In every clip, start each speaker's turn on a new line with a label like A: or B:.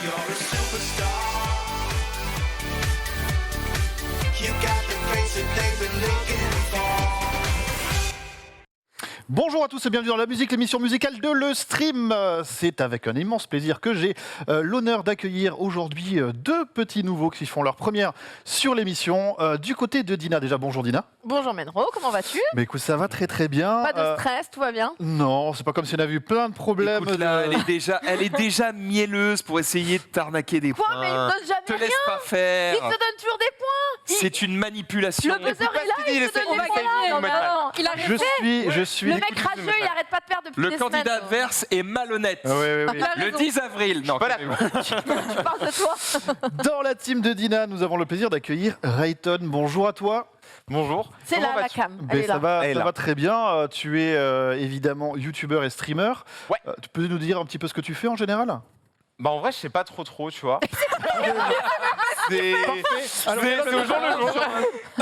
A: you're a superstar. You got the face that they've been looking for.
B: Bonjour à tous et bienvenue dans La Musique, l'émission musicale de Le Stream. C'est avec un immense plaisir que j'ai l'honneur d'accueillir aujourd'hui deux petits nouveaux qui font leur première sur l'émission. Du côté de Dina, déjà bonjour Dina.
C: Bonjour Menro, comment vas-tu?
B: Mais écoute, ça va très très bien.
C: Pas de stress, tout va bien?
B: Non, c'est pas comme si on avait eu plein de problèmes.
D: Écoute, là, elle est déjà mielleuse pour essayer de t'arnaquer des
C: Quoi?
D: points.
C: Mais il me donne jamais
D: Te laisse
C: rien.
D: pas faire.
C: Il te donne toujours des points.
D: C'est une manipulation.
C: Le buzzer est là, il te donne des points. Non, mais non, il a
B: Je suis.
C: Le mec rageux, il arrête pas de faire depuis
D: Le
C: des
D: candidat
C: semaines.
D: adverse est malhonnête.
B: Oui.
C: Il a
D: Le
C: raison.
D: 10 avril. Non,
C: Tu parles de toi.
B: Dans la team de Dina, nous avons le plaisir d'accueillir Rayton. Bonjour à toi.
D: Bonjour.
C: C'est
B: Comment
C: là la
B: vas-tu?
C: cam.
B: Ben,
C: Elle est
B: ça
C: là.
B: va très bien. Tu es évidemment youtubeur et streamer.
E: Ouais.
B: Tu peux nous dire un petit peu ce que tu fais en général?
E: Bah en vrai je sais pas trop tu vois. C'est
B: Alors,
E: c'est au jour le jour.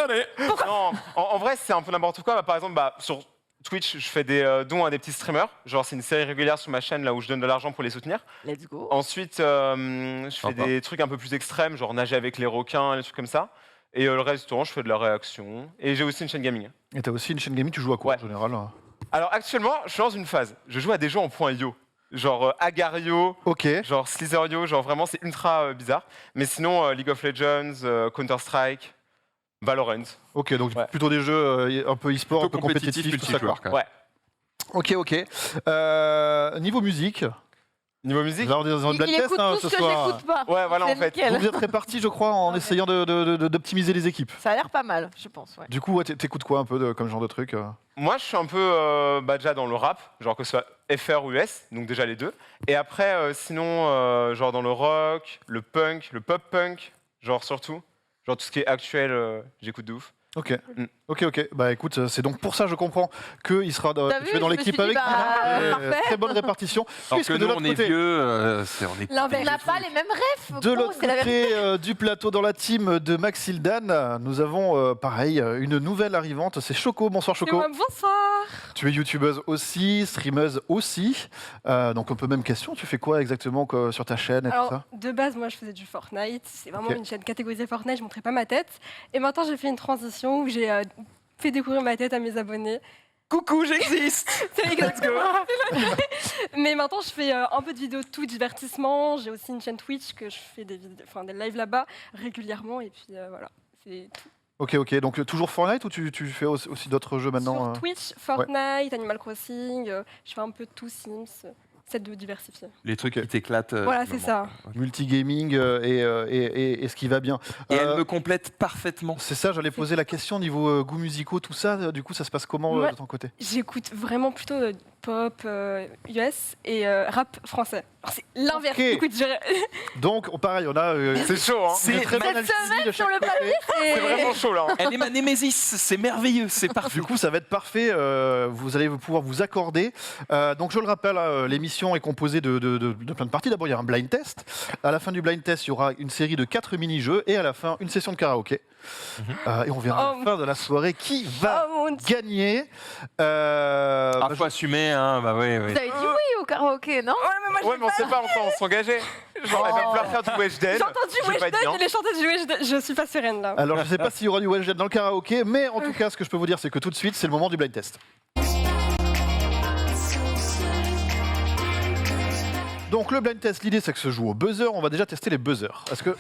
E: Allez. Non, en vrai c'est un peu n'importe quoi. Bah, par exemple sur Twitch je fais des dons à des petits streamers. Genre c'est une série régulière sur ma chaîne là où je donne de l'argent pour les soutenir.
C: Let's go.
E: Ensuite je fais
D: Sympa.
E: des trucs un peu plus extrêmes, genre nager avec les requins, des trucs comme ça. Et le reste du temps je fais de la réaction. Et j'ai aussi une chaîne gaming.
B: Et t'as aussi une chaîne gaming, tu joues à quoi
E: Ouais.
B: en général?
E: Alors actuellement je suis dans une phase. Je joue à des jeux en point .io. Genre Agario,
B: Ok.
E: genre Slitherio, genre vraiment c'est ultra bizarre. Mais sinon League of Legends, Counter-Strike, Valorant.
B: Ok, donc
E: Ouais.
B: plutôt des jeux un peu e-sport, un peu compétitifs, tout ça. Quoi.
E: Ouais.
B: Ok. Niveau musique,
E: Niveau musique
B: là on est dans un blind
C: Il
B: test
C: écoute
B: hein,
C: tout
B: ce
C: ce que
B: soir.
C: j'écoute pas.
E: Ouais, voilà,
C: C'est
E: en fait.
C: nickel.
B: Vous êtes répartis, je crois, en essayant d'optimiser les équipes.
C: Ça a l'air pas mal, je pense. Ouais.
B: Du coup, ouais, t'écoutes quoi un peu comme genre de truc
E: Moi je suis un peu déjà dans le rap, genre que ce soit FR ou US, donc déjà les deux. Et après sinon genre dans le rock, le punk, le pop punk, genre surtout. Genre tout ce qui est actuel, j'écoute de ouf.
B: Ok.
E: Mm.
B: Ok. Bah écoute, c'est donc pour ça, je comprends qu'il sera
C: T'as
B: que
C: vu,
B: tu es dans
C: je me
B: l'équipe
C: suis dit,
B: avec
C: bah,
B: Dina.
C: parfait.
B: Très bonne répartition.
D: Alors
B: Puisque
D: que
B: de
D: nous,
B: l'autre
D: on est
B: côté,
D: vieux, on est
C: On n'a pas les mêmes rêves.
B: De
C: gros,
B: l'autre
C: c'est la vérité.
B: côté du plateau, dans la team de Maxildan, nous avons pareil une nouvelle arrivante, c'est Choco. Bonsoir Choco.
F: Bonsoir.
B: Tu es youtubeuse aussi, streameuse aussi. Donc un peu même question, tu fais quoi exactement sur ta chaîne et tout
F: Alors,
B: ça?
F: de base, moi, je faisais du Fortnite. C'est vraiment
B: Ok.
F: une chaîne catégorisée Fortnite. Je montrais pas ma tête. Et maintenant, j'ai fait une transition où j'ai fait découvrir ma tête à mes abonnés.
D: Coucou, j'existe.
F: C'est exactement. Mais maintenant, je fais un peu de vidéos tout divertissement. J'ai aussi une chaîne Twitch que je fais des lives là-bas régulièrement. Et puis voilà, c'est tout.
B: Ok, donc toujours Fortnite ou tu fais aussi d'autres jeux maintenant?
F: Sur Twitch, Fortnite, Animal Crossing. Je fais un peu de tout, Sims. C'est de diversifier.
D: Les trucs qui t'éclatent.
F: Voilà,
D: du
F: c'est
D: moment.
F: ça.
B: Multigaming et ce qui va bien.
D: Et elle me complète parfaitement.
B: C'est ça, j'allais poser la question niveau goûts musicaux, tout ça. Du coup, ça se passe comment
F: Ouais.
B: de ton côté?
F: J'écoute vraiment plutôt pop US et rap français. Alors, c'est l'inverse.
B: Ok.
F: Écoute,
B: Donc, pareil, on a
E: C'est chaud hein.
B: une très bonne
C: Cette
B: alchimie
C: semaine
B: de
C: sur
B: chaque
C: le
B: côté.
C: papier,
E: C'est vraiment chaud là. Hein.
D: Elle est ma némésis, c'est merveilleux, c'est parfait.
B: Du coup, ça va être parfait. Vous allez pouvoir vous accorder. Donc, je le rappelle, l'émission est composée de plein de parties. D'abord, il y a un blind test. À la fin du blind test, il y aura une série de 4 mini-jeux et à la fin, une session de karaoké. Et on verra à la fin de la soirée qui va
F: Oh mon Dieu.
B: gagner.
D: Ah, faut assumer, hein, bah oui.
C: vous avez dit oui au karaoké, non?
E: Ouais mais on sait pas encore, on s'engageait. Genre elle va falloir faire du Weshden.
F: J'ai entendu
E: Je vais pas être
F: Weshden,
E: bien.
F: il est chanté du Weshden. Je suis pas sereine là.
B: Alors, je ne sais pas s'il y aura du Weshden dans le karaoké, mais en tout cas, ce que je peux vous dire, c'est que tout de suite, c'est le moment du blind test. Donc, le blind test, l'idée, c'est que se joue au buzzer. On va déjà tester les buzzers. Est-ce que.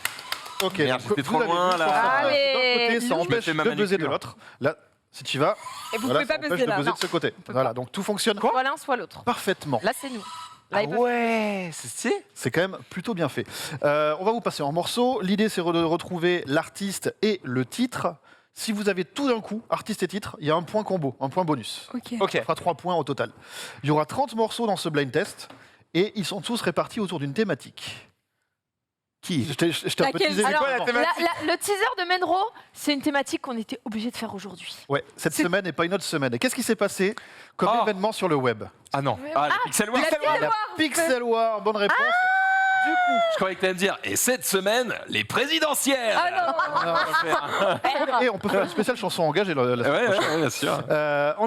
B: Ok,
D: Merde,
B: donc,
D: j'étais
B: vous
D: trop
B: l'avez
D: loin,
B: vu,
D: là.
B: je pense que
C: Allez,
B: d'un côté, ça
C: je
D: me
B: empêche
D: fais ma
B: de buzzer de
D: manucure.
B: l'autre. Là, si tu vas,
F: Et vous
B: voilà,
F: pouvez pas
B: ça empêche
F: buzzer
B: de
F: là.
B: buzzer
F: Non.
B: de ce côté.
F: peut
B: Voilà,
F: pas.
B: donc tout fonctionne
C: Soit l'un, soit l'autre.
B: parfaitement.
C: Là, c'est nous. Là, ils peuvent-
E: Ouais, c'est stylé.
B: C'est quand même plutôt bien fait. On va vous passer en morceaux. L'idée, c'est de retrouver l'artiste et le titre. Si vous avez tout d'un coup, artiste et titre, il y a un point combo, un point bonus.
F: Ok.
E: Ok.
B: Ça fera 3 points au total. Il y aura 30 morceaux dans ce blind test et ils sont tous répartis autour d'une thématique.
D: Qui?
B: Je t'ai un peu
F: Laquelle?
B: teasé.
C: Alors,
E: quoi, la thématique
C: le teaser de Menro, c'est une thématique qu'on était obligé de faire aujourd'hui.
B: Ouais, cette semaine n'est pas une autre semaine. Et qu'est-ce qui s'est passé comme
D: Oh.
B: événement sur le web?
D: Ah non. Ah, le Pixel War.
B: La Pixel War, bonne réponse. Du coup,
D: Je croyais que tu allais me dire, et cette semaine, les présidentielles.
B: et on peut faire une spéciale chanson engagée la semaine
D: Ouais,
B: prochaine.
D: ouais, bien sûr.
B: En
E: C'est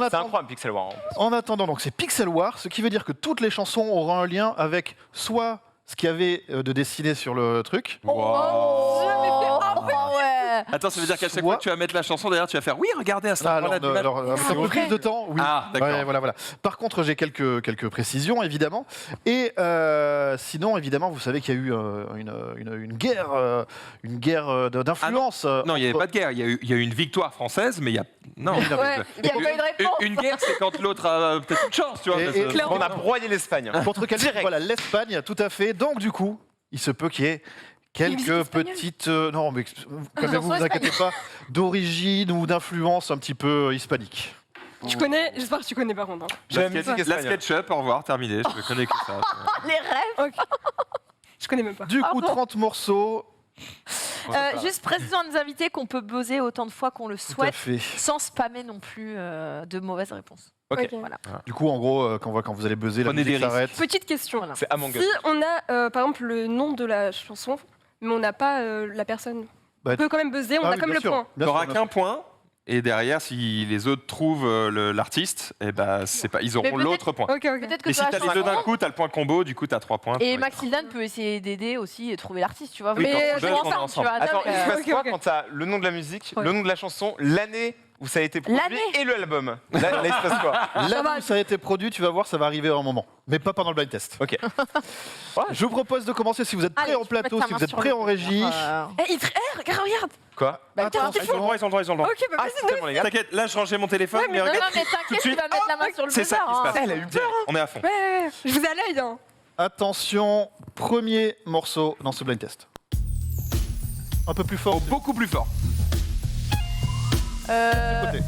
B: attendant,
E: incroyable Pixel War. Hein.
B: en attendant, donc c'est Pixel War, ce qui veut dire que toutes les chansons auront un lien avec soit ce qu'il y avait de dessiné sur le truc.
D: Wow.
C: Ouais.
D: Attends, ça veut dire qu'à chaque
B: Soit-
D: fois que tu vas mettre la chanson derrière, tu vas faire oui, regardez à ce
B: Ah,
D: moment-là.
B: avec un peu plus de temps, oui.
D: Ah, d'accord.
B: Ouais, voilà. Par contre, j'ai quelques précisions, évidemment. Et sinon, évidemment, vous savez qu'il y a eu une guerre d'influence.
D: Non, il n'y avait pas de guerre. Il y a eu une victoire française, mais il y a. Non,
B: Oui, non, mais-
C: Ouais, il y a pas eu de réponse.
D: Une guerre, c'est quand l'autre a peut-être une chance, tu vois.
B: Et-
D: mais
B: et-
D: c'est-
E: On a broyé l'Espagne.
B: Contre quel
E: Direct.
B: Voilà, l'Espagne, tout à fait. Donc, du coup, il se peut qu'il y ait
F: musique
B: quelques
F: espagnole.
B: petites. Non, mais calmez-vous,
C: chanson
B: vous inquiétez pas, d'origine ou d'influence un petit peu hispanique.
F: Tu connais, j'espère que tu connais par contre. Hein.
E: J'ai la
D: La
E: musique
D: sketch- la
E: espagnole.
D: SketchUp, au revoir, terminé. Je ne connais que ça.
C: Les rêves.
F: Je connais même pas.
B: Du coup,
C: bon
B: 30 morceaux.
C: Juste précisons à nos invités qu'on peut buzzer autant de fois qu'on le
B: Tout à
C: souhaite,
B: fait.
C: sans spammer non plus de mauvaises réponses.
E: Ok.
C: Voilà.
B: Du coup, en gros, quand vous allez buzzer, la
D: Prenez
B: musique
D: des risques.
B: s'arrête.
F: Petite question.
C: Voilà.
E: C'est Among Us.
F: Si on a par exemple le nom de la chanson, mais on n'a pas la personne,
B: Bah,
F: on peut quand même buzzer, on
B: Ah
F: a
B: oui,
F: comme
B: bien
F: le
B: sûr,
F: point.
B: bien
D: Tu n'auras
B: sûr,
D: qu'un point. Et derrière, si les autres trouvent l'artiste, eh ben, c'est pas, ils auront
C: peut-être-
D: l'autre point.
F: Ok, ok.
C: Peut-être que
D: Et si
C: sur
D: tu
C: la
D: as les deux d'un
C: chanson.
D: coup, tu as le point combo, du coup, tu as 3 points.
C: Et Maxildan peut essayer d'aider aussi et trouver l'artiste, tu vois.
D: Oui,
C: Mais
D: quand on
C: c'est
D: buzz, on est
C: ensemble,
D: ensemble.
C: tu vois.
E: Attends,
C: donc,
E: il se passe
F: ok,
E: quoi
F: ok.
E: quand t'as le nom de la musique,
F: Ouais.
E: le nom de la chanson, l'année où ça a été produit
C: L'année
E: et l'album. Là, il se passe quoi?
B: Là où ça a été produit, tu vas voir, ça va arriver à un moment. Mais pas pendant le blind test.
E: Ok.
B: Je vous propose de commencer, si vous êtes prêts
C: Allez,
B: en
C: tu peux
B: plateau,
C: mettre ta
B: si
C: main
B: vous êtes
C: sur
B: prêts
C: le
B: en
C: cœur.
B: régie.
F: Regarde.
E: Quoi?
C: Bah,
B: Attention.
D: Ils ont le droit, ils ont le droit, ils ont le droit.
F: Ok, bah
E: Ah,
F: vas-y,
E: c'est tellement les gars.
D: T'inquiète, là, je rangeais mon téléphone,
F: Ouais,
D: mais
F: mais
C: Non,
D: regarde.
C: non, mais
D: tout de
C: t'inquiète, tu
D: suite.
C: vas mettre la main sur le
D: C'est ça
C: buzzer,
D: qui se
C: hein.
D: passe.
E: Elle a eu
D: Direct, on est à fond.
F: Ouais, je vous ai à l'œil. Hein.
B: Attention, premier morceau dans ce blind test. Un peu plus fort.
D: Beaucoup plus fort.
B: Côté.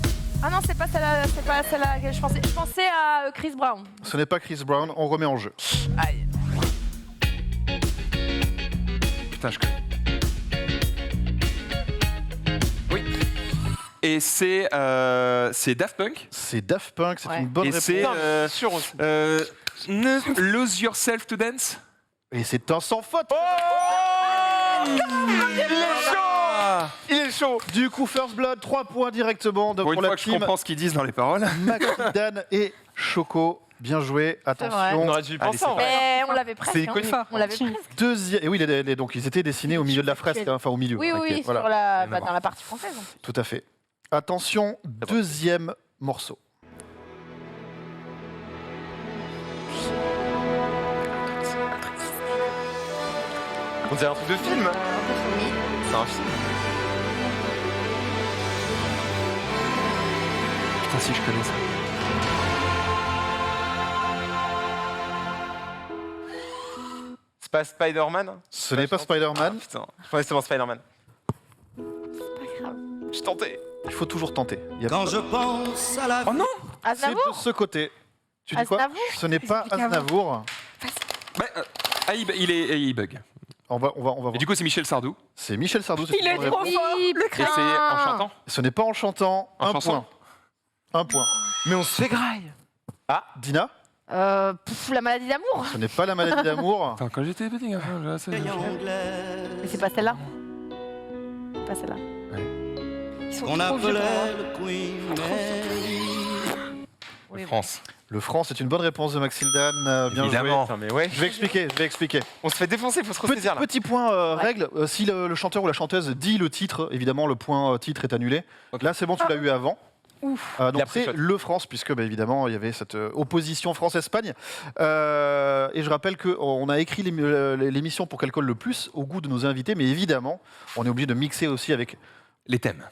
C: Ah non, c'est pas celle-là à laquelle je pensais. Je pensais à Chris Brown.
B: Ce n'est pas Chris Brown, on remet en jeu.
C: Aïe.
D: Putain, je connais. Oui. Et c'est Daft Punk.
B: C'est Daft Punk, c'est
C: Ouais.
B: une bonne
D: Et
B: réponse.
D: c'est
E: Sûr aussi.
D: Lose Yourself to Dance.
B: Et c'est un sans faute.
E: Il est chaud! Il est chaud!
B: Du coup, First Blood, 3 points directement
D: Pour
B: pour
D: une
B: la
D: fois que je
B: team
D: comprends ce qu'ils disent dans les paroles.
B: Maxildan et Choco. Bien joué,
E: On
B: attention.
E: aurait dû y
D: Allez,
E: penser
D: c'est
E: en vrai.
C: Mais on l'avait presque.
E: C'est
C: hein.
E: iconique.
C: On l'avait presque.
B: Deuxième. Et oui, donc ils étaient dessinés au milieu de la fresque, hein, enfin au milieu.
C: Oui,
B: ok,
C: oui,
B: voilà.
C: sur la,
D: Rien à
C: dans
D: voir.
C: la partie française. en fait.
B: Tout à fait. Attention, deuxième morceau.
E: On dirait un truc de film. C'est un film.
D: Putain, si je connais ça.
E: C'est pas Spider-Man?
B: Ce n'est pas Spider-Man.
E: Putain, je pensais que c'était Spider-Man.
C: Pas grave.
E: Je tentais.
B: Il faut toujours tenter. Il y a
A: Quand je pense à la
D: Oh non.
B: C'est
C: Aznavour
B: de ce côté. Tu dis quoi?
C: Aznavour
B: Ce n'est pas Aznavour.
D: Bah, il bug.
B: On va voir.
D: Et du coup, c'est Michel Sardou.
B: C'est Michel Sardou. c'est
F: Il
B: une
F: est
B: bonne
F: trop
B: réponse.
F: fort.
C: Oui,
F: Le
D: Et
F: crâne.
D: c'est en chantant.
B: Ce n'est pas en chantant.
D: En
B: Un
D: chanson.
B: point. Un point.
E: Mais on se fait graille.
B: Dina,
C: La maladie d'amour.
B: ce n'est pas la maladie d'amour.
D: Attends, quand j'étais petit, enfin,
C: Mais c'est pas celle-là. Pas celle-là.
F: Ils sont
A: qu'on
F: trop vieux.
A: appelait le Queen Mary.
C: Oui,
D: France.
B: Le franc, c'est une bonne réponse de Maxildan. Bien
D: Évidemment.
B: joué.
E: Putain, mais ouais.
B: Je vais expliquer.
E: On se fait défoncer, faut se ressaisir là.
B: Petit point règle, si le chanteur ou la chanteuse dit le titre, évidemment le point titre est annulé.
E: Ok.
B: Là c'est bon, tu l'as eu avant.
F: Ouf.
B: Donc
E: Il a pris
B: c'est
E: shot.
B: le France, puisque bah, évidemment il y avait cette opposition France-Espagne. Et je rappelle qu'on a écrit l'émission pour qu'elle colle le plus au goût de nos invités, mais évidemment on est obligé de mixer aussi avec
D: Les thèmes.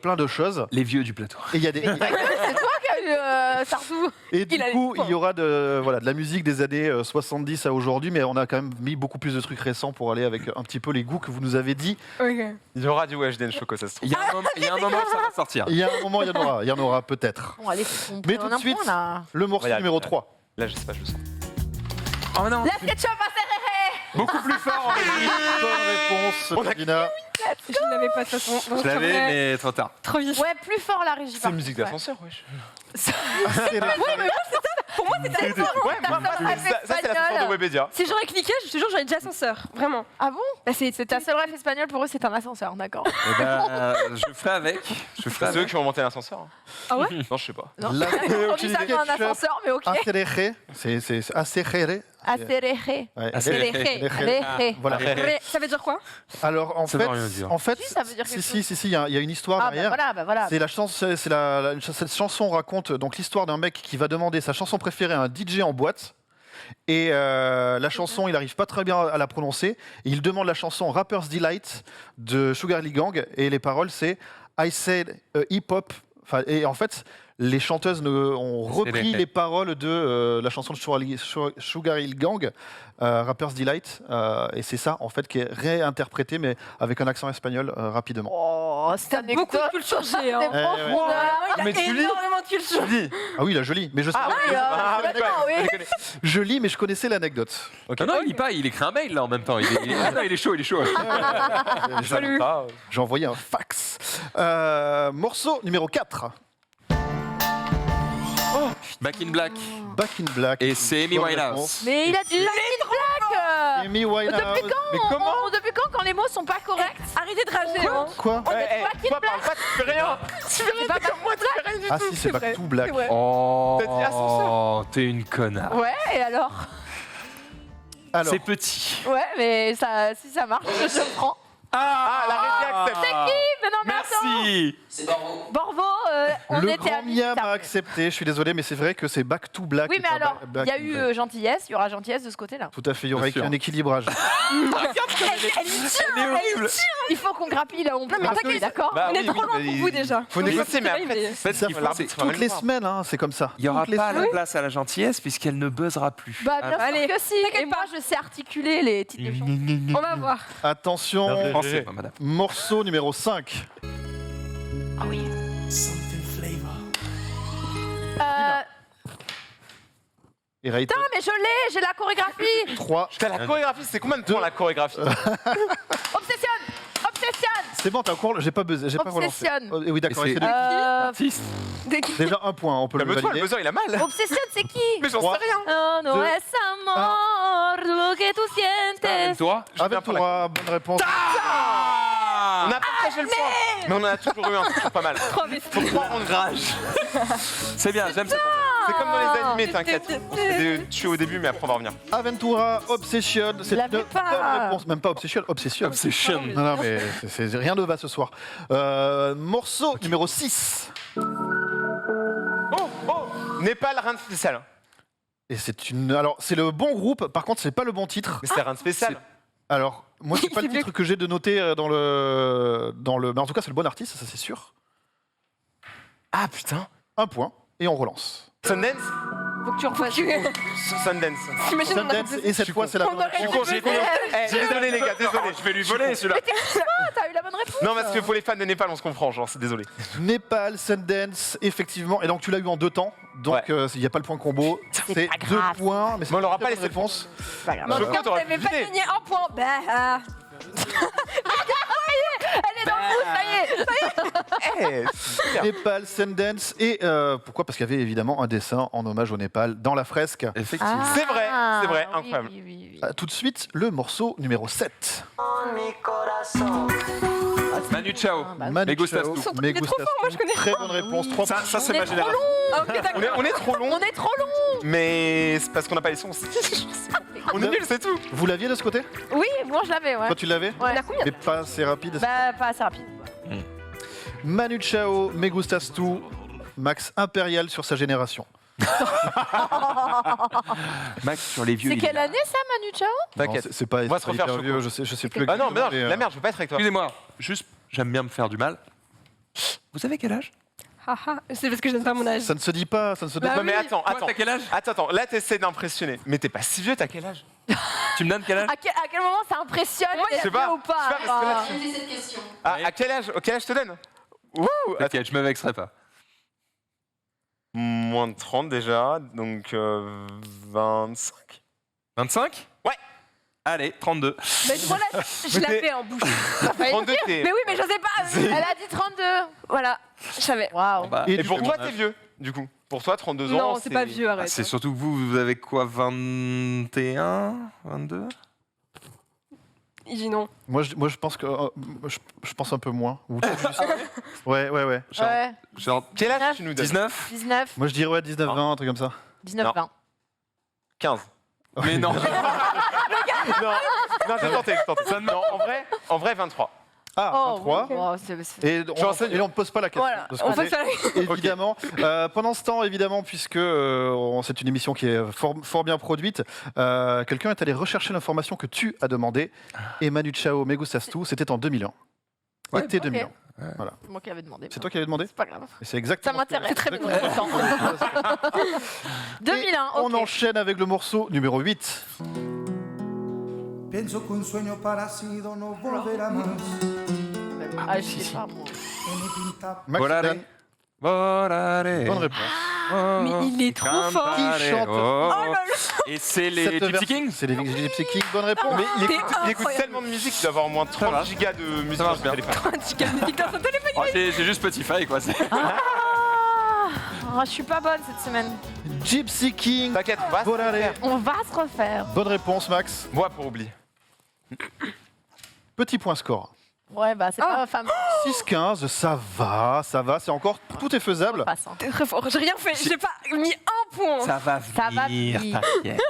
B: plein de choses.
D: Les vieux du plateau.
B: Et il y a des...
C: C'est toi qui as eu Sardou.
B: Et du
C: Il a
B: coup,
C: eu-
B: il y aura de la musique des années 70 à aujourd'hui, mais on a quand même mis beaucoup plus de trucs récents pour aller avec un petit peu les goûts que vous nous avez dit.
F: Ok.
E: Il y aura du Weshden Choco, ça se trouve.
D: Il y a un moment où ça va sortir.
B: Il y a un moment, il y en aura peut-être.
C: Bon, allez,
B: Mais tout de suite, le morceau
E: Regarde,
B: numéro
E: regarde.
B: 3.
E: Là, je sais pas, je le sens.
D: Oh non.
C: La SketchUp à serrer.
D: Beaucoup plus fort.
B: Bonne réponse, Dina.
F: Je ne l'avais pas de toute façon.
D: Je l'avais, mais trop tard.
F: Trop vite.
C: Ouais, plus fort la régie.
E: C'est
C: par
E: une musique
C: contre,
E: d'ascenseur, wesh.
F: Pour moi, c'était
E: Ouais, ça, c'est l'ascenseur de Webedia.
F: Si j'aurais cliqué, je te jure, j'aurais déjà ascenseur. Vraiment.
C: Ah bon
F: Bah,
C: C'est ta seule rêve espagnole pour eux, c'est un ascenseur, d'accord.
D: Eh ben, je ferai avec. Je ferai
E: C'est eux
D: avec.
E: qui ont monté l'ascenseur.
F: Ah ouais
E: Non, je sais pas.
C: Non.
B: La
C: On dit ça comme un
B: SketchUp
C: ascenseur, mais ok.
B: Acerere, c'est Acerere,
C: Acerere.
B: Ouais.
D: Acerere.
C: Reje.
B: Voilà.
F: Ça veut dire quoi?
B: Alors
D: Ça veut rien dire.
B: en fait,
C: Si, ça veut dire quelque
B: si, il y a une histoire
C: Ah, bah
B: derrière.
C: voilà, bah voilà.
B: C'est la chanson, cette chanson raconte donc l'histoire d'un mec qui va demander sa chanson préférée à un DJ en boîte. Et la chanson, il n'arrive pas très bien à la prononcer. Et il demande la chanson Rapper's Delight de Sugar Lee Gang. Et les paroles, c'est I said hip-hop. Et en fait, les chanteuses ont repris les paroles de la chanson de Sugar Hill Gang, Rapper's Delight, et c'est ça en fait qui est réinterprété mais avec un accent espagnol rapidement.
C: Oh, c'est un
F: Beaucoup de culture G.
C: C'est
F: Hein.
C: profond.
F: Il a
E: Mais tu lis
F: énormément de culture.
B: Ah oui, là je lis, mais je sais
C: Ah
B: pas-
C: oui, complètement, oui.
B: je lis, mais je connaissais l'anecdote.
D: Non, non, il lit pas, il écrit un mail là en même temps. Ah non, il est chaud, il est chaud.
F: Salut.
B: J'ai envoyé un fax. Morceau numéro 4.
D: Back in Black.
B: Back in Black.
D: Et c'est Amy
B: Bonne
D: Winehouse.
B: réponse.
C: Mais il a dit Black.
B: Amy Winehouse.
C: Depuis quand les mots sont pas corrects?
F: Arrêtez de rager. Hein.
B: Quoi
C: On est Back in
E: Toi,
C: Black.
E: parle pas, tu fais rien. Tu fais rien
C: pas
E: comme moi, tu fais rien du
B: Ah
E: tout.
B: si, c'est Back
F: vrai,
B: to Black.
F: c'est vrai.
D: Oh,
E: T'as dit ascenseur.
D: t'es une connasse.
C: Ouais, et alors?
B: Alors,
D: C'est petit.
C: Ouais, mais ça, si ça marche, je prends.
E: Ah, la régie accepte.
C: Mais non, mais attends.
D: Merci.
C: Borvo, on
B: le
C: était
B: grand
C: amis.
B: Miam
C: ça.
B: a accepté, je suis désolé, mais c'est vrai que c'est Back to Black.
C: Oui,
B: et
C: mais
B: pas
C: alors,
B: Back
C: il y a
B: in
C: eu
B: Black.
C: gentillesse, il y aura gentillesse de ce côté-là.
B: Tout à fait, il y aurait
D: Bien sûr.
B: un équilibrage.
C: Il faut qu'on grappille là où on peut.
F: mais
C: grappiller,
F: t'inquiète.
C: d'accord?
E: Bah
F: On est
E: oui,
F: trop loin
E: mais
F: pour vous déjà.
E: Faut négocier, mais
F: Arrive,
E: après,
F: mais-
D: En fait, ce
B: Ça
D: qu'il faut,
B: fera
D: c'est
B: toutes les semaines, hein, c'est comme ça.
D: il n'y aura
B: Toutes les
D: pas
B: semaines.
D: la place à la gentillesse puisqu'elle ne buzzera plus.
C: Bah, bien sûr
F: Allez,
C: que si. Et moi, je sais articuler les titres de chansons.
F: On va voir.
B: Attention,
D: Français, madame.
B: morceau numéro 5.
C: Ah oui.
A: Something flavor.
B: Et Rayton,
C: Putain, mais je l'ai, j'ai la chorégraphie.
B: 3.
E: Putain, la chorégraphie, c'est combien de temps la chorégraphie?
C: Obsession. Obsession.
B: C'est bon, t'as encore, j'ai pas buzzé, j'ai pas relancé.
C: Obsession.
B: Oh, oui, d'accord,
D: Et
B: c'est
D: c'est-
B: de-
D: Artiste.
B: déjà un point, on peut le
E: Calme-toi, le
B: valider.
E: buzzer, il a mal.
C: Obsession, c'est qui?
E: Mais j'en
B: Trois.
E: sais rien.
C: Oh, no
B: Deux.
C: es amor lo que tu sientes.
D: Toi
B: Aventura, bonne réponse.
E: On a partagé le point. Mais on en a toujours eu un, c'est toujours pas mal.
F: Trop investi.
E: Faut croire en rage.
D: C'est bien, j'aime ça.
E: C'est comme dans les animés, t'inquiète. On se fait des tuer au début, mais après on va revenir.
B: Aventura, Obsession, c'est
C: l'avais
B: une
C: pas.
B: bonne réponse. Même pas Obsession, Obsession.
D: Obsession.
B: Non, non, mais rien ne va ce soir. Morceau numéro 6.
E: Oh, Népal, rien de spécial.
B: Et c'est une. Alors, c'est le bon groupe, par contre, c'est pas le bon titre.
E: Mais c'est rien de spécial.
B: Alors, moi, c'est pas le titre que j'ai de noter dans le. Mais en tout cas, c'est le bon artiste, ça c'est sûr.
E: Ah putain.
B: Un point, et on relance.
E: Sundance.
C: Faut que tu refasses.
E: Sundance.
F: T'imagines, on
B: Sundance,
F: aurait
B: et cette fois, c'est la
C: On
B: bonne
C: aurait
B: réponse.
C: dû buzzer.
E: Désolé les gars, désolé.
D: Je vais lui voler celui-là.
C: T'as eu la bonne réponse.
E: Non, parce que pour les fans de Népal, on se comprend, genre, c'est désolé.
B: Népal, Sundance, effectivement. Et donc, tu l'as eu en 2 temps. Donc,
E: Ouais.
B: il n'y a pas le point combo. C'est
C: pas
B: 2
C: grave.
B: points. Mais c'est
E: Mais on l'aura
B: une
E: pas
B: bonne
E: laissé
B: réponse.
C: C'est pas grave.
E: Je
F: Quand
E: crois que
F: vous
E: t'aurais
F: n'avez
E: pu
F: pas
E: deviner.
F: gagné un point, bah.
C: Elle est dans le mousse, ça y est.
E: Eh, super.
B: Népal, Sundance. Et pourquoi? Parce qu'il y avait évidemment un dessin en hommage au Népal dans la fresque.
D: Effectivement.
E: C'est vrai,
C: oui,
E: incroyable.
C: oui.
B: Tout de suite, le morceau numéro 7.
D: Manu Chao.
B: Manu
D: Me gustas
B: Chao,
D: tu.
B: Me
F: Il est trop
B: gustas
F: fort, moi,
B: tu.
F: je connais
B: Très
F: pas.
B: bonne réponse. 3
D: Ça,
B: points.
D: c'est ma génération.
F: Ah, ok, d'accord.
E: On est trop long,
C: On est trop long.
E: mais c'est parce qu'on n'a pas les sons. On est nuls, c'est tout.
B: Vous l'aviez de ce côté?
C: Oui, moi je l'avais, ouais.
B: Toi, tu l'avais?
C: Ouais.
F: On a combien?
B: Mais pas assez rapide.
C: Bah, pas assez rapide.
B: Manu Chao, Me gustas tu. Max impérial sur sa génération.
D: Max sur les vieux.
C: C'est
D: il
C: quelle
D: est là.
C: année ça, Manu Chao?
B: Non,
E: T'inquiète.
B: c'est pas,
E: On va
B: c'est
E: se
B: pas
E: refaire
B: hyper
E: Choco.
B: vieux, je sais plus.
E: Ah non, mais non,
B: exactement,
E: la merde, je veux pas être avec toi.
D: Excusez-moi, juste, j'aime bien me faire du mal. Vous avez quel âge?
F: Haha, c'est parce que je donne pas mon âge.
B: Ça ne se dit pas, ça ne se
F: Bah
B: donne
E: Non, mais
F: oui.
E: attends,
D: Toi,
E: attends.
D: t'as quel âge?
E: Attends, là t'essaies d'impressionner. Mais t'es pas si vieux, t'as quel âge?
D: Tu me donnes quel âge?
C: À quel moment ça impressionne
F: Moi,
C: d'être
E: je sais pas,
C: vieux ou pas?
E: je sais pas, parce que là,
C: Enfin,
E: Ah, à quel âge je te donne? Ouh,
D: T'inquiète, je me vexerai pas.
E: moins de 30 déjà, donc 25.
D: 25?
E: Ouais.
D: Allez, 32.
C: Mais voilà,
F: Je l'avais en bouche.
E: 32 t'es.
F: Mais oui, mais je sais pas.
E: C'est-
C: elle a dit 32.
F: Voilà, je savais.
C: Waouh.
D: Bah,
B: Et
E: Et
B: du
E: pour
B: coup,
E: toi t'es vieux, du coup. Pour toi 32 ans.
F: Non, c'est pas vieux,
D: ah,
F: arrête.
D: c'est surtout que vous avez quoi, 21, 22?
F: Il dit non.
B: moi, je pense que je pense un peu moins. Ou juste- ouais.
D: Genre,
C: Ouais.
D: genre
E: Quel âge tu nous donnes?
D: 19?
C: 19,
B: Moi, je dirais ouais, 19, 20, un truc comme ça.
C: 19,
E: Non.
C: 20.
E: 15.
D: Mais non.
E: Non, j'ai tenté. Non, en vrai, 23.
B: Ah,
C: Oh,
B: 23.
C: ok. Oh, c'est-
B: Et
E: J'enseigne.
B: on ne pose pas la question.
C: Voilà.
B: de ce
F: On
B: côté.
F: va faire.
B: Évidemment. Pendant ce temps, évidemment, puisque c'est une émission qui est fort bien produite, quelqu'un est allé rechercher l'information que tu as demandé. Et Manu Chao, Me Gustas Tu, c'était en 2001.
D: Ouais,
B: Été
C: ok.
B: 2001.
C: C'est moi qui avais demandé.
B: C'est toi qui avais demandé
C: C'est pas grave.
B: Et c'est exactement.
C: Ça m'intéresse.
F: C'est très bien.
C: Content. 2001,
B: Et on
C: ok.
B: enchaîne avec le morceau numéro 8.
A: Pienso qu'un sueño parecido no volverá más.
C: Ah, je sais pas, moi.
B: Max
D: Volare.
B: Dan,
D: Volare.
B: bonne réponse.
F: Mais il est trop fort.
B: Qui chante
D: Oh.
F: Oh là là.
D: Et c'est les
B: cette
D: Gypsy
B: version
D: Kings.
B: C'est les Gypsy Kings, bonne réponse.
E: Mais il écoute
F: incroyable.
E: tellement de musique qu'il doit avoir au moins 30
D: va.
E: gigas de musique
D: Ça
E: sur
D: marche
E: son
D: bien.
E: téléphone.
F: Tu calmes musique dans son téléphone.
D: Oh, c'est juste Spotify quoi.
C: Ah, je suis pas bonne cette semaine.
B: Gypsy King,
E: T'inquiète, on va se
B: Volare.
E: faire.
C: On va se refaire.
B: Bonne réponse, Max.
E: Moi pour oublier.
B: Petit point score.
C: Ouais, bah c'est pas femme.
B: 6-15, ça va, c'est encore, tout est faisable.
C: Passe, hein.
F: T'es très fort. J'ai rien fait. J'ai pas mis un point.
D: Ça va
C: Ça va venir.
D: t'inquiète.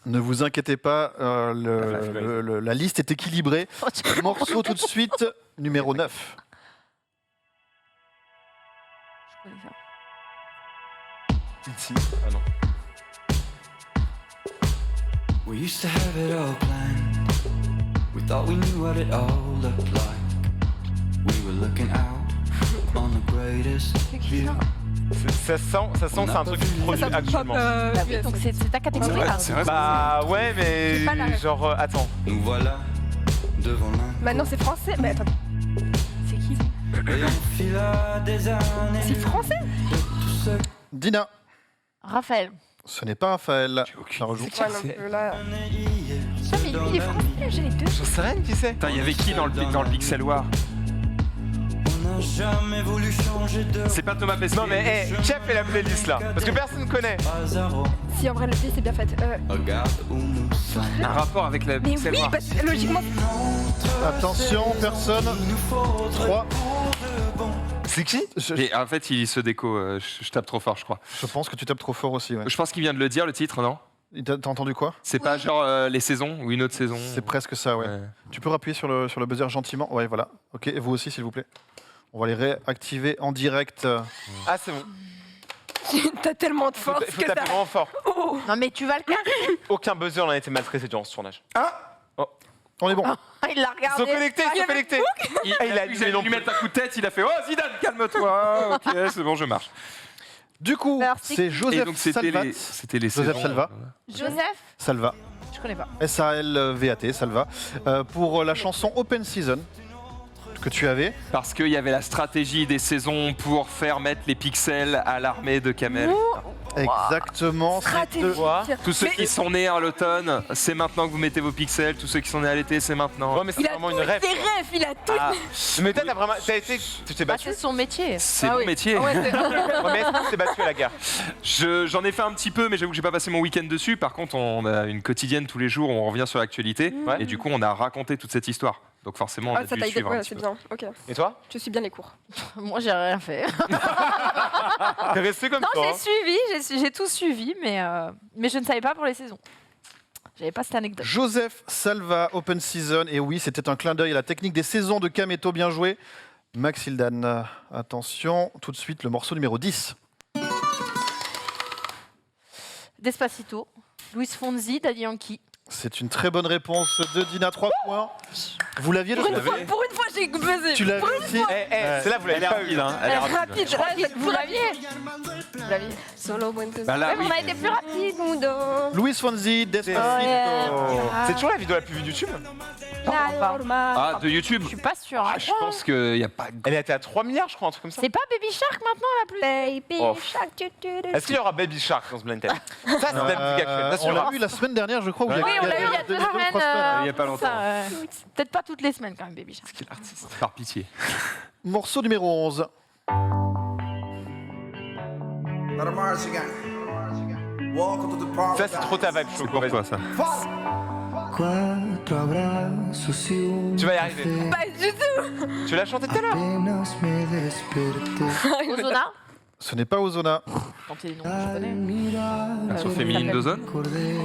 B: Ne vous inquiétez pas, la liste est équilibrée. Morceau tout de suite, numéro 9.
C: Je connais ça.
E: Ici. Ah non.
G: We used to have it all planned. We thought we knew what it all looked like. We were looking out on the greatest view.
E: Ça sent que c'est un truc produit
F: Ça pop,
E: actuellement.
C: Bah oui, donc c'est ta catégorie là.
D: C'est vrai.
E: Bah ouais,
C: C'est pas la-
E: mais genre attends.
G: Nous voilà devant l'un.
F: Maintenant c'est français. Mais attends,
C: C'est qui
G: Et on fila des années.
F: c'est français.
G: Tout seul.
B: Dina,
C: Raphaël.
B: ce n'est pas Raphaël. Ça rejoue.
F: Ouais, non, là.
G: Hier,
C: Ah, mais lui, il est français, j'ai les deux.
E: J'en sais rien qui c'est.
D: Putain, il y avait qui dans le Pixel War?
G: on n'a jamais voulu changer de
D: C'est pas Thomas Pesquet.
E: Non mais Chef fait la playlist là, parce que personne connaît.
G: hasard.
F: Si en vrai le pied c'est bien fait.
G: Regarde où nous sommes.
D: Un rapport avec la
F: Mais
D: Pixel
F: oui,
D: War.
F: parce que logiquement.
B: Attention, personne.
G: Il nous faut
B: 3.
E: C'est qui?
D: Et en fait, il se déco. Je tape trop fort, je crois.
B: Je pense que tu tapes trop fort aussi. Ouais.
D: Je pense qu'il vient de le dire, le titre, non?
B: T'as entendu quoi?
D: C'est pas genre les saisons ou une autre saison?
B: C'est presque ça, ouais.
D: Ouais.
B: Tu peux rappuyer sur le buzzer gentiment. Ouais, voilà. Ok, et vous aussi, s'il vous plaît. On va les réactiver en direct.
E: Ah c'est bon.
F: T'as tellement de force
E: Faut
F: que
E: taper
F: ça.
E: vraiment fort.
C: Non, mais tu vas le casser.
E: Aucun buzzer n'a été maltraité durant ce tournage.
B: On est bon.
C: Il l'a
E: Ils sont
C: regardé.
E: connectés, ils sont connectés.
D: Il
E: Ah, il a
D: vu que
E: dit
D: j'allais
E: non
D: lui
E: plus.
D: mettre un coup de tête, il a fait « Oh Zidane, calme-toi !» Ok, c'est bon, je marche.
B: Du coup,
C: Alors, c'est
B: c'est
D: Et
B: Joseph
D: donc, c'était
B: Salvat.
D: les
B: Joseph
D: saisons.
B: Salva.
C: Joseph
B: Salva.
C: Je connais pas.
B: S-A-L-V-A-T, Salva. Pour la chanson Open Season que tu avais.
D: Parce qu'il y avait la stratégie des saisons pour faire mettre les pixels à l'armée de Kamel.
B: Exactement. c'est de-
E: Quoi?
D: Tous ceux
F: Mais-
D: qui sont nés à l'automne, c'est maintenant que vous mettez vos pixels. Tous ceux qui sont nés à l'été, c'est maintenant.
E: Ouais mais c'est
F: Il a
E: vraiment
F: tous
E: une rêve.
F: ses rêves, il a tout.
D: Ah,
E: Mais toi t'as vraiment. Tu t'es
C: Bah,
E: battu.
C: c'est son métier.
D: c'est
F: Ah
D: mon
F: oui.
D: métier.
F: Ouais, c'est-
E: Ouais, mais est-ce que tu t'es battu à la guerre?
D: J'en ai fait un petit peu, mais j'avoue que j'ai pas passé mon week-end dessus. Par contre, on a une quotidienne tous les jours, on revient sur l'actualité.
E: Ouais.
D: Et du coup, on a raconté toute cette histoire. Donc forcément, on
F: Ah,
D: a
F: ça
D: dû
F: t'a aidé.
D: suivre un
F: Ouais,
D: petit
F: c'est
D: peu.
F: bien. Ok.
E: Et toi?
F: Je suis bien les cours.
C: Moi, j'ai rien fait.
E: T'es resté comme
C: Non,
E: toi.
C: j'ai suivi, j'ai tout suivi, mais je ne savais pas pour les saisons. J'avais pas cette anecdote.
B: Joseph Salva, Open Season. Et oui, c'était un clin d'œil à la technique des saisons de Kameto. Bien joué. Max Hildan. Attention, tout de suite, le morceau numéro 10.
C: Despacito, Luis Fonsi, Daddy Yankee.
B: C'est une très bonne réponse de Dina. 3 points. Vous l'aviez le
F: Pour une fois, j'ai buzzé.
B: Tu l'avais aussi.
E: C'est là vous l'avez
D: Elle est
E: pas
D: rapide,
E: eu.
D: hein. Elle est rapide.
F: Rapide, je crois que
C: Vous l'aviez Vous l'aviez.
F: Solo Buente.
D: Bah là,
C: Ouais, mais
D: oui.
C: on a été plus rapide.
B: Luis Fonsi, Despacito.
E: C'est toujours la vidéo la plus vue YouTube?
D: Ah, de YouTube.
C: Je suis pas sûre.
D: Ah, je pense qu'il n'y a pas.
E: Elle était à 3 milliards je crois, un truc comme ça.
C: C'est pas Baby Shark maintenant la plus.
F: Baby
E: Oh.
F: Shark,
E: Est-ce qu'il y aura Baby Shark dans ce blind test? Ça c'est de la musique actuelle, bien
B: On
E: sûr.
B: l'a eu la semaine dernière, je crois.
D: Ouais.
C: Oui, on l'a eu il y a 2
B: trois
C: semaines.
D: Il y a pas longtemps.
C: Peut-être pas toutes les semaines quand même, Baby Shark.
D: Par pitié.
B: Morceau numéro 11.
E: Ça c'est trop ta vibe,
D: C'est
E: Choco.
D: pour
E: vas-y.
D: toi, ça.
G: Cuatro abrazos y un
E: Tu vas y arriver.
F: Pas du tout.
E: Tu l'as chanté tout à l'heure?
G: apenas me desperté.
C: Ozona.
B: Ce n'est pas Ozona.
C: Quand les noms, je connais.
G: Mirar
D: Version féminine d'Ozone.
G: recordé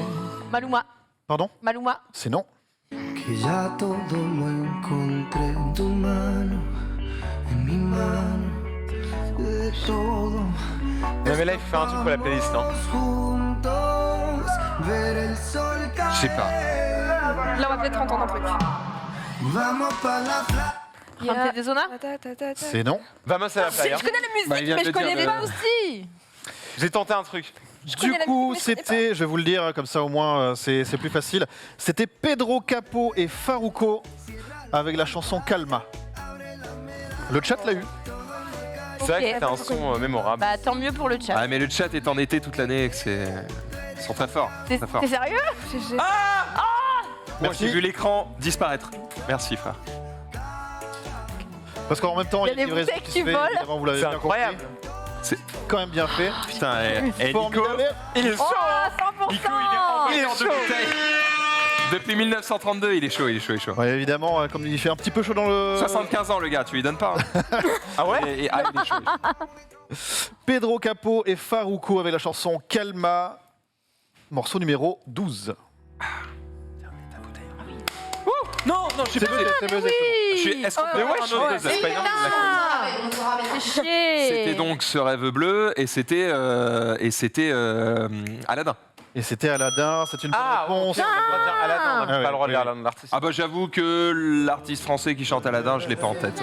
C: Maluma.
B: Pardon?
C: Maluma.
B: C'est non.
G: Que ya todo lo encontré en tu mano, en mi mano, de todo.
E: Non, mais là, il faut faire un truc pour la playlist. Hein.
G: Juntos, ver el sol caer.
D: Je sais pas.
F: Là, on va peut-être entendre un truc.
G: Vamos pa la playa.
C: Ramsey des Zona.
B: C'est non.
E: Vamos à la playa.
F: Je connais la musique,
D: Bah, il vient
F: mais
D: de
F: je
D: le dire,
F: connais
D: le-
F: pas.
C: Aussi.
E: J'ai tenté un truc.
B: Du
F: connais la
B: coup,
F: musique, mais je connais
B: c'était, je vais vous le dire, comme ça au moins c'est plus facile. C'était Pedro Capó et Farruko avec la chanson Calma. Le chat l'a eu.
E: C'est vrai
C: Ok.
E: que c'était un son mémorable.
C: Bah tant mieux pour le chat.
D: Ah, mais le chat est en été toute l'année, et que c'est. Ils sont très forts.
C: T'es
D: Très forts.
C: t'es sérieux?
D: Moi,
B: Merci.
D: j'ai vu l'écran disparaître. Merci, frère.
B: Parce qu'en même temps,
C: Il y a des
B: livraison
C: bouteilles
B: qui
C: qui
B: se fait,
C: volent.
B: évidemment, vous l'avez
E: C'est
B: bien
E: incroyable.
B: compris.
D: C'est-
B: Quand même bien fait.
D: Putain, Nico.
B: Formidable.
D: Il est chaud.
C: Oh, 100%.
D: Nico, il est en deux bouteilles. Depuis 1932, il est chaud, il est chaud, il est chaud.
B: Ouais, évidemment, comme il fait un petit peu chaud dans le.
D: 75 ans, le gars, tu lui donnes pas. Hein.
E: Ah ouais?
D: Il est chaud. Il est chaud.
B: Pedro Capó et Farruko avec la chanson Calma. Morceau numéro 12.
D: Non, non, je suis buzzé.
B: C'est buzzé.
D: Je suis. Est-ce qu'on peut avoir un autre buzzer?
E: c'est pas énorme,
C: C'est chier.
D: C'était donc ce rêve bleu et c'était Aladdin.
B: Et c'était Aladdin, c'est une bonne
E: Ah, ok, on
B: réponse.
E: a le droit de dire Aladdin, on n'a
B: Ah ouais,
E: pas le droit de
B: oui,
E: dire l'artiste.
D: Ah bah j'avoue que l'artiste français qui chante Aladdin, je l'ai pas en tête.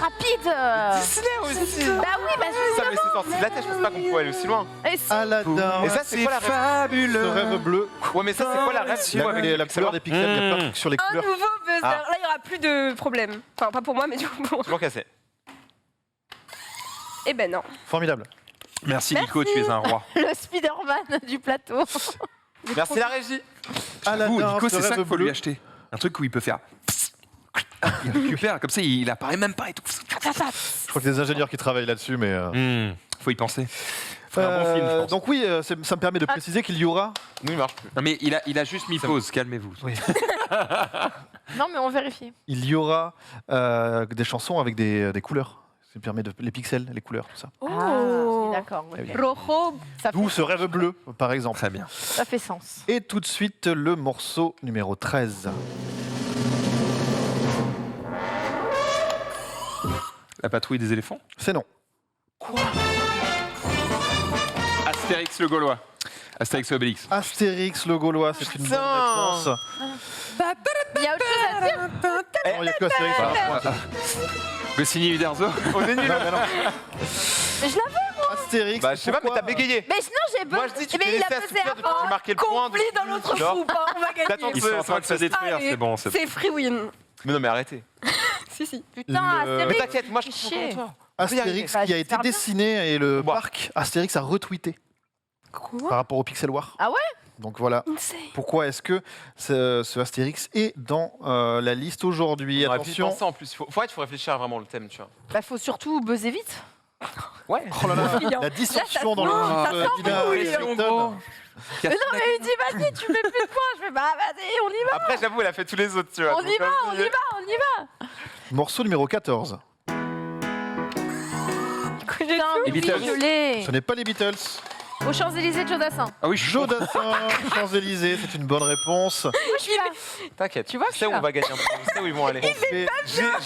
C: Rapide.
E: Disney aussi.
C: Bah oui, bah
E: Ça, mais c'est sorti de la tête, je pense pas qu'on pouvait aller aussi loin.
C: je... Et si.
B: Aladdin,
E: Et ça, c'est quoi la rêve?
B: ce
D: fabuleux.
B: rêve bleu.
E: Ouais, mais ça, c'est quoi la rêve?
B: La couleur des pixels, il y a plein de trucs sur les
F: Un
B: couleurs.
F: nouveau buzzer.
E: Ah.
F: Là, il n'y aura plus de problème. Enfin, pas pour moi, mais du coup, pour...
E: Toujours cassé.
F: Eh ben non.
B: Formidable.
D: Merci Nico, tu es un roi.
C: Le Spider-Man du plateau.
E: Merci la régie.
B: Aladdin,
D: Nico,
B: ce
D: c'est ça
B: rêve
D: qu'il faut
B: bleu.
D: lui acheter. Un truc où il peut faire. Il récupère, comme ça il apparaît même pas et tout.
B: Je crois que des ingénieurs qui travaillent là-dessus, mais.
D: Faut y penser. Faut un bon film, je pense.
B: Donc oui, ça me permet de préciser qu'il y aura.
E: Nous, il marche plus.
D: Non mais il a juste mis pause, calmez-vous.
B: Oui.
C: Non, mais on vérifie.
B: Il y aura des chansons avec des couleurs. Ça me permet de les pixels, les couleurs, tout ça.
C: Ah, oui, d'accord. ok.
B: oui.
F: Rojo.
C: Ça,
B: D'où
C: fait,
B: ce rêve bleu, par exemple.
D: Très bien.
C: ça fait sens.
B: Et tout de suite, le morceau numéro 13.
D: La patrouille des éléphants.
B: C'est non.
D: Astérix le Gaulois. Astérix et Obélix.
B: Astérix le Gaulois, c'est une bonne
E: Putain.
B: réponse.
C: Il y a autre chose à dire?
B: Non, il n'y a que Astérix.
D: Goscinny Uderzo.
E: On est nuls.
B: Non, mais non.
C: Mais je l'avais.
B: Astérix.
E: Bah, je sais pas, mais
B: pourquoi
E: t'as bégayé.
C: Mais sinon, j'ai
E: Moi, je dis, tu
C: mais
E: t'es
C: il a
E: laissé
C: pesé
E: assoupir depuis que tu marquais le point.
F: Compli dans l'autre
E: Genre.
F: groupe. Hein, on va
E: T'attends
F: gagner.
D: Ils sont en train de se détruire,
F: Allez,
D: c'est bon. c'est bon.
F: C'est free win.
E: Mais non, mais arrêtez.
F: Si, si.
C: Putain,
B: Le-
E: Mais
C: Astérix.
E: t'inquiète, moi, je
C: Chier.
E: comprends comme toi.
B: Astérix
C: Bah,
B: qui a été
C: j'espère bien.
B: dessiné et le
E: Bon.
B: parc Astérix a retweeté
F: Quoi
B: par rapport au Pixel War.
C: Ah ouais?
B: Donc voilà.
F: Insane.
B: Pourquoi est-ce que ce Astérix est dans la liste aujourd'hui?
E: On aurait pu y
B: Attention.
E: penser en plus. Faut réfléchir à vraiment le thème, tu vois.
C: Bah, faut surtout buzzer vite.
E: Ouais.
B: Oh là là,
F: Brillant.
B: la dissension
F: Là,
B: dans le
F: ça
B: groupe Dina
D: sent
B: et
D: bon.
B: Elton.
C: Mais non, mais il dit, vas-y, tu mets plus de points. Je fais, bah, vas-y, on y va.
E: Après, j'avoue, elle a fait tous les autres, tu vois.
C: On
E: donc,
C: y va,
E: comme
C: on
E: si-
C: y va, on y va.
B: Morceau numéro 14.
C: Putain,
D: Les
C: oui,
D: Beatles.
C: je l'ai.
B: Ce n'est pas les Beatles.
C: Aux Champs-Élysées de Jodassin.
D: Ah oui, je suis chaud.
B: Jodassin, Champs-Élysées, c'est une bonne réponse.
C: Moi, je suis là.
E: T'inquiète.
C: Tu vois,
E: je
C: je
E: sais
C: suis
E: où on
C: là.
E: va gagner un point. Je sais où ils vont aller.
B: Et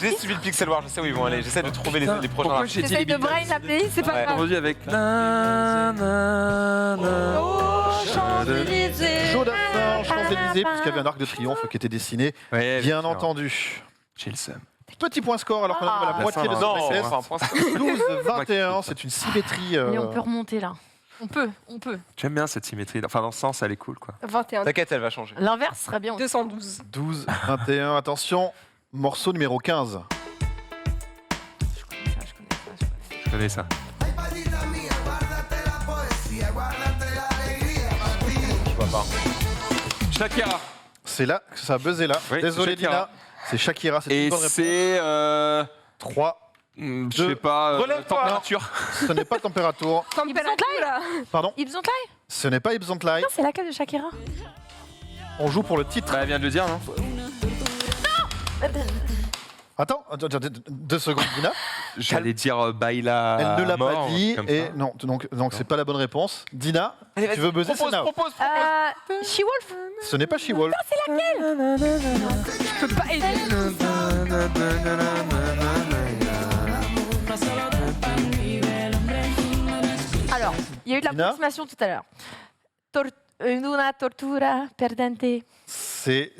E: J'ai suivi le Pixel War, je sais où ils vont aller. J'essaie de trouver les prochains.
D: Pourquoi j'ai dit les
C: J'essaye de
D: Beatles?
C: brain la playlist, c'est pas
E: Ouais.
C: grave.
D: Entendu avec. Na, na, na.
C: Aux Champs-Élysées.
B: Jodassin, Champs-Élysées, puisqu'il y avait un arc de triomphe qui était dessiné,
D: Ouais,
B: bien
D: sûr.
B: entendu.
D: J'ai le seum.
B: Petit point score alors qu'on arrive à la
C: Ah.
B: moitié de
D: Non,
B: ce
E: Non,
B: test.
E: enfin, point.
B: 12-21, c'est une symétrie.
C: Mais on peut remonter là. On peut.
D: J'aime bien cette symétrie. Enfin, dans ce sens, elle est cool, quoi.
F: 21.
E: T'inquiète, elle va changer.
C: L'inverse serait bien.
F: 212.
B: 12-21, attention, morceau numéro 15.
D: Je connais ça.
E: Je vois pas.
D: Shakira.
B: C'est là que ça a buzzé là.
D: Oui,
B: Désolé
D: c'est Shakira.
B: Dina, c'est Shakira, c'est une
D: Et
B: bonne réponse.
D: c'est.
B: 3,
D: Je
B: Deux.
D: sais pas.
E: Relève-toi.
D: Température.
B: ce n'est pas température.
F: Température.
B: Pardon,
C: Ibs on Live.
B: ce n'est pas Ibs on Live.
C: Non, c'est laquelle de Shakira?
B: On joue pour le titre.
D: Bah, elle vient de le dire, non
B: Attends, 2 secondes Dina.
D: J'allais dire Baila.
B: Elle ne l'a pas
D: mort,
B: dit
D: comme
B: et
D: ça.
B: non, donc c'est pas la bonne réponse. Dina,
E: Allez,
B: tu veux buzzer, c'est now.
E: propose.
C: She-Wolf.
B: Ce n'est pas She-Wolf.
F: Je peux pas aider.
C: Alors, il y a eu de
B: Dina
C: l'approximation tout à l'heure. Una tortura perdente.
B: C'est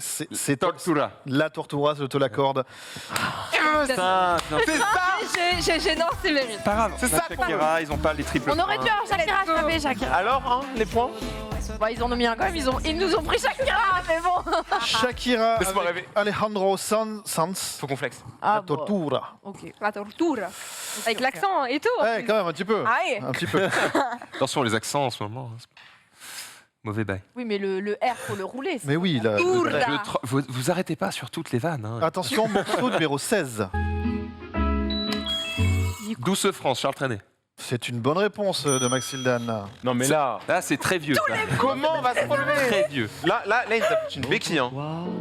D: Tortura.
B: la Tortura, je te l'accorde.
D: Putain,
F: J'ai non, c'est mérite.
D: pas grave.
E: C'est ça,
D: Shakira, ils ont pas les triples.
C: On aurait dû avoir Shakira, je savais Shakira.
E: Alors, hein, les points
C: Bon, ils en ont mis un quand même, ils nous ont pris Shakira, mais bon.
B: Shakira
E: Laisse-moi
B: avec
E: rêver.
B: Alejandro Sanz.
E: Faut qu'on flexe.
C: Ah,
B: La
C: bon.
B: Tortura.
C: Ok.
F: La tortura. Avec l'accent et tout.
B: Ouais, quand même, un petit peu.
F: Ah ouais.
B: Un petit peu.
D: Attention, les accents en ce moment. hein. Mauvais bail.
C: Oui, mais le R, faut le rouler.
B: Mais oui, là.
C: Tortura.
D: Vous arrêtez pas sur toutes les vannes. Hein.
B: Attention, morceau numéro 16.
D: Douce France, Charles Trenet.
B: C'est une bonne réponse de Maxildan.
E: Non, mais là,
D: Là, c'est très vieux. ça.
E: comment on va se relever
D: Très vieux.
E: Là, il nous a foutu une béquille. Hein.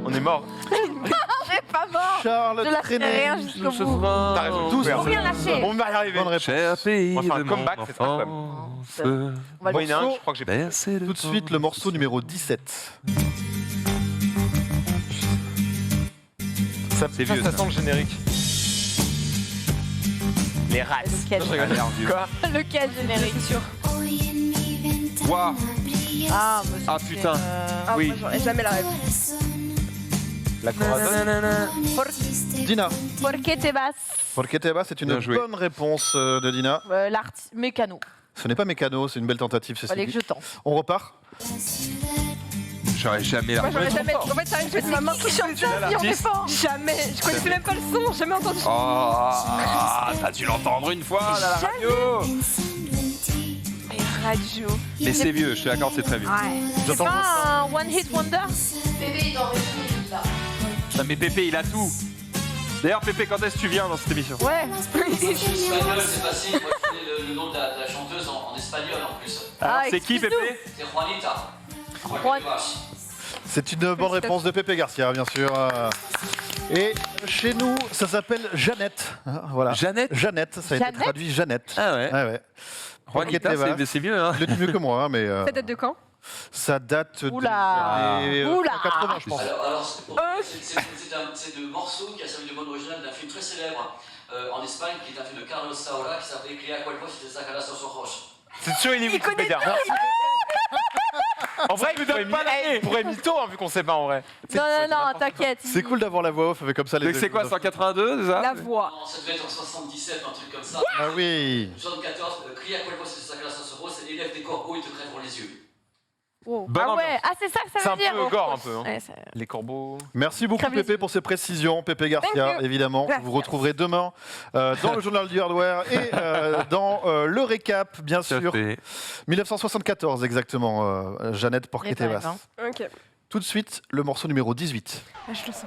E: On est mort.
C: C'est pas mort.
B: Charles
C: Je lâcherai rien
B: Trenet.
C: jusqu'au bout.
E: T'as raison.
B: 12
E: Faut
C: rien lâcher.
E: On va y arriver.
B: Bonne réponse.
D: Cher pays
E: On va faire un
D: de
E: comeback,
D: mon
E: c'est ça, quand même.
D: enfance.
C: On va
E: Moi,
C: le
E: il y en a un,
C: morceau.
E: je crois que j'ai
D: Bercé de
B: Tout de suite, le morceau numéro 17.
E: Ça,
D: C'est vieux,
E: ça
D: ça.
E: sent le générique. Les rats.
C: Lequel
E: Quoi
C: Lequel générique sûr.
D: Waouh.
C: Ah, mais
D: Ah
C: c'est,
D: putain.
F: Ah,
D: Oui.
F: moi, j'aurais jamais la rêve.
E: La Corazon.
B: Dina.
C: Porque te vas.
B: Porque te vas, c'est une
D: Bien joué.
B: bonne réponse de Dina.
C: Mécano.
B: Ce n'est pas Mécano, c'est une belle tentative, c'est
C: Fallait que je tente.
B: On repart.
D: J'aurais jamais la
F: Moi, j'aurais
D: remettre.
F: jamais. En fait, ça arrive, je fais ma main qui chante ça.
C: Si on est fort.
F: Jamais. Je connaissais même pas le son. Jamais entendu.
D: Oh, t'as dû l'entendre une fois à la radio.
F: Radio.
D: Mais c'est vieux, je te l'accorde, c'est très vieux.
C: C'est pas un One Hit Wonder.
D: Ah, mais Pépé, il a tout. D'ailleurs, Pépé, quand est-ce que tu viens dans cette émission?
C: Ouais.
H: Espagnol, c'est facile. Moi, je connais le nom de la chanteuse en espagnol en plus.
D: Alors,
C: Ah,
D: c'est qui,
C: excuse-nous.
D: Pépé?
H: C'est Juanita.
C: Juan-
B: C'est une bonne réponse de Pépé Garcia, bien sûr. Et chez nous, ça s'appelle Jeannette. Hein, voilà.
D: Jeannette?
B: Jeannette, ça a été
C: Jeannette
B: traduit Jeannette.
D: Ah ouais.
B: Ouais, ouais.
D: Juanita,
B: Porque te vas.
D: c'est vieux, hein.
B: Il le dit mieux que moi, hein, mais
F: Ça date de quand?
B: ça date
C: Oula.
B: des années
C: Oula.
B: 80, je pense.
H: Alors c'est un morceau qui a servi de bande originale d'un film très célèbre en Espagne, qui est un film de Carlos Saura, qui s'appelait Cría Cuerpos y te sacarás los ojos.
E: C'est sûr, il est Wikipédia. En vrai, il pourrait mytho, hein, vu qu'on sait pas en vrai.
C: Non, t'inquiète.
B: C'est cool d'avoir la voix off avec comme ça les
D: Donc c'est quoi, 182, c'est ça?
F: La voix.
H: Non, ça devait être en 77, un truc comme ça.
B: Ah oui.
H: 74, Cría Cuerpos y te sacarás los ojos, c'est élève des corbeaux, ils te crèveront les yeux.
C: Wow.
D: Bonne
C: Ah ouais,
D: ambiance.
C: ah c'est ça que
E: C'est
C: ça
E: un
C: veut dire.
E: peu gore, un peu. Hein.
C: Ouais, ça-
E: Les corbeaux.
B: Merci beaucoup
C: Crève les
B: Pépé
C: yeux.
B: pour ces précisions. Pépé Garcia,
F: Thank you.
B: évidemment, que vous retrouverez demain dans le journal du hardware et dans le récap, bien
D: Ça
B: sûr.
D: fait-
B: 1974 exactement, Jeannette Porque
C: Les
B: te
C: rêves,
B: vas.
C: hein.
F: Ok.
B: Tout de suite, le morceau numéro 18.
F: Ah, je le sens.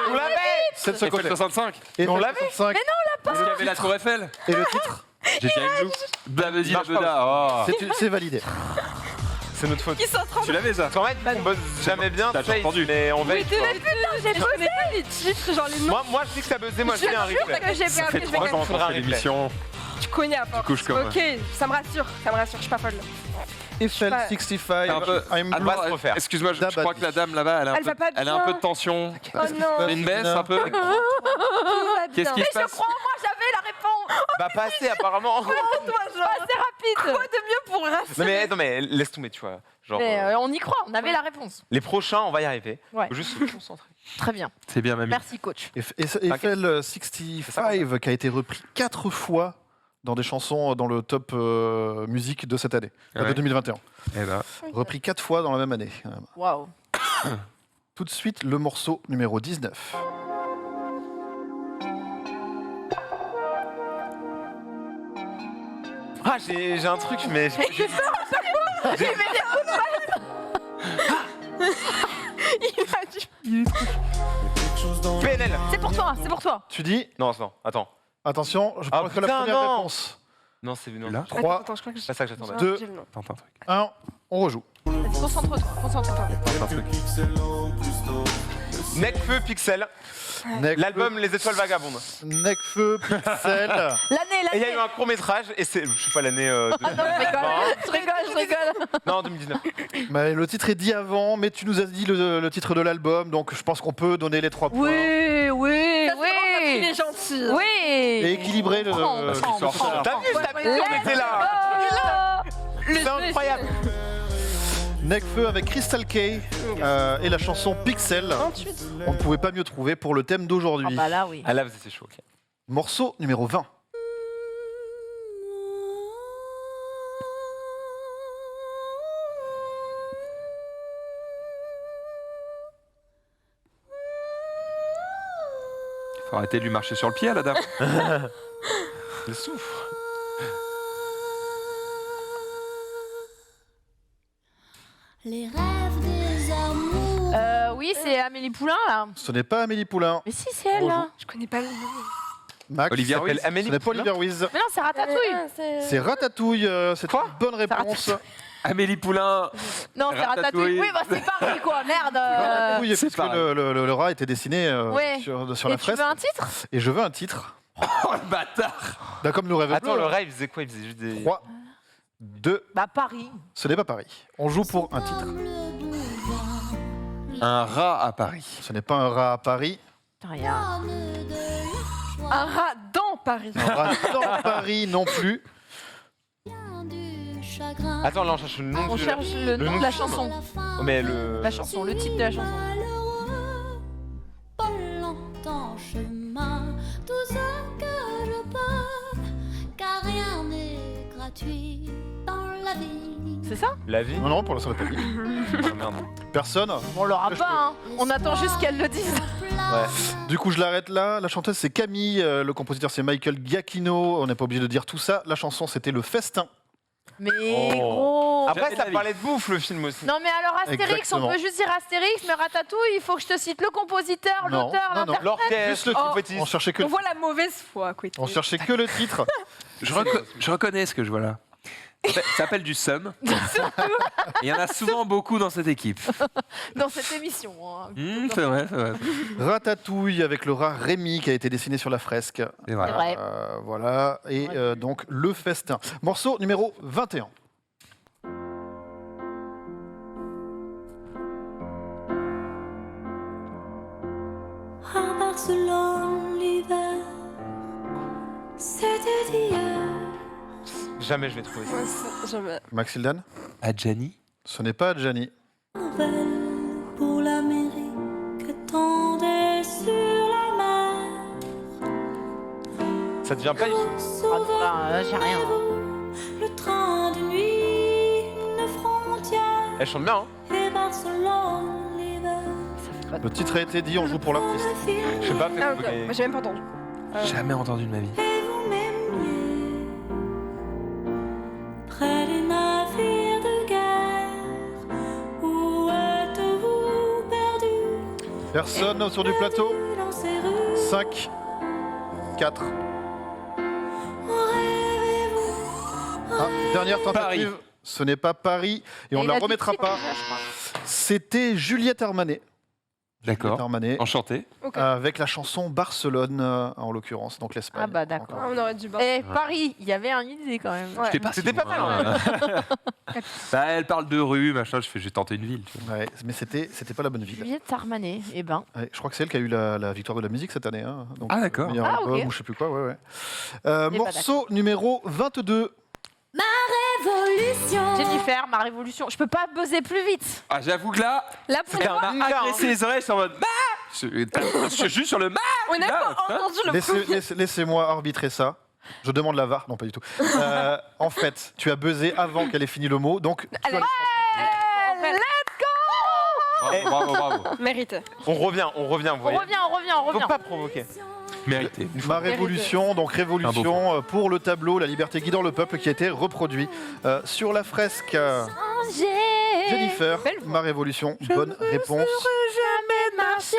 E: On l'avait.
B: C'est de ce
D: Eiffel
B: côté.
D: 65.
B: Et
E: on l'avait.
B: 65.
D: Est-ce qu'il y avait la Tour Eiffel?
B: Et le titre,
D: J'ai dit Blue. Blabedi,
E: Marche pas.
D: Blabeda. Oh.
B: c'est validé.
E: C'est notre faute.
F: Ils sont en train de.
D: Tu l'avais ça?
E: En fait, on bosse jamais bien,
D: T'as
E: Fate,
D: entendu.
E: mais on veille.
C: Mais putain, j'ai
F: Je connais pas les titres, genre les noms.
E: Moi, je dis que ça buzzait, moi je dis un replay.
F: que j'ai
D: Ça
F: bien
D: fait
F: appris, je
D: 3
F: vais
D: ans qu'on
E: faudra un
D: fait
E: replay.
D: l'émission.
F: Tu connais à force.
D: coup, je comprends.
F: Ok, ça me rassure, je suis pas folle.
B: Eiffel
F: pas-
B: 65,
D: Un peu-
B: I'm
E: Attends,
B: blue.
E: va se refaire.
D: Excuse-moi, je
B: Dabadi.
D: crois que la dame là-bas, elle a un
F: Elle
D: peu-
F: va pas
D: elle a un
F: bien.
D: peu de tension.
F: Oh non.
D: Une baisse un peu.
F: Tout va
D: Qu'est-ce
F: bien.
D: qui se passe?
C: moi j'avais la réponse.
E: Bah, pas assez apparemment.
C: Pas assez rapide.
F: Quoi de mieux pour rassurer?
E: Non, mais laisse tomber, tu vois. Genre,
C: Mais on y croit, on avait la réponse.
E: les prochains, on va y arriver.
C: Ouais.
E: Faut juste se concentrer.
C: Très bien.
D: C'est bien, mamie.
C: Merci coach.
B: Eiffel 65 qui a été repris 4 fois dans des chansons dans le top musique de cette année, de
D: Ouais.
B: 2021.
D: Eh ben,
B: Repris 4 fois dans la même année.
C: Waouh.
B: Tout de suite, le morceau numéro 19.
E: Ah, j'ai un truc, mais. PNL.
C: C'est pour toi, c'est pour toi.
B: Tu dis,
E: Non, attends.
B: attention, je
E: Ah,
B: prends que la
E: putain,
B: première
E: non.
B: réponse.
E: Non, c'est non.
D: Là.
B: 3,
F: Attends, je crois que
E: C'est pas ça que j'attendais.
B: Deux.
F: j'ai le nom.
D: tente un truc.
B: 1, on rejoue.
F: Vas-y.
C: Concentre-toi.
E: Nekfeu Pixel, l'album Les Étoiles Vagabondes.
B: Nekfeu, Pixel.
E: Et il y a eu un court-métrage, et c'est, je sais pas l'année
C: Ah non, je rigole.
E: Non, 2019.
B: Bah, le titre est dit avant, mais tu nous as dit le titre de l'album, donc je pense qu'on peut donner les 3 points.
C: Oui.
F: Il est gentil.
C: Oui.
B: Et équilibrer le
C: Prends.
E: T'as vu, on était là. C'est incroyable.
B: Nekfeu avec Crystal K et la chanson Pixel. On ne pouvait pas mieux trouver pour le thème d'aujourd'hui.
C: Ah bah là, oui.
E: Ah là, c'est chaud. Ok.
B: Morceau numéro 20.
D: Faut arrêter de lui marcher sur le pied, la dame.
E: Le souffle.
I: Les rêves des amours.
C: Oui, c'est Amélie Poulain, là.
B: Ce n'est pas Amélie Poulain.
C: Mais si, c'est elle, là.
F: Je connais pas le nom.
B: Max.
D: Olivia
E: s'appelle
D: Ruiz.
B: Ce
E: Amélie
B: n'est pas Olivia Ruiz.
C: Mais non, c'est Ratatouille.
B: C'est Ratatouille. C'est une bonne réponse.
D: Amélie Poulain.
C: Non, c'est Ratatouille.
D: Ratatouille.
C: Oui, bah c'est pareil, quoi. Merde.
B: Ratatouille,
D: c'est
B: puisque
D: pareil.
B: le rat était dessiné
C: Ouais.
B: sur la
C: Et tu
B: fresque.
C: veux un titre?
B: Et je veux un titre.
D: Oh, le bâtard.
B: Bah, comme nous rêvons.
E: Attends, le rêve, il faisait quoi? Il faisait juste des.
B: 3, 2,
C: Bah Paris.
B: ce n'est pas Paris. On joue pour un titre.
D: Un rat à Paris.
B: Ce n'est pas un rat à Paris.
C: Putain, rien.
F: Un rat dans Paris.
B: Un rat dans Paris non plus.
E: Attends, là, on cherche le nom
C: On
E: du.
C: cherche le nom de la chanson.
E: Oh, mais le.
C: La chanson, le titre de la chanson.
I: Pas longtemps chemin, tout ce que je peux, car rien n'est gratuit dans la vie.
C: C'est ça?
E: La vie.
B: Non, non, pour l'instant, on n'a pas dit.
E: Oh, merde.
B: Personne.
C: On l'aura
B: Je
C: pas, hein. On attend juste qu'elle le dise.
B: Du coup, je l'arrête là. La chanteuse, c'est Camille. Le compositeur, c'est Michael Giacchino. On n'est pas obligé de dire tout ça. La chanson, c'était Le Festin.
C: Mais
E: Oh.
C: gros.
E: Après,
D: Jamais
E: ça
D: de la
E: parlait de bouffe, le film aussi.
C: Non mais alors Astérix,
B: Exactement.
C: on peut juste dire Astérix, mais Ratatouille, il faut que je te cite le compositeur,
B: Non,
C: l'auteur,
B: non, non.
C: l'interprète.
E: L'orchestre, le
F: Oh.
E: compétition.
B: On cherchait que,
F: On voit la mauvaise foi, quoi.
B: on cherchait que le titre.
D: Je reconnais ce que je vois là. Ça s'appelle du seum. Il y en a souvent beaucoup dans cette équipe.
C: Dans cette émission. Hein.
D: C'est vrai, c'est vrai.
B: Ratatouille avec le rat Rémi qui a été dessiné sur la fresque.
D: C'est vrai.
C: C'est vrai.
B: Voilà. Et donc, Le Festin. Morceau numéro 21.
I: À Barcelone, l'hiver, c'était hier.
E: Jamais je vais trouver ça.
F: Ouais, ça, jamais.
B: Maxildan,
D: Adjani.
B: ce n'est pas Gianni.
I: Nouvelle pour l'Amérique tendait sur la mer.
E: Ça te vient pas?
C: J'ai rien.
I: Le train de nuit, une frontière.
E: Elle chante bien, hein?
I: Et Barcelone, l'hiver.
B: Le titre a été dit, on joue pour l'artiste.
E: Je sais pas,
F: Ah,
E: peut-être
F: ok.
E: que vous
F: Moi, j'ai même pas entendu.
D: Jamais entendu de ma vie.
I: Et vous m'aimiez. Près des navires de guerre. Où êtes-vous perdu?
B: Personne autour du plateau.
I: Dans ces rues.
B: 5, 4. Dernière tentative.
D: Paris.
B: Ce n'est pas Paris et on ne la remettra pas. C'était Juliette Armanet. Juliette
D: D'accord.
B: Armanet
D: Enchanté.
F: Ok.
B: avec la chanson Barcelone en l'occurrence, donc l'Espagne.
C: Ah bah d'accord.
F: Ah, on aurait dû
C: Et Paris, il y avait un idée quand même.
F: Ouais.
D: C'était pas,
E: C'était
D: si
E: pas
D: loin,
E: mal,
D: hein. Bah, elle parle de rue, machin. J'ai tenté une ville. Tu vois.
B: Ouais, mais c'était pas la bonne ville.
C: Juliette Armanet, eh ben.
B: Ouais, je crois que c'est elle qui a eu la victoire de la musique cette année. Hein. Donc,
D: Ah, d'accord.
B: meilleur
C: Ah,
B: album
C: ok.
B: ou je sais plus quoi. Ouais, ouais.
C: bah,
B: Morceau numéro 22.
I: Révolution.
C: Jennifer, ma révolution. Je peux pas buzzer plus vite.
D: Ah, j'avoue que là,
F: Là, pour
D: on
F: moi,
D: m'a agressé les oreilles, c'est en mode. Bah je suis juste sur le bah.
F: on n'a
D: Là,
F: pas entendu le
B: Laissez-moi arbitrer ça. Je demande la VAR. Non, pas du tout. En fait, tu as buzzé avant qu'elle ait fini le mot. Donc, tu as-
D: Bravo, bravo.
F: Mérité.
E: On revient, vous
C: On
E: voyez.
C: revient.
E: Faut pas provoquer.
D: Mérité.
B: Ma révolution, donc révolution pour le tableau La liberté guidant le peuple qui a été reproduit sur la fresque. Jennifer,
F: Belle voix.
B: ma révolution, bonne réponse.
C: Jamais marcher.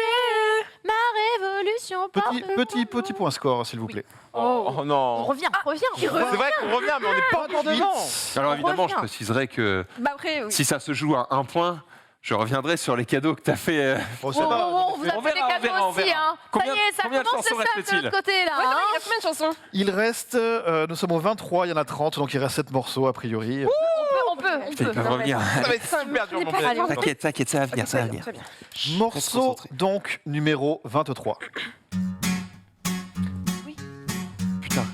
C: Ma révolution. l'émotion.
B: Petit point score, s'il vous plaît.
E: Oh non.
C: Reviens.
E: C'est vrai qu'on revient, mais on n'est pas encore devant.
D: Alors évidemment,
C: revient.
D: je préciserai que
F: Bah après, oui.
D: si ça se joue à 1 point, je reviendrai sur les cadeaux que t'as fait.
B: Bon, ça va.
C: On vous a
D: On
C: fait
D: verra,
C: des cadeaux
D: on
C: aussi.
D: verra.
C: Hein.
D: Combien-
C: ça y est, ça
D: combien de
C: commence
D: chansons
C: le seum de
D: reste-t-il
C: l'autre côté là.
F: Ouais,
C: hein.
F: il y a combien de chansons?
B: Il reste, nous sommes au 23, il y en a 30, donc il reste 7 morceaux a priori.
C: On peut.
D: Ils peuvent revenir.
E: Ça va être super dur, mon
F: pas
E: petit.
F: allé.
D: T'inquiète, ça va venir, ça va venir.
F: Très bien.
B: Morceau donc numéro 23.
D: Putain.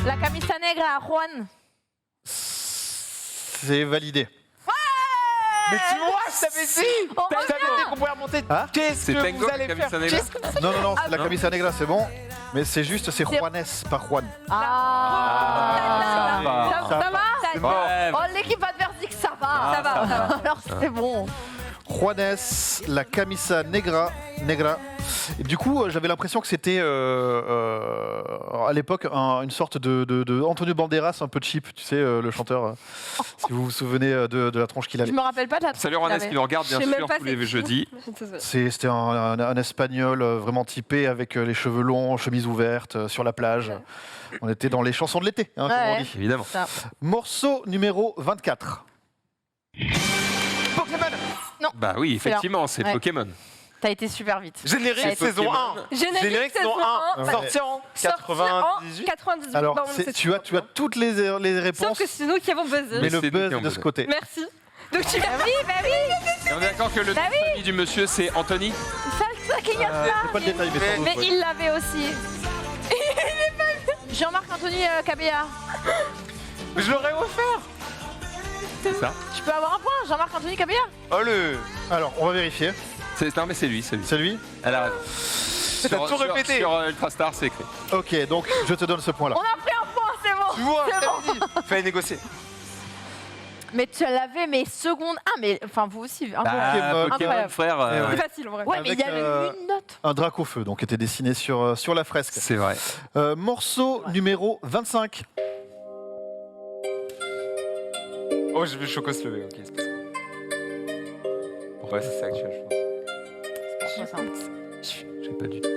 C: La camisa negra à Juan.
B: C'est validé.
E: Mais tu vois, je t'avais dit.
C: On
E: Je t'avais dit qu'on pouvait remonter.
B: Hein
E: Qu'est-ce
D: C'est
E: que
D: Tango,
E: vous allez
D: Camisa
E: faire?
D: Negra.
E: Qu'est-ce que
B: Non, la
D: non.
B: camisa negra c'est bon, mais c'est juste, c'est Juanes, pas Juan.
C: Ah.
D: va.
C: Ça va
D: Ouais.
C: Oh, l'équipe adverse dit que ça va.
F: Ça va, ça va.
C: Alors c'est bon.
B: Juanes, la camisa negra. Et du coup, j'avais l'impression que c'était à l'époque une sorte de Antonio Banderas un peu cheap, tu sais, le chanteur. Si vous vous souvenez de la tronche qu'il
C: Je
B: avait.
C: me rappelle pas de la
D: Salut Ronès qui nous regarde bien
F: Je sais même
D: sûr
F: pas
D: tous les
F: c'est qui.
D: jeudis.
B: C'était un espagnol vraiment typé avec les cheveux longs, chemise ouverte, sur la plage. On était dans les chansons de l'été, hein, comme
C: Ouais.
B: on dit.
D: Évidemment.
B: Morceau numéro 24.
D: Bah oui, effectivement, c'est
C: Ouais.
D: Pokémon.
C: T'as été super vite.
E: Générique
C: C'est
E: saison 1.
F: Générique saison 1.
B: Ouais.
E: Sorti en
F: Sorti en
E: 98.
F: 98.
B: Alors,
F: Bah, on sait
B: tu as toutes les
F: Sauf
B: réponses,
F: que c'est nous qui avons buzzé.
B: mais le
D: c'est nous
B: buzz
D: qui avons
B: de ce
D: buzzé.
B: côté.
F: Merci. Donc tu
C: Bah oui.
D: Et on est d'accord que le nom de famille du monsieur c'est Anthony.
C: Salsa qu'il y a ça.
B: C'est pas le détail, mais sans doute,
C: Mais
B: ouais.
C: il l'avait aussi. Jean-Marc Anthony Cabella.
E: Mais je l'aurais offert.
D: C'est ça.
C: Je peux avoir un point, Jean-Marc Anthony Cabella.
E: Oh le.
B: Alors, on va vérifier.
D: Non mais c'est lui.
B: C'est lui?
D: Elle a raison.
E: T'as tout répété.
D: Sur Ultrastar, c'est écrit.
B: Ok, donc je te donne ce point-là.
C: On a pris un point, c'est bon.
E: Tu vois,
C: C'est
E: je
C: bon.
E: t'avais dit. Fallait négocier.
C: Mais tu l'avais, mais seconde. Ah, mais enfin, vous aussi. Un peu.
B: Pokémon,
D: Pokémon,
C: incroyable.
D: frère.
B: Eh
F: C'est facile en vrai.
C: Ouais, mais il y
B: avec,
C: avait une note.
B: Un drac au feu, donc était dessiné sur la fresque.
D: C'est vrai.
B: Morceau numéro 25.
E: Oh, j'ai vu Choco se lever. Ok, c'est pas ça. Ouais, c'est actuel, je pense.
D: J'ai pas du tout.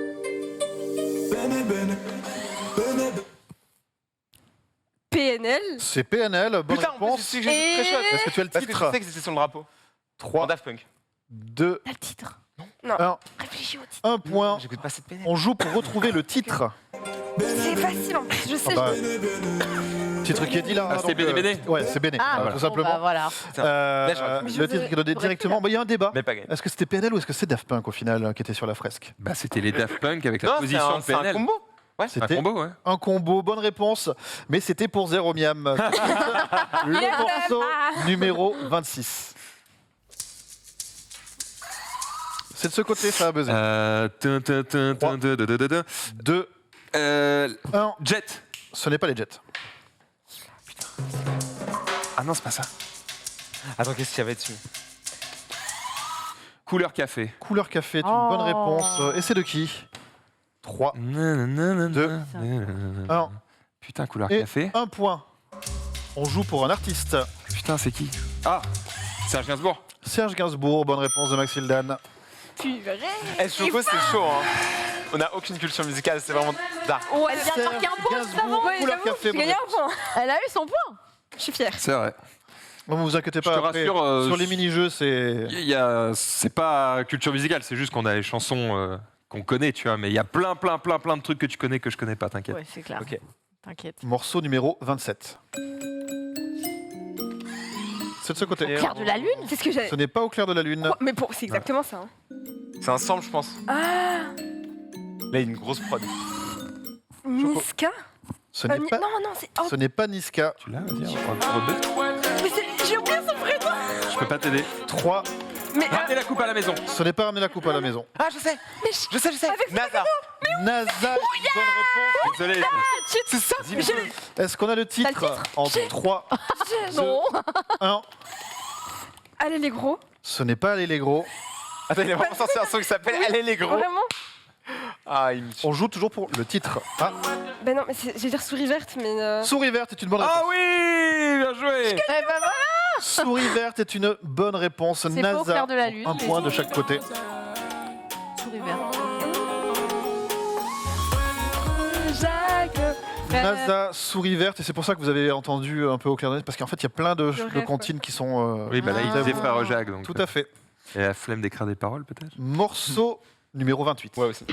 F: PNL.
B: C'est PNL, bonne
E: Putain, en plus,
B: réponse.
E: je sais que j'ai très chouette.
B: Est-ce que tu as le
E: Parce que je
B: titre?
E: sais que c'était sur le drapeau. En
B: 3,
E: Daft Punk.
B: 2,
C: T'as le titre.
B: 1.
C: Réfléchis au titre.
B: 1 point.
E: J'écoute pas cette PNL.
B: On joue pour retrouver le titre.
F: C'est facile en plus. Je sais.
B: Ah bah, titre qui est dit là.
D: Ah,
B: hein,
D: c'est
B: donc,
D: Béné.
B: Ouais, c'est Béné,
C: Ah,
B: voilà,
C: bon,
B: tout simplement.
C: bah, voilà.
E: Bien joué.
B: Le titre qui est donné directement. Bah, il y a un débat.
E: Mais pas gagné.
B: Est-ce que c'était PNL ou est-ce que c'est Daft Punk au final qui était sur la fresque?
D: Bah c'était les Daft Punk avec la
E: Non, c'est
D: position
E: un,
D: de
E: c'est un
D: PNL.
E: combo. Ouais.
D: Un
B: C'était
D: combo, ouais.
B: un combo, bonne réponse, mais c'était pour Zéro Miam. Le morceau numéro 26. C'est de ce côté, ça a buzzé. 2, 1.
D: Jet.
B: Ce n'est pas les Jets.
D: Ah non, c'est pas ça.
E: Attends, qu'est-ce qu'il y avait dessus?
D: Couleur café.
B: Couleur café est une
C: Oh.
B: bonne réponse. Et c'est de qui? 3, 2, 1.
D: Putain, couleur
B: Et
D: café.
B: 1 point. On joue pour un artiste.
D: Putain, c'est qui? Ah, Serge Gainsbourg.
B: Serge Gainsbourg, bonne réponse de Max Hildan.
F: Purée.
E: Eh, Choco, c'est chaud, hein. On n'a aucune culture musicale, c'est vraiment dark.
F: Ouais,
C: Elle vient de marquer un point,
B: Gainsbourg,
C: justement.
F: Ouais,
B: couleur
F: j'avoue,
B: café,
F: j'ai
B: bonne
F: gagné un
B: réponse.
F: point.
C: Elle a eu son point.
F: Je suis fière.
D: C'est vrai.
B: Bon, vous inquiétez
D: Je
B: pas,
D: te
B: après,
D: rassure,
B: sur les mini-jeux, c'est...
D: C'est pas culture musicale, c'est juste qu'on a les chansons qu'on connaît, tu vois. Mais il y a plein de trucs que tu connais que je connais pas, t'inquiète.
C: Ouais, c'est clair.
E: Ok.
C: T'inquiète.
B: Morceau numéro 27. C'est de ce côté.
C: Clair de la lune.
F: C'est ce que j'avais.
B: Ce n'est pas au clair de la lune.
F: Mais pour, c'est exactement ça. hein.
E: C'est un sample, je pense.
F: Ah,
E: Là, il y a une grosse prod.
F: Niska.
B: Ce n'est pas,
F: Non, non, c'est. Oh,
B: ce n'est pas Niska.
D: Tu l'as, vas-y, on rebuzz.
F: mais j'ai oublié son prénom.
D: Je peux pas t'aider.
B: 3.
F: Mais
D: Ramenez la coupe à la maison.
B: Ce n'est pas ramener la coupe à la maison.
E: Ah, je sais.
F: Mais
E: Je sais. NASA.
B: NASA, bonne réponse.
D: Désolé.
E: C'est ça.
B: Est-ce qu'on a le titre, en 3,
C: Non.
B: 1.
F: allez les gros.
B: Ce n'est pas Allegro.
E: Attends, il a vraiment sorti un son qui s'appelle Allez les gros.
F: Vraiment.
E: Ah, il me tue.
B: On joue toujours pour le titre. Ah,
F: Ben non, mais j'ai dire souris verte, mais.
B: Souris verte est une bonne réponse.
D: Ah oui, bien joué.
C: Eh ben voilà.
B: Souris verte est une bonne réponse.
C: C'est pas au clair de la lune.
B: Un point de chaque côté.
C: souris verte.
F: Jacques.
B: NASA, souris verte, et c'est pour ça que vous avez entendu un peu au clair de nez, parce qu'en fait, il y a plein de
F: rêve,
B: comptines qui sont.
D: Oui, bah là, il
C: Ah.
D: disait frère Jacques. Donc,
B: Tout à fait.
D: Et la flemme d'écrire des paroles, peut-être.
B: Morceau numéro 28.
E: Ouais, aussi.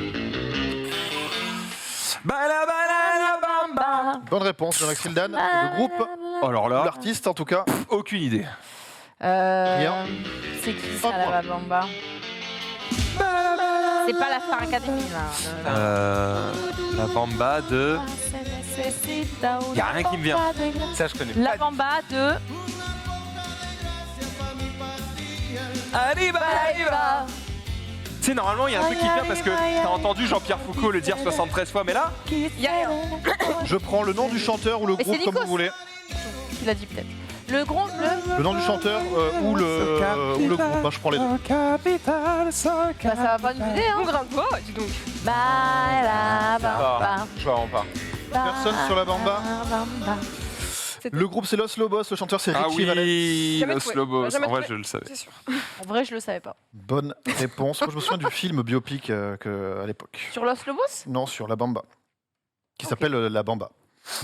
B: Bonne réponse de Max Hildan. Le groupe,
D: Oh, alors
B: ou
D: là,
B: l'artiste en tout cas.
D: aucune idée.
B: Rien.
C: C'est qui
B: Un
C: ça, la
B: point.
C: Bamba? C'est pas la Star Academy, là.
D: La Bamba de. Y a rien qui me vient.
E: Ça, je connais
C: La
E: pas.
C: Bamba de... Arriba, arriba.
D: Tu sais, normalement, il y a un truc qui vient parce que t'as entendu Jean-Pierre Foucault le dire 73 fois, mais là,
B: Je prends le nom du chanteur ou le
C: Mais
B: groupe
C: c'est
B: comme
C: Nikos.
B: vous voulez.
C: Il a dit peut-être. Le gros...
B: Le nom du chanteur ou le groupe. Hein, je prends les deux.
C: Bah, ça va pas nous aider, hein.
F: Mon grain de voix, dis donc.
C: Bah, la Bamba.
E: Je vois vraiment pas.
B: Personne sur la Bamba. Le groupe c'est Los Lobos, le chanteur c'est
D: ah
B: Richie Valens.
D: oui,
F: Jamais
D: Los
F: trouvé.
D: Lobos.
F: Jamais
D: En vrai,
F: trouvé.
D: je le savais.
F: C'est sûr.
C: En vrai, je le savais pas.
B: Bonne réponse. Moi je me souviens du film biopic à l'époque.
C: Sur Los Lobos?
B: Non, sur la Bamba. Qui
C: Ok.
B: s'appelle La Bamba.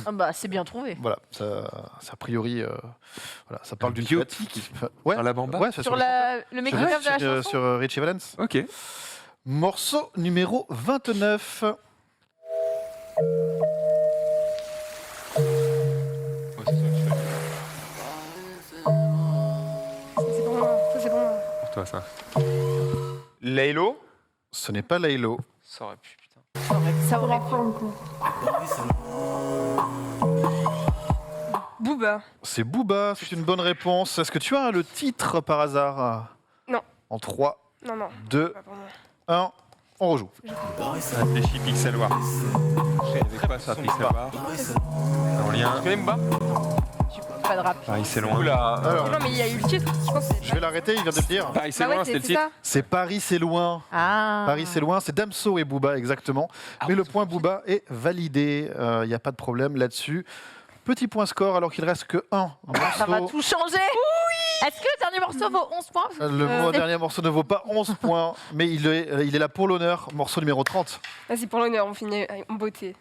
C: Ah bah, c'est bien trouvé.
B: Voilà, ça a priori, voilà, ça parle
D: Un
B: d'une
D: biopic
B: fête. Ouais,
D: sur la Bamba
B: ouais, c'est
C: Sur
B: le
C: le making-of de la
B: sur,
C: chanson?
B: sur Richie Valens.
D: Ok.
B: Morceau numéro 29.
F: C'est bon, ça c'est bon.
D: Pour toi, ça.
E: Laylo.
B: Ce n'est pas Laylo.
E: Ça aurait pu, putain.
C: Ça aurait pu.
F: Booba.
B: C'est Booba, c'est une bonne réponse. Est-ce que tu as le titre par hasard?
F: Non.
B: En 3,
F: Non, non.
B: 2,
F: Pas pour moi.
B: 1, on rejoue.
D: Réfléchis Pixel War. Il y avait quoi ça, Pixel War En lien.
E: Tu connais Booba?
C: Pas de rap.
D: Paris, c'est loin.
E: Oula.
B: Alors,
F: Non, mais il y a eu le titre. Je pense que c'est
B: je vais l'arrêter, il vient de le dire.
D: Paris, c'est
F: Bah ouais,
D: loin, c'était le titre.
F: ça.
B: C'est Paris, c'est loin.
C: Ah.
B: Paris, c'est loin. C'est Damso et Booba, exactement. Mais le point Booba est validé. Il n'y a pas de problème là-dessus. Petit point score alors qu'il reste que un
C: Ça va
B: morceau.
C: tout changer. Oui. Est-ce que le dernier morceau vaut 11 points?
B: Le dernier morceau ne vaut pas 11 points, mais il est là pour l'honneur. Morceau numéro 30.
F: Vas-y, pour l'honneur, on finit en beauté.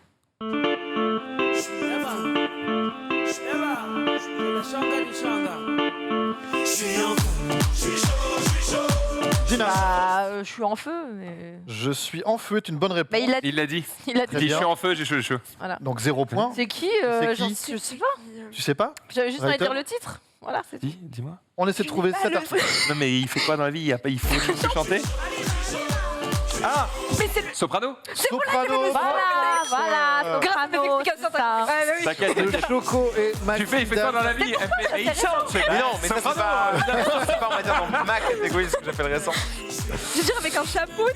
B: Gina.
C: Je suis en feu. Mais...
B: Je suis en feu est une bonne réponse.
C: Bah, il a dit.
D: Il l'a dit.
C: Il a
D: Il
C: dit.
D: dit je
B: bien.
D: suis en feu, j'ai chaud, j'ai chaud.
B: Donc 0 point.
C: C'est qui,
B: C'est qui
C: Je sais pas.
B: Tu sais pas?
C: J'avais juste envie de
B: Rita
C: dire le titre. Voilà, c'est tout.
D: Dis-moi.
B: On essaie de trouver
C: pas
B: cet
C: le-
B: artiste.
D: Non, mais il fait quoi dans la vie Il faut juste chanter. Ah
F: Mais c'est le.
D: Soprano
B: Soprano.
C: Voilà,
F: Grâce à tes
C: Soprano,
F: explications,
C: c'est ça.
F: oui.
D: T'inquiète,
B: Le Choco et Max.
D: Tu fais, il fait quoi dans la vie Et il chante
E: Mais non, mais ça, c'est pas, c'est pas, on va dire, dans ma catégorie, ce que j'appellerais ça.
F: Je veux dire avec un chapeau.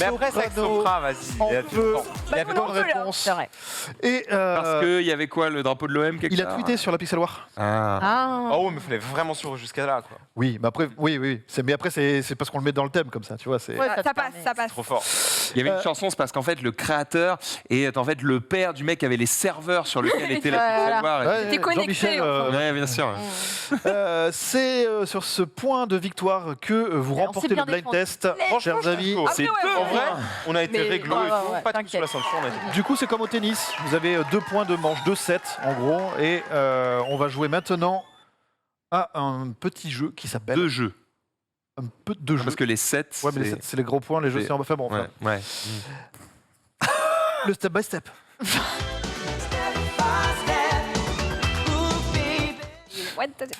E: Mais après, c'est avec
B: Soprano.
E: Sopra, vas-y.
B: En
E: Il a tout
B: feu.
E: le temps. Il a fait
B: Bonne
F: on peut, là.
B: réponse.
C: C'est vrai.
B: Et
D: Parce qu'il y avait quoi, le drapeau de l'OM quelque
B: il a
D: part
B: tweeté sur la Pixel War.
D: Ah.
C: Ah.
E: Oh, mais fallait vraiment suivre jusqu'à là, quoi.
B: Oui, mais après, oui. Mais après, c'est parce qu'on le met dans le thème comme ça, tu vois. C'est.
C: Ouais,
F: Ça
C: te
F: passe,
C: permet.
F: ça passe.
E: Trop fort.
D: Il y avait une chanson, c'est parce qu'en fait le créateur est en fait le père du mec qui avait les serveurs sur lesquels était la
C: Voilà.
D: Pixel War.
B: Ouais,
F: T'es connecté,
B: Jean-Michel,
F: enfin.
D: Ouais, bien sûr.
B: c'est sur ce point de victoire que vous
C: s'est
B: remportez
C: bien
B: le blind
C: défendu.
B: test, chers amis.
D: C'est
F: Après, ouais,
E: En vrai, on a été
C: Mais-
E: réglo
C: ouais,
E: et tout.
C: ouais,
E: Pas tout
C: t'inquiète.
E: sur la ceinture, on a été.
B: Du coup, c'est comme au tennis. Vous avez 2 points de manche, 2-7 en gros. Et on va jouer maintenant à un petit jeu qui s'appelle.
D: Deux jeux.
B: Un peu de jeu.
D: Parce que les 7.
B: Ouais, mais les 7, c'est les gros points, les jeux,
D: c'est-
B: c'est en bas. Bon, enfin,
D: Ouais, ouais.
B: le step by step.
F: What the-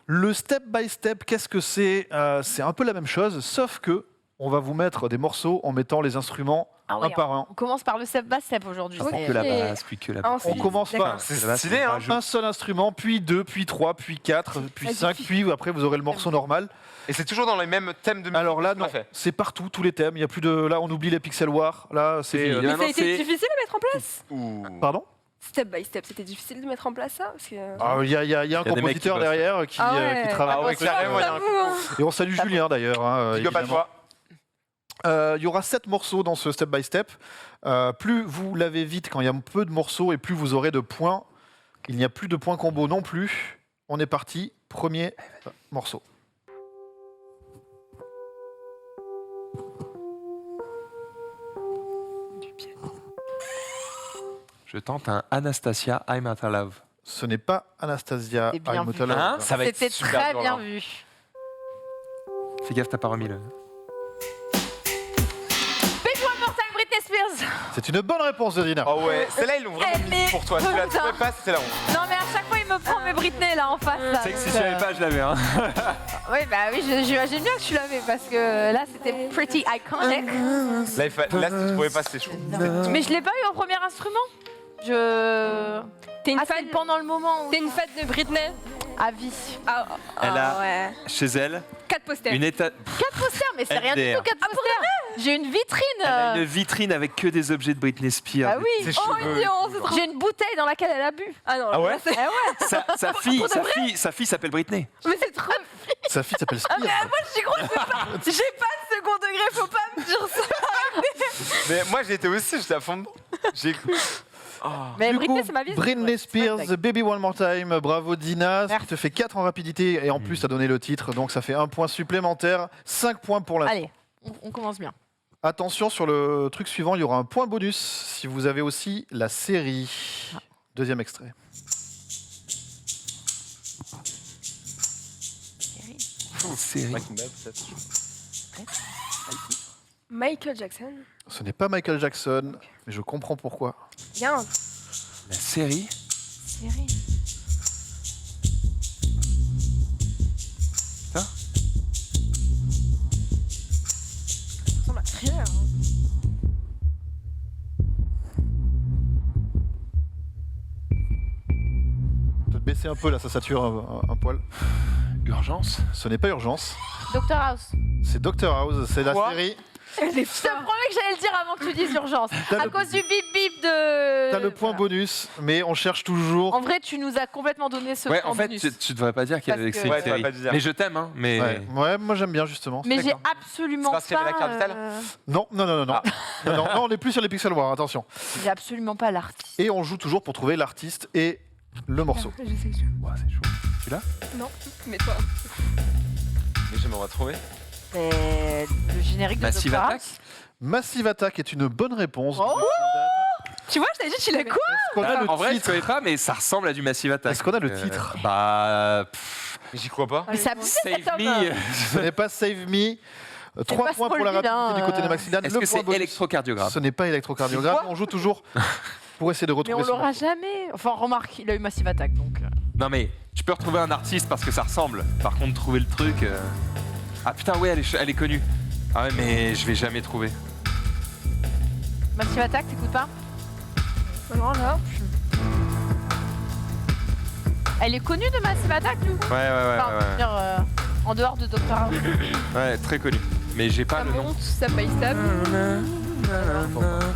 B: Le step by step, qu'est-ce que c'est? C'est un peu la même chose, sauf que on va vous mettre des morceaux en mettant les instruments
C: Ah
B: un
C: oui,
B: par un.
C: on commence par le step by step aujourd'hui.
F: Ok.
C: c'est-
D: Que la
F: Ok.
D: basse, puis que la basse.
F: Ensuite,
B: On commence par
F: d'accord.
E: C'est stylé, hein.
B: un seul instrument, puis 2, puis 3, puis 4, puis
F: Vas-y.
B: 5, puis après vous aurez le morceau normal.
E: Et c'est toujours dans les mêmes thèmes de musique.
B: Alors là,
E: tout à
B: non,
E: fait.
B: c'est partout, tous les thèmes. Il y a plus de. Là, on oublie les Pixel War. Là, c'est.
D: fini.
F: Mais ça
D: Maintenant,
F: a été
D: c'est-
F: difficile à mettre en place.
E: Ouh.
B: Pardon?
F: Step by step, c'était difficile de mettre en place ça parce que...
B: Il y a un
D: des mecs qui
B: compositeur
D: bossent.
B: derrière qui,
F: Ah ouais.
B: qui travaille.
E: Ah ouais, carrément, il y a un
F: J'avoue, hein.
B: Et on salue Julien d'ailleurs. Hein,
E: Big up à
B: évidemment.
E: toi.
B: Il y aura 7 morceaux dans ce step by step. Plus vous l'avez vite quand il y a peu de morceaux et plus vous aurez de points. Il n'y a plus de points combo non plus. On est parti. Premier morceau.
D: Je tente un Anastasia, I'm at love.
B: Ce n'est pas Anastasia.
C: C'est bien
B: I'm
C: vu.
B: Out of Love.
D: Hein
E: Ça va être
C: C'était
E: super
C: très
E: dur,
C: bien
E: là.
C: vu.
D: Fais gaffe, t'as pas remis le.
C: Baby One More Time, Britney Spears.
B: C'est une bonne réponse de Dina.
E: Oh ouais, celle-là, ils l'ont vraiment
C: Elle
E: mis
C: est
E: pour toi. Si tu la
C: putain.
E: trouvais pas, c'était la honte.
C: Non mais à chaque fois il me prend mes Britney là en face. Là,
D: C'est que si
C: donc,
D: je l'avais pas, je l'avais. Hein.
C: Oui bah oui, j'imagine bien que tu l'avais parce que là c'était pretty iconic.
E: Là, si tu trouvais pas, c'était chaud.
C: Mais je l'ai pas eu en premier instrument.
F: T'es une,
C: Ah,
F: fan
C: c'est pendant le moment où...
F: T'es une fan de Britney?
C: À vie.
F: Ah,
D: Elle a
F: ouais.
D: chez elle
F: 4 posters.
D: une état.
C: 4 posters, mais c'est rien du
D: LDR.
C: tout 4 posters. J'ai une vitrine.
D: Elle a une vitrine avec que des objets de Britney Spears.
C: Ah oui.
E: Ses
F: Oh,
E: cheveux.
F: mignon, c'est trop.
C: J'ai une bouteille dans laquelle elle a bu.
F: Ah non,
E: Ah ouais
F: là, c'est-
D: Sa fille s'appelle Britney.
F: Mais c'est trop.
B: Sa fille s'appelle Spears.
F: J'y crois pas. J'ai pas de second degré, faut pas me dire ça.
E: Mais moi, j'y étais aussi, j'étais à fond dedans. J'ai cru.
C: Mais
B: Du
C: Britney,
B: coup,
C: c'est ma vie.
B: Britney Spears, Baby One More Time, bravo Dina, ce qui
C: Merci.
B: te fait 4 en rapidité et en plus t'as donné le titre, donc ça fait 1 point supplémentaire, 5 points pour l'instant.
C: Allez, on commence bien.
B: Attention sur le truc suivant, il y aura un point bonus si vous avez aussi la série. Deuxième extrait.
D: Série.
F: Michael Jackson.
B: Ce n'est pas Michael Jackson, mais je comprends pourquoi.
F: Bien.
D: La série.
C: Série.
F: Ça ressemble à Thriller.
B: Peut-te baisser un peu là, ça sature un poil.
D: Urgence.
B: Ce n'est pas Urgence,
C: Doctor House.
B: c'est Doctor House, c'est la
E: Quoi
B: série.
C: Je te promets que j'allais le dire avant que tu dises urgence.
B: T'as
C: À
B: le-
C: cause du bip bip de.
B: T'as le point
C: Voilà.
B: bonus, mais on cherche toujours.
C: En vrai, tu nous as complètement donné ce
D: Ouais,
C: point
D: en fait,
C: bonus.
D: tu devrais pas dire qu'il y avait
C: Parce que-
D: c'est une
E: Ouais, t'aurais
D: série.
E: pas dû dire.
D: Mais je t'aime, hein. Mais
B: Ouais, moi j'aime bien justement.
C: Mais j'ai
E: D'accord.
C: absolument
E: C'est parce qu'il y avait
C: pas.
E: la carte vitale
B: Non, non, non, non, non. Non, non, non, on n'est plus sur les Pixel War, attention.
C: J'ai absolument pas l'artiste.
B: Et on joue toujours pour trouver l'artiste et le morceau.
F: Je sais que je...
D: Ouah, c'est chaud. Tu l'as?
F: Non, mais toi.
E: Mais jamais on va trouver.
C: Mais le générique de
D: Massive
C: Doctor
D: Attack.
C: House.
B: Massive Attack est une bonne réponse.
C: Oh
F: Tu vois, je t'avais dit, tu l'avais quoi?
B: Est-ce qu'on a le
D: En vrai, je
B: titre
D: connais pas, mais ça ressemble à du Massive Attack.
B: Est-ce qu'on a le titre
D: Bah.
E: Mais j'y crois pas.
C: Mais c'est abusé
D: Save
C: cet homme.
D: Me.
B: Ce n'est pas Save Me. 3
C: pas
B: points pour la
C: Smallville,
B: rapidité
C: hein,
B: du côté de Maximilian.
D: Est-ce
B: Le
D: que
B: point
D: c'est
B: bonus.
D: électrocardiogramme?
B: Ce n'est pas électrocardiogramme. On joue toujours pour essayer de
C: Mais
B: retrouver
C: on
B: son
C: l'aura
B: morceau.
C: jamais. Enfin, remarque, il a eu Massive Attack donc.
D: Non, mais tu peux retrouver un artiste parce que ça ressemble. Par contre, trouver le truc. Ah putain, ouais, elle est connue. Ah ouais, mais je vais jamais trouver.
C: Massive Attack, t'écoutes pas?
F: Non, là.
C: Elle est connue de Massive Attack, du coup?
D: Ouais,
C: Enfin, je veux dire, en dehors de Doctor House.
D: ouais, très connue. Mais j'ai pas
F: Ça
D: le nom.
F: monte, ça backstab.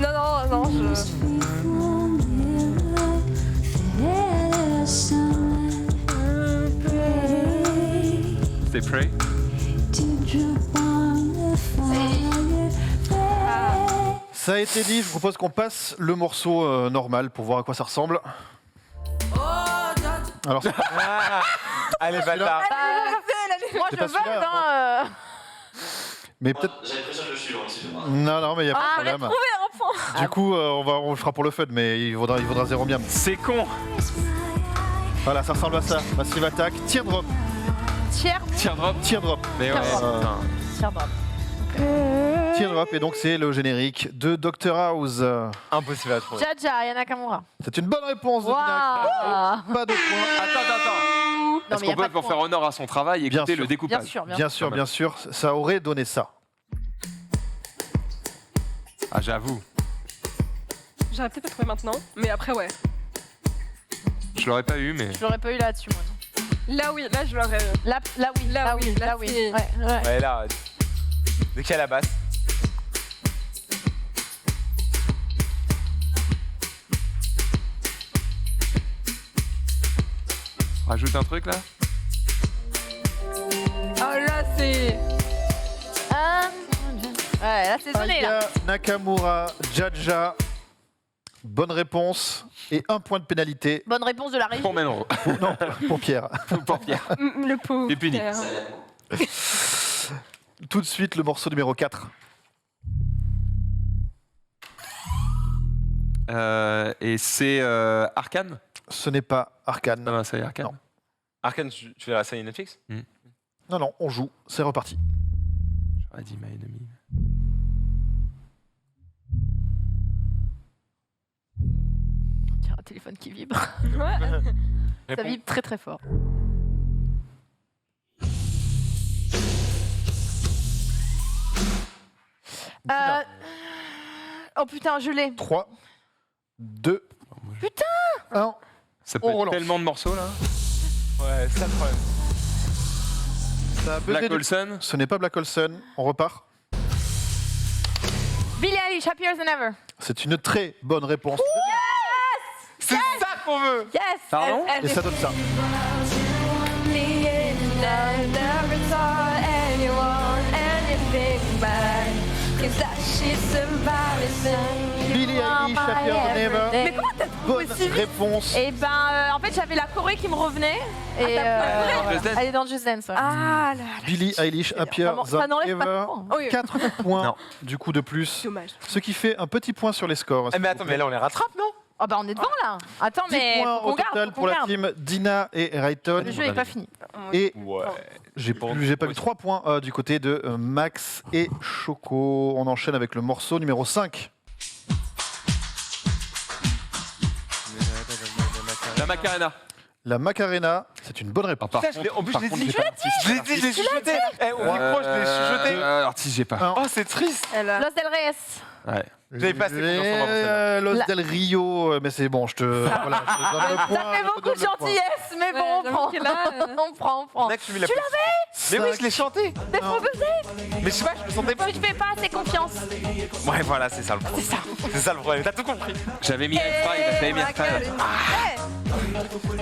F: Non, je...
D: C'est Prey.
B: Ça a été dit, je vous propose qu'on passe le morceau normal pour voir à quoi ça ressemble. Alors, c'est
E: Allez, bâtard.
C: Moi,
B: C'est
C: je
B: pas
C: valide,
B: celui-là,
C: hein.
B: mais peut-être.
H: J'ai l'impression que je suis loin, excusez-moi.
B: Non, non, mais il n'y a pas
C: Ah,
B: de problème.
C: trouvé un point.
B: Du coup, on le fera pour le fun, mais il vaudra 0 miam.
D: C'est con.
B: Voilà, ça ressemble à ça. Massive Attack, Teardrop.
D: Teardrop.
B: Teardrop.
D: Mais ouais.
C: Teardrop.
D: putain.
C: Teardrop.
B: Teardrop, et donc c'est le générique de Doctor House.
E: Impossible à trouver.
C: Jaja, Yana Nakamura.
B: C'est une bonne réponse de
C: Waouh.
B: Dina. Pas de points.
C: Non,
D: Est-ce
C: mais y a
D: qu'on peut,
C: pas de
D: pour
C: point.
D: faire honneur à son travail,
B: Bien
D: écouter
B: sûr.
D: le découpage?
C: Bien sûr, bien
B: Bien
C: sûr.
B: sûr, bien sûr, ça aurait donné ça.
D: Ah, j'avoue.
F: J'aurais peut-être pas trouvé maintenant, mais après, ouais.
D: Je l'aurais pas eu, mais.
C: Je l'aurais pas eu là-dessus, moi. non.
F: Là, oui, là, je l'aurais.
C: Là, oui,
F: Là,
C: là, oui,
F: oui,
C: là,
F: là,
C: oui.
F: c'est-
C: Ouais, ouais.
E: Ouais, là. Dès qu'il y a la basse.
D: Rajoute un truc là.
F: Oh là, c'est.
C: Ah, ouais, là, c'est sonné, là.
B: Aya Nakamura, Jaja. Bonne réponse et 1 point de pénalité.
C: Bonne réponse de la régie.
D: Pour Menro.
B: Non, pour Pierre.
D: Pour Pierre.
F: Le pauvre.
D: Et puni.
F: Pierre.
B: Tout de suite, le morceau numéro 4.
D: Et c'est Arcane.
B: Ce n'est pas Arcane.
D: Non, c'est Arcane.
B: Non.
E: Arkane, tu fais la série Netflix?
B: Non, non, on joue. C'est reparti.
D: J'aurais dit My Enemy.
C: Tiens, un téléphone qui vibre.
F: Ouais.
C: Ça
E: Réponds.
C: vibre très très fort. Oh putain, je l'ai.
B: 3, 2,
C: Putain
B: 1.
D: Ça peut
B: On
D: être
B: relance.
D: tellement de morceaux là.
E: Ouais, c'est ça le problème.
B: Ça a buzzé
D: Black
B: de-
D: Olson.
B: Ce n'est pas Black Olson. On repart.
C: Billie Eilish, Happier Than Ever.
B: C'est une très bonne réponse.
E: C'est ça qu'on veut!
C: Yes
D: Pardon
B: Et ça donne ça. Billie Eilish, Happier Than Ever.
C: Mais comment t'as
B: Bonne
C: aussi vite
B: réponse.
C: Et ben, en fait, j'avais la Corée qui me revenait. Et
D: Just Dance.
C: elle est dans Just Dance. Ouais.
F: Ah là,
B: Billie Eilish, Happier
C: Vraiment, ça
B: Than
C: n'enlève pas de
B: Ever.
C: points.
F: Oui.
B: 4 points
D: Non.
B: du coup de plus.
F: dommage.
B: Ce qui fait un petit point sur les scores.
E: Eh, mais attends, mais là on les rattrape, non?
C: Oh bah on est devant là. Attends,
B: 10
C: mais
B: points
C: faut
B: au
C: qu'on garde,
B: total
C: faut
B: pour
C: qu'on
B: la
C: garde.
B: team Dina et Rayton.
C: Le jeu n'est pas fini.
B: Et
E: Ouais.
B: j'ai pas vu 3 points du côté de Max et Choco. On enchaîne avec le morceau numéro 5.
D: La Macarena.
B: La Macarena, c'est une bonne réponse.
E: Putain, en plus, je l'ai dit.
D: j'ai pas l'artiste.
E: Je l'ai dit, je l'ai chuchoté. Eh, au micro, je l'ai chuchoté.
D: Artiste, j'ai pas.
B: Un.
E: Oh, c'est triste.
C: Los Del Reyes.
D: Ouais.
E: J'avais pas assez confiance en moi pour celle-là.
B: Los
C: La-
B: del Rio, mais c'est bon, je te, voilà, je te donne le point.
C: Ça fait
B: je te
C: beaucoup
B: donne
C: de
B: le point.
C: gentillesse, mais bon,
F: Ouais,
C: on
F: j'avoue
C: prend.
F: que là,
C: On prend.
E: Mec, tu l'avais? Mais oui, je l'ai chanté.
C: Mais faut buzzer.
E: Mais je sais pas, je me sentais pas.
C: Tu fais pas assez confiance.
E: Ouais, voilà, c'est ça le problème. C'est ça le problème. T'as tout compris.
D: J'avais mis Airfry, t'avais mis Airfry.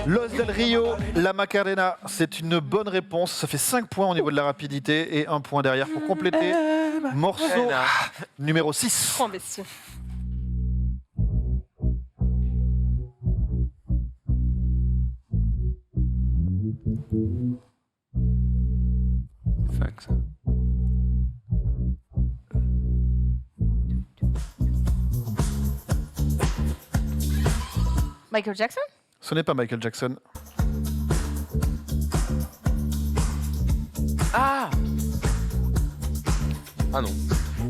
B: Los del Rio, la Macarena, c'est une bonne réponse. Ça fait 5 points au niveau de la rapidité et 1 point derrière pour compléter. Morceau numéro 6.
F: Oh, imbécile.
D: Fuck ça.
C: Michael Jackson.
B: Ce n'est pas Michael Jackson.
E: Ah! Ah non.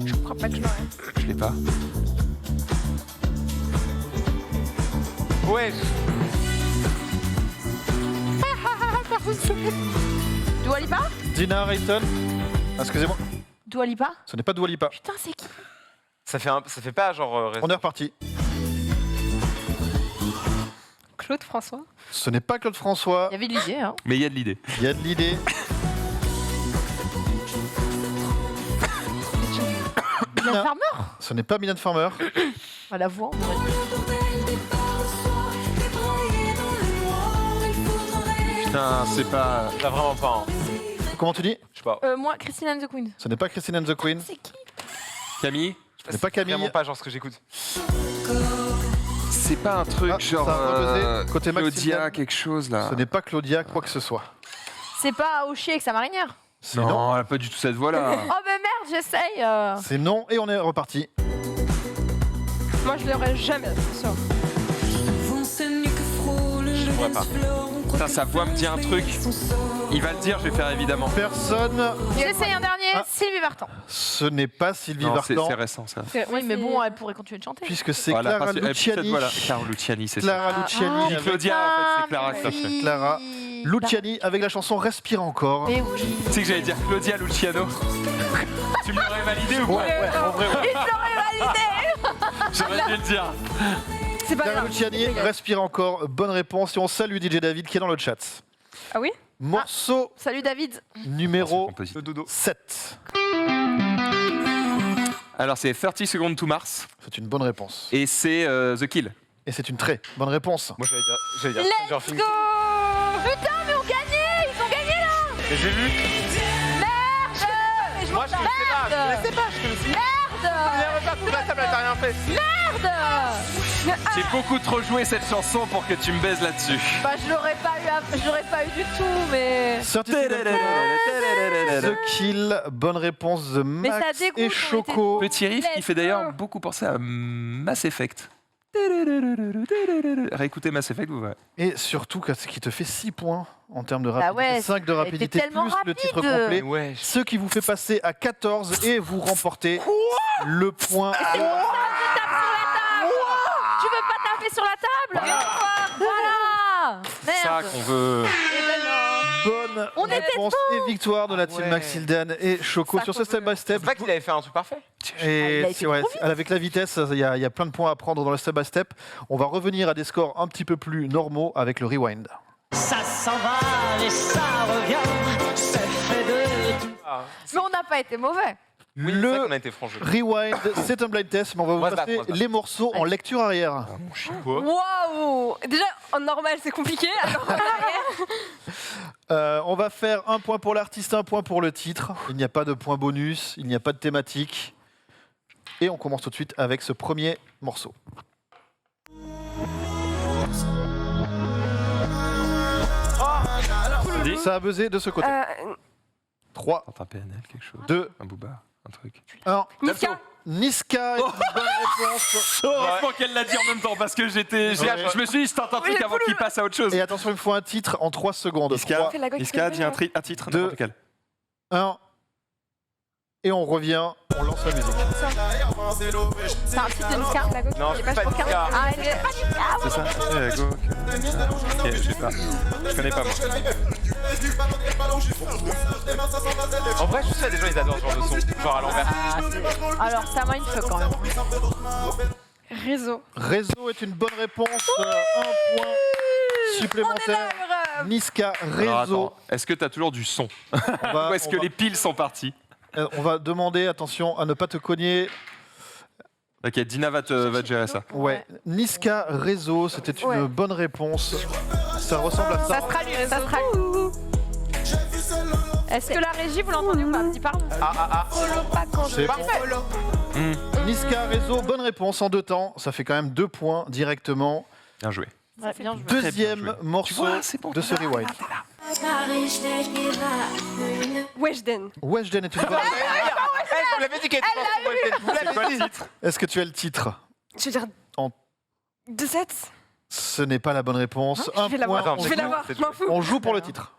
F: Je crois pas que je l'aurais.
D: Je l'ai pas.
E: Ouais.
C: Dua Lipa.
B: Dina Rayton. Excusez-moi,
C: Dua Lipa.
B: ce n'est pas Dua Lipa.
C: Putain, c'est qui?
E: Ça fait pas genre.
B: On est reparti.
F: Claude François.
B: Ce n'est pas Claude François.
C: Il y avait de l'idée, hein.
D: Mais il y a de l'idée.
B: Il y a de l'idée.
C: Mylène Farmer.
B: Ce n'est pas Mylène Farmer.
C: À la voix. on aurait dit.
D: Putain, c'est pas.
E: T'as vraiment pas. Hein.
B: Comment tu dis?
E: Je sais pas.
C: Moi, Christine and the Queen.
B: Ce n'est pas Christine and the Queen.
C: C'est qui?
D: Camille.
B: Ce n'est pas Camille.
E: Vraiment pas genre ce que j'écoute.
D: C'est pas un truc
B: Ah,
D: genre.
B: ça a rebuzzé. Côté Maxime
D: Claudia,
B: Dan.
D: quelque chose là.
B: Ce n'est pas Claudia, quoi que ce soit.
C: C'est pas Oshie avec sa marinière.
B: C'est non.
D: Non, elle a pas du tout cette voix là.
C: Oh mais merde, j'essaye.
B: C'est non et on est reparti.
F: Moi, je l'aurais jamais, c'est sûr.
E: Je pourrais pas.
D: Putain, sa voix me dit un truc. Il va le dire, je vais faire évidemment.
B: Personne.
C: J'essaye un dernier.
B: Ah.
C: Sylvie Vartan.
B: Ce n'est pas Sylvie
D: Non, c'est
B: Vartan,
D: récent ça.
C: Oui, mais bon, elle pourrait continuer de chanter.
B: puisque c'est
D: Voilà,
B: Clara
D: parce que-
B: Luciani.
D: cette voix-là. Clara Luciani, c'est ça.
B: Clara Luciani.
D: Dit
B: avec-
D: Claudia, en fait, c'est Clara.
C: Ah,
D: ça fait.
C: oui.
B: Clara Luciani avec la chanson Respire encore.
C: Mais oui.
D: Tu sais que j'allais dire Claudia Luciano. Tu me l'aurais validé ou
B: Ouais,
D: pas
B: ouais, en vrai, ouais.
C: Il l'aurait validé.
D: J'aurais dû le dire.
F: C'est pas
B: Clara
F: grave.
B: Luciani, Respire encore. Bonne réponse. Et on salue DJ David qui est dans le chat.
F: Ah oui?
B: Morceau
C: Salut David.
B: numéro
D: Compositeur.
E: Dodo.
B: 7.
D: Alors c'est 30 Seconds to Mars
B: C'est une bonne réponse.
D: et c'est The Kill.
B: Et c'est une très bonne réponse.
E: Moi j'allais dire
C: Let's
E: Stranger Things.
C: go. Putain, mais on gagnait. Ils ont gagné là.
E: Et j'ai vu.
C: Merde.
E: Moi je connaissais pas. Je connaissais pas. Je connaissais pas.
C: Merde.
E: Viens pas toute la table, t'as rien fait.
C: Merde.
D: J'ai beaucoup trop joué cette chanson pour que tu me baises là-dessus.
C: Bah je l'aurais pas eu du tout, mais.
B: 30 The Kill, bonne réponse de
C: Mais ça
B: Max
C: dégoûte,
B: et
C: on
B: Choco.
D: Petit riff qui
C: Let's
D: fait d'ailleurs
C: go.
D: beaucoup penser à Mass Effect. Réécoutez Mass Effect, vous verrez.
B: Et surtout, ce qui te fait 6 points en termes de
C: Bah
B: rapidité,
C: ouais,
B: 5 de rapidité, plus
C: tellement
B: le titre
C: rapide.
B: complet.
E: Ouais.
B: Ce qui vous fait passer à 14 et vous remportez le point.
C: Tu veux pas taper sur la table Voilà
D: C'est ça
C: Merde
D: qu'on veut.
B: Bonne
C: On était
B: réponse et victoire de la team
E: Ouais.
B: Maxildan et Choco
C: Ça
B: sur ce
C: qu'on
B: step
C: veut.
B: by step.
E: C'est pas qu'il avait fait un truc parfait.
B: Et
C: il a été
B: ouais,
C: trop vite.
B: avec la vitesse, il y a plein de points à prendre dans le step by step. On va revenir à des scores un petit peu plus normaux avec le rewind.
J: Ça s'en va et ça revient, c'est fait de tout.
C: Mais on n'a pas été mauvais.
E: Oui, c'est vrai
B: Le
E: qu'on a été franc jeu.
B: rewind, c'est un blind test, mais on va
E: On va
B: vous
E: se battre,
B: passer
E: on va se battre.
B: les morceaux en lecture arrière.
E: Mon chipot.
F: Waouh! Déjà, en normal, c'est compliqué. Alors,
B: On va faire un point pour l'artiste, un point pour le titre. Il n'y a pas de point bonus, il n'y a pas de thématique. Et on commence tout de suite avec ce premier morceau.
D: Dis.
B: Ça a buzzé de ce côté. 3,
D: Un PNL, quelque chose.
B: 2,
D: Un booba, un truc.
B: 1.
F: Niska.
B: Niska est une bonne réponse.
D: Heureusement qu'elle l'a dit en même temps parce que je me suis dit, je tente un truc avant qu'il passe à autre chose.
B: Et attention, il faut un titre en 3 secondes.
D: Niska,
F: Fais la go-
D: Niska dit un titre,
B: Deux.
D: n'importe lequel.
B: 1. Et on revient, on lance la musique.
C: C'est un titre de Niska.
E: Non, c'est pas Niska.
C: Ah, elle est-
D: C'est ça go. Ok, je sais pas. Je connais pas moi.
E: En vrai, je sais, des gens, ils adorent ce genre de son. Genre à l'envers.
C: Ah, alors, ça m'a une fuck quand même.
F: Réseau.
B: Réseau est une bonne réponse. Un point supplémentaire. Niska,
D: Alors,
B: réseau.
D: attends, est-ce que t'as toujours du son
B: On va-
D: Ou est-ce
B: on
D: que
B: va-
D: les piles sont parties
B: On va demander, attention, à ne pas te cogner.
D: Ok, Dina va te gérer ça.
B: Ouais. Niska, réseau, c'était une
F: Ouais.
B: bonne réponse. Ça ressemble à
C: Ça
B: ça.
C: sera lui, ça sera lui. Est-ce que la régie, vous l'entendez ou pas? Dis pardon.
B: C'est bon.
C: Parfait.
B: Niska, réseau, bonne réponse en 2 temps. Ça fait quand même 2 points directement.
D: Bien joué.
C: Ouais, bien joué.
B: Deuxième
D: joué.
B: morceau de ce rewind.
F: Weshden.
B: Weshden est une bonne
E: Vous l'avez dit qu'elle était forte, Weshden. Vous l'avez dit.
B: Est-ce que tu as le titre?
F: Je veux dire.
B: En-
F: 2-7.
B: Ce n'est pas la bonne réponse.
F: Je
B: Un
F: vais
B: point.
F: l'avoir.
E: Attends,
F: Je vais l'avoir. Je m'en fous.
B: On joue pour le titre.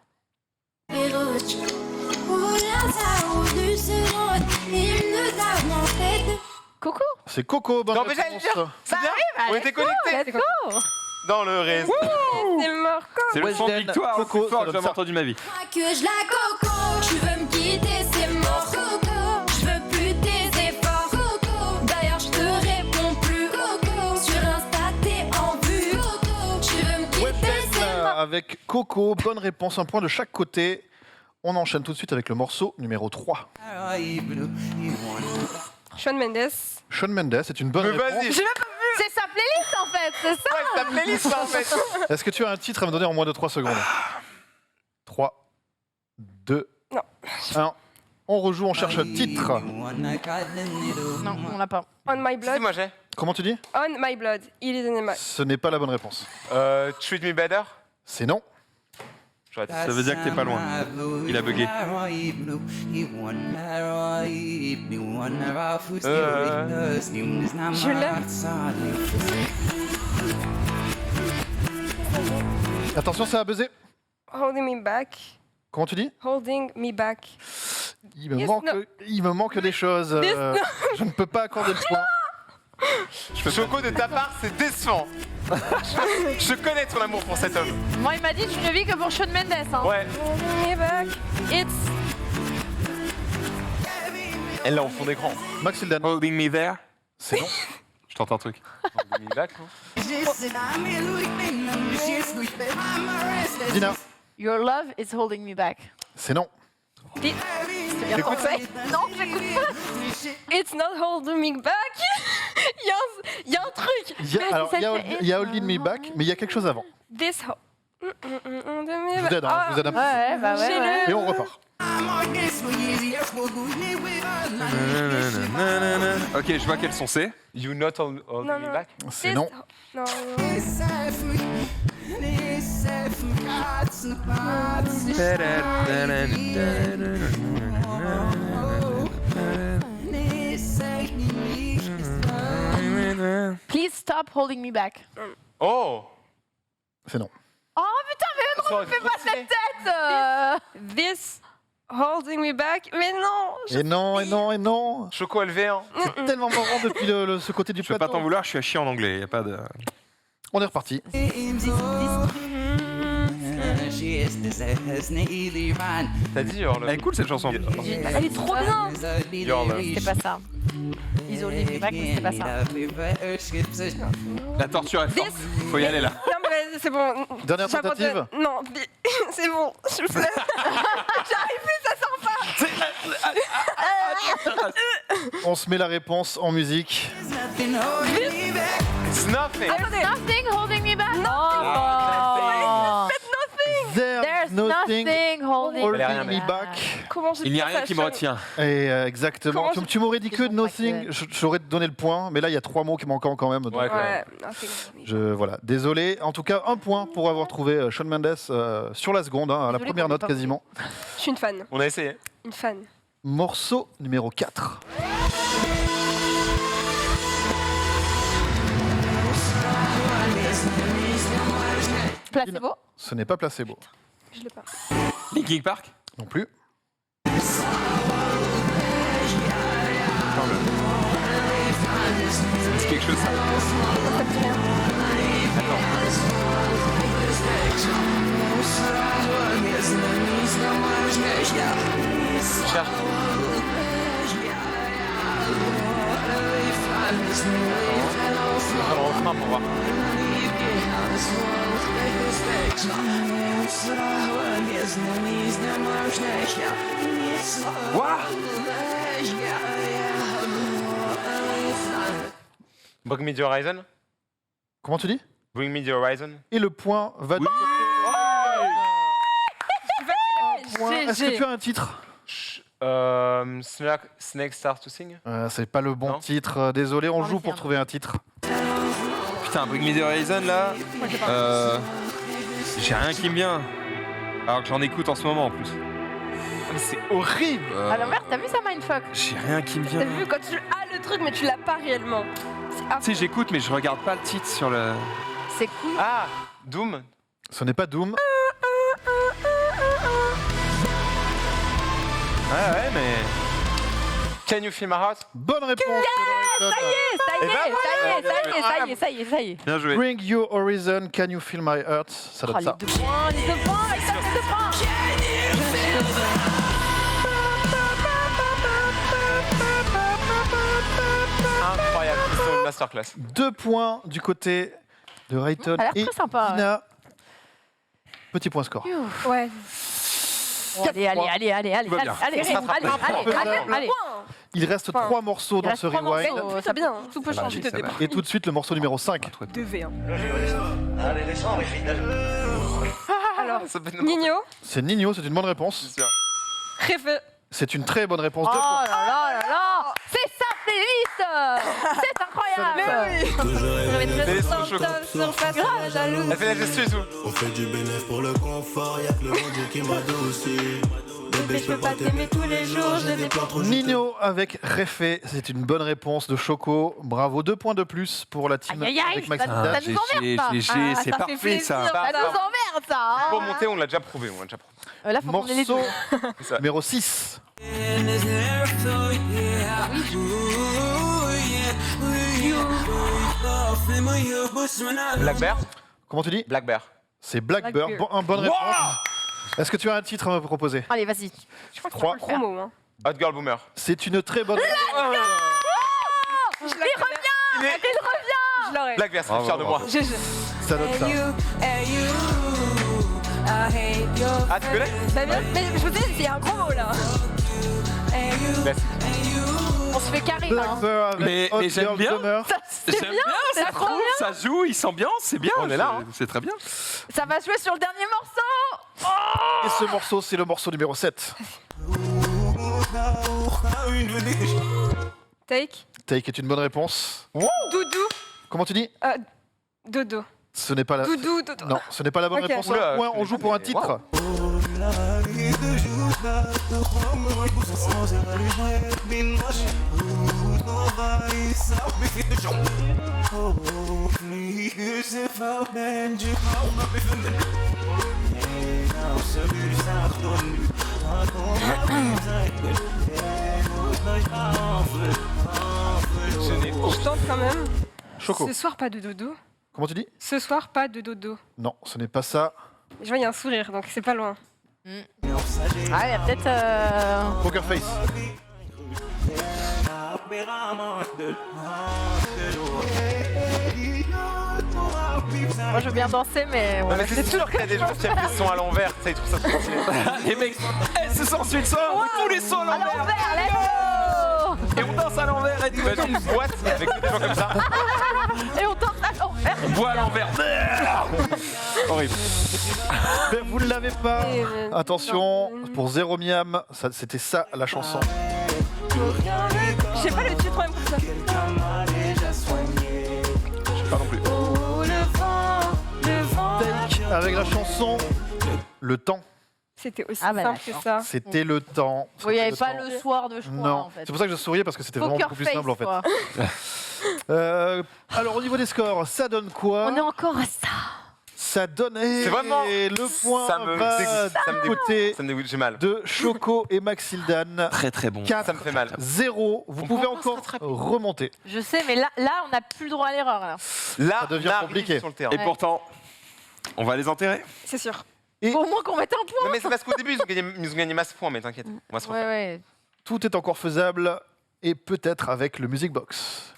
C: Coco.
B: C'est Coco, bonne
E: Non, mais j'allais
B: réponse.
E: dire. C'est bien. On était connectés
C: Let's go.
E: dans le réseau.
F: C'est mort.
D: C'est le son de
B: Weshden,
D: victoire le
B: Coco,
D: plus fort
B: ça
D: que
B: donne
D: j'avais
B: ça.
D: entendu de ma vie.
I: Que je la coco, tu veux me quitter, c'est mort. Coco, je veux plus tes efforts. Coco, d'ailleurs je te réponds plus. Coco, sur Insta t'es en vue. Coco, tu veux me quitter,
B: Weshden
I: c'est mort.
B: avec Coco, bonne réponse, un point de chaque côté. On enchaîne tout de suite avec le morceau numéro 3.
F: Shawn Mendes.
B: Shawn Mendes est une bonne
E: Mais
B: réponse.
E: vas-y.
C: C'est sa playlist en fait, c'est ça.
E: Ouais, c'est ta playlist ça, en fait.
B: Est-ce que tu as un titre à me donner en moins de 3 secondes? 3, 2,
F: Non.
B: 1. On rejoue, on cherche un titre.
C: Non, on l'a pas.
F: On My
E: Si,
F: Blood.
E: moi j'ai.
B: Comment tu dis?
F: On My Blood. Il est animal.
B: Ce n'est pas la bonne réponse.
E: Treat Me Better.
B: C'est non.
E: J'aurais dit.
D: Ça veut dire que t'es pas loin. Il a bugué.
F: Je l'aime.
B: Attention, ça a buzzé.
F: Holding Me Back.
B: Comment tu dis?
F: Holding Me Back.
B: Il me,
F: Yes,
B: manque,
F: no.
B: il me manque des choses. Je ne peux pas accorder le point.
E: Choco, de ta part, c'est décevant. Je connais ton amour pour cet homme.
C: Moi, il m'a dit tu ne vis que pour Shawn Mendes. Hein.
E: Ouais.
F: Holding Me Back.
C: It's
E: Elle l'a au fond d'écran.
B: Maxildan,
D: Holding me there.
B: c'est non.
D: Je tente un truc.
E: Holding Me Back, non
B: Dina,
C: Your love is holding me back.
B: c'est non.
C: C'est bien français. Non, j'écoute pas.
F: It's not holding me back. Il y a un truc.
B: Il y a, alors, il y a Holding Me Back, mais il y a quelque chose avant.
F: This holding me
B: Je vous aide,
F: back.
B: hein, je vous aide un peu.
C: Ouais, bah ouais.
F: J'ai
C: ouais.
B: Et on repart.
D: Ok, je vois quel son c'est.
E: You not holding
F: Non,
E: me
F: non.
E: back.
B: C'est non.
F: Non.
C: Please stop holding me back.
E: Oh.
B: C'est non.
C: Oh putain, mais
E: Ça
C: non,
E: aurait
C: ne fais
E: été
C: pas
E: trop stylé.
C: cette tête.
F: This holding me back. Mais non.
B: Et non, et non, et non.
E: Choco LV1.
B: C'est tellement marrant depuis ce côté du
D: Je peux
B: plateau.
D: pas t'en vouloir, je suis à chier en anglais. Y a pas de.
B: On est reparti.
E: T'as dit Your
D: Elle
E: Love.
D: est cool cette chanson.
C: Elle est trop bien.
E: Your Love.
C: C'était pas ça. Isolé me back, mais c'était pas ça.
D: La torture est forte. Faut y aller là.
F: Non, mais c'est bon.
B: Dernière
F: J'abandonne.
B: tentative.
F: Non, c'est bon. Je flemme. J'arrive plus, ça sort pas.
B: On se met la réponse en musique.
E: It's nothing.
C: Nothing holding me back.
B: There's
C: There's nothing holding
E: Elle a rien
B: me
E: mis.
B: back.
F: Comment j'ai
D: Il n'y a
F: fait
D: rien
F: ça,
D: qui me
F: Sean
D: retient.
B: Et exactement.
F: Comment
B: Tu m'aurais dit que
C: Ils sont pas
B: nothing, j'aurais donné le point, mais là il y a 3 mots qui manquent quand même. donc,
E: Ouais,
F: Ouais, nothing.
B: voilà, désolé. En tout cas, un point pour avoir trouvé Shawn Mendes sur la seconde, à la
C: Désolé
B: première
C: qu'on l'ait
B: note
C: pas
B: quasiment.
F: Je suis une fan.
E: On a essayé.
F: Une fan.
B: Morceau numéro 4.
C: Placebo.
B: Ce n'est pas placebo.
F: Je l'ai pas.
D: Linkin Park.
B: Non plus.
D: C'est quelque chose ça.
E: Cherche. On va le refrain pour voir. Bring me the horizon.
B: Comment tu dis?
E: Bring me the horizon.
B: Et le point va du point. Est-ce que tu as un titre?
E: Snake Starts to Sing.
B: C'est pas le bon
E: Non.
B: titre. Désolé, on
C: En
B: joue
C: effet,
B: pour
C: hein.
B: trouver un titre.
D: Putain, Bring Me the Horizon là. J'ai rien qui me vient. Alors que j'en écoute en ce moment en plus.
E: Mais c'est horrible.
C: À l'envers, t'as vu ça, Mindfuck?
D: J'ai rien qui me
F: T'as
D: vient.
F: vu quand tu as le truc mais tu l'as pas réellement. C'est affreux.
D: Tu sais, j'écoute mais je regarde pas le titre sur le.
C: C'est cool.
E: Ah, Doom.
B: Ce n'est pas Doom.
E: Ouais, mais. Can you feel my heart?
B: Bonne réponse.
C: Ça y est.
D: Bien joué.
B: Bring Your Horizon, Can You Feel My Heart? Ça
C: Oh,
B: donne
C: les
B: ça.
C: 2 points, les 2 points, il tape les 2 points.
E: Incroyable. C'est une masterclass.
B: 2 points du côté de Rayton
C: Ça a l'air
B: et
C: très sympa, ouais.
B: Ina. Petit point score.
F: Ouais.
C: Bon, allez.
D: Tout va bien.
C: Allez.
B: Il reste
F: Enfin,
B: 3 morceaux dans ce rewind.
C: morceaux.
F: Ça bien.
C: Tout peut changer.
D: ça va.
B: Et tout de suite le morceau numéro 5.
F: 2v1.
A: Allez, descends, mes filles.
F: Alors,
E: Ça fait une-
F: Nino,
B: C'est Nino, c'est une bonne réponse.
F: Réfé.
B: C'est une très bonne réponse.
C: Oh
B: Deux points.
C: là. C'est ça, playlist. C'est incroyable.
E: Mais laisse trop choquant. Elle fait la gestu et tout.
A: On fait du bénéfice pour le confort, y'a que le bon Dieu qui m'adoucit. Bébé, je peux pas t'aimer tous les jours, j'ai des plans trop
B: Nino avec Réfé, c'est une bonne réponse de Choco. Bravo, 2 points de plus pour la team
C: Aïe, aïe, aïe,
B: avec
C: ça-
B: Maxime.
C: ça nous emmerde, ça.
D: GG, c'est
C: ça fait
D: parfait
C: plaisir.
D: ça.
C: Ça nous emmerde, ça. hein.
E: Pour monter, on l'a déjà prouvé.
C: Là, faut qu'on ait les deux.
B: Morceau numéro 6.
E: Black Bear.
B: Comment tu dis?
E: Black Bear.
B: C'est Blackbird.
F: Blackbird.
B: Bon, bonne réponse. Est-ce que tu as un titre à me proposer?
C: Allez, vas-y.
F: Je crois que
B: Trois.
F: c'est pas le promo. Hein.
E: Hot Girl Boomer.
B: C'est une très bonne
F: Il revient. Je l'aurais.
E: Black Bear, c'est fier de moi.
F: GG.
B: Ça donne ça.
E: Ah, tu connais?
F: Bah bien, mais je vous dis, c'est un gros mot là.
E: Laisse.
C: On se fait carré, là. hein.
B: Blackbird
D: Mais
B: avec Hot
D: j'aime
B: Girl
D: bien.
B: Summer.
C: C'est
D: J'aime bien,
C: c'est
D: ça
C: trop
D: trouve, ça joue, il s'ambiance, c'est bien.
E: On est là, hein.
D: C'est très bien.
C: Ça va jouer sur le dernier morceau.
B: Et ce morceau, c'est le morceau numéro 7.
F: Take.
B: Take est une bonne réponse.
F: Doudou.
B: Comment tu dis?
F: Dodo.
B: Ce n'est pas la...
F: Doudou, dodo.
B: Non, ce n'est pas la bonne
F: Ok.
B: réponse.
E: Oula,
B: Un point, on joue pour un titre.
F: Je tente quand même.
B: Choco.
F: Ce soir, pas de dodo.
B: Comment tu dis?
F: Ce soir, pas de dodo.
B: Non, ce n'est pas ça.
F: Je vois, il y a un sourire, donc c'est pas loin.
C: Ah, il y a peut-être.
B: Poker Face.
C: Moi, je veux bien danser, mais.
E: Non, mais c'est sûr qu'il y a des gens qui aiment les sons à l'envers, ça, ils trouvent ça trop stylé.
D: Les mecs, c'est censé le soir, on met tous les sons à
C: À
D: l'envers.
C: l'envers, let's go!
D: Et on danse à l'envers et tout.
E: Imagine une boîte avec des gens comme ça.
C: Et on danse à l'envers.
D: On boit à l'envers. Horrible.
B: Ben, vous ne l'avez pas.
F: Et,
B: Attention,
F: non.
B: pour Zéro Miam, c'était ça la chanson.
F: Je sais pas le titre même comme ça.
D: Je sais pas non plus.
F: Oh, le vent.
B: Take avec la chanson Le Temps.
F: C'était aussi
C: Ah, bah,
F: simple que
C: d'accord.
F: ça.
B: C'était le temps.
C: Oui, il n'y avait
B: C'était
C: pas
B: le temps.
C: le soir de choix,
B: Non,
C: en fait.
B: c'est pour ça que je souriais parce que c'était vraiment
C: Poker
B: beaucoup plus
C: face,
B: simple en fait.
C: quoi.
B: Alors au niveau des scores, ça donne quoi?
C: On est encore à ça.
B: Ça donne
E: C'est vraiment-
B: le point
E: Ça me
B: va
E: dégoûte, ça me
B: du
E: dégoûte.
B: côté
E: Ça me dégoûte, j'ai mal.
B: de Choco et Maxildan.
D: Très très bon.
B: 4,
E: Ça me fait mal.
B: 0. Vous
D: On
B: pouvez
D: peut
B: encore
D: encore se rattraper.
B: remonter.
C: Je sais, mais là on n'a plus le droit à l'erreur. Là.
E: Là,
B: Ça devient
E: on arrive
B: compliqué.
E: sur le terrain.
D: Et
C: Ouais.
D: pourtant, on va les enterrer.
F: C'est sûr.
C: Au moins qu'on mette un point.
E: Non, mais c'est parce qu'au début, ils ont gagné masse points, mais t'inquiète. On va se refaire.
C: Ouais.
B: Tout est encore faisable et peut-être avec le Music Box.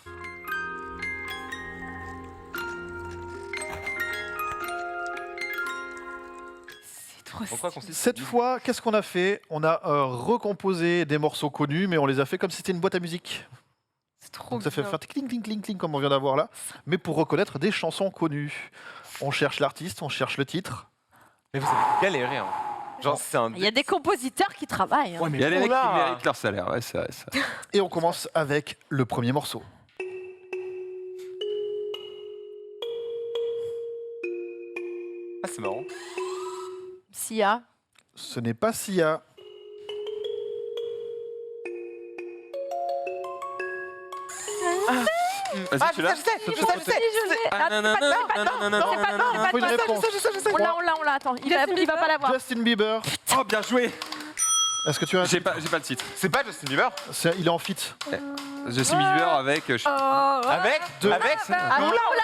F: C'est trop
E: Pourquoi qu'on se dit-
B: Cette fois, qu'est-ce qu'on a fait? On a recomposé des morceaux connus, mais on les a fait comme si c'était une boîte à musique.
F: C'est trop
B: Donc ça fait
F: bien.
B: faire cling, cling, cling, cling, comme on vient d'avoir là, mais pour reconnaître des chansons connues. On cherche l'artiste, on cherche le titre.
E: Mais vous avez galéré, hein. Genre, c'est un.
C: Il y a des compositeurs qui travaillent. hein.
D: Il y a les mecs qui
E: Oula.
D: méritent leur salaire, ouais, c'est vrai. Ça.
B: Et on commence avec le premier morceau.
E: Ah, c'est marrant.
C: Sia.
B: Ce n'est pas Sia.
D: Vas-y, tu l'as.
C: Je l'ai.
D: Ah, non, non, non, non, non, non, non, non, non.
B: Faut une réponse.
C: On l'a, attends. Il va pas l'avoir.
B: Justin Bieber.
D: Oh, bien joué.
B: Est-ce que tu as un
D: J'ai pas le titre.
E: C'est pas Justin Bieber?
B: Il est en fit.
D: Justin Bieber avec.
E: Avec
B: Deux.
E: Avec
C: Ah, on l'a, là.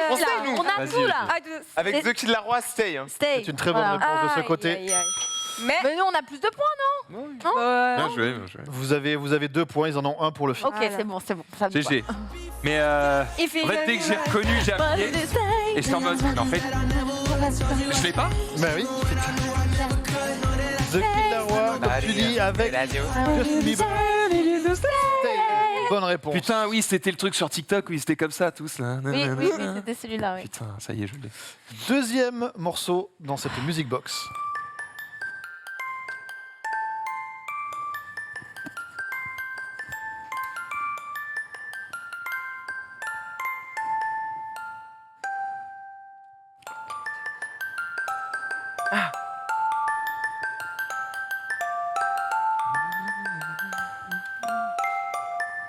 E: On sait, nous.
C: On a
D: Vas-y,
C: tout, là.
F: Ah, de-
E: Avec The Kid Laroi, Stay. Hein.
C: Stay.
B: C'est une très bonne
C: Voilà.
B: réponse de ce
F: Aïe,
B: côté.
F: aïe, aïe. Mais.
C: Mais nous, on a plus de points,
D: Bien joué, bien joué.
B: Vous avez 2 points, ils en ont un pour le fit.
C: non? Ok,
F: Voilà.
C: c'est bon. Ça me va.
D: GG. Mais
F: Il fait
D: en fait, dès que j'ai reconnu, j'ai appuyé. Et j'étais en mode. Mais en fait, je l'ai pas.
B: Bah oui. The Kid Laroi, comme tu dis, avec Justin Bieber. Bonne réponse.
D: Putain, oui, c'était le truc sur TikTok où ils étaient comme ça tous là.
C: Oui, c'était celui-là, oui.
D: Putain, ça y est, je l'ai.
B: Deuxième morceau dans cette music box.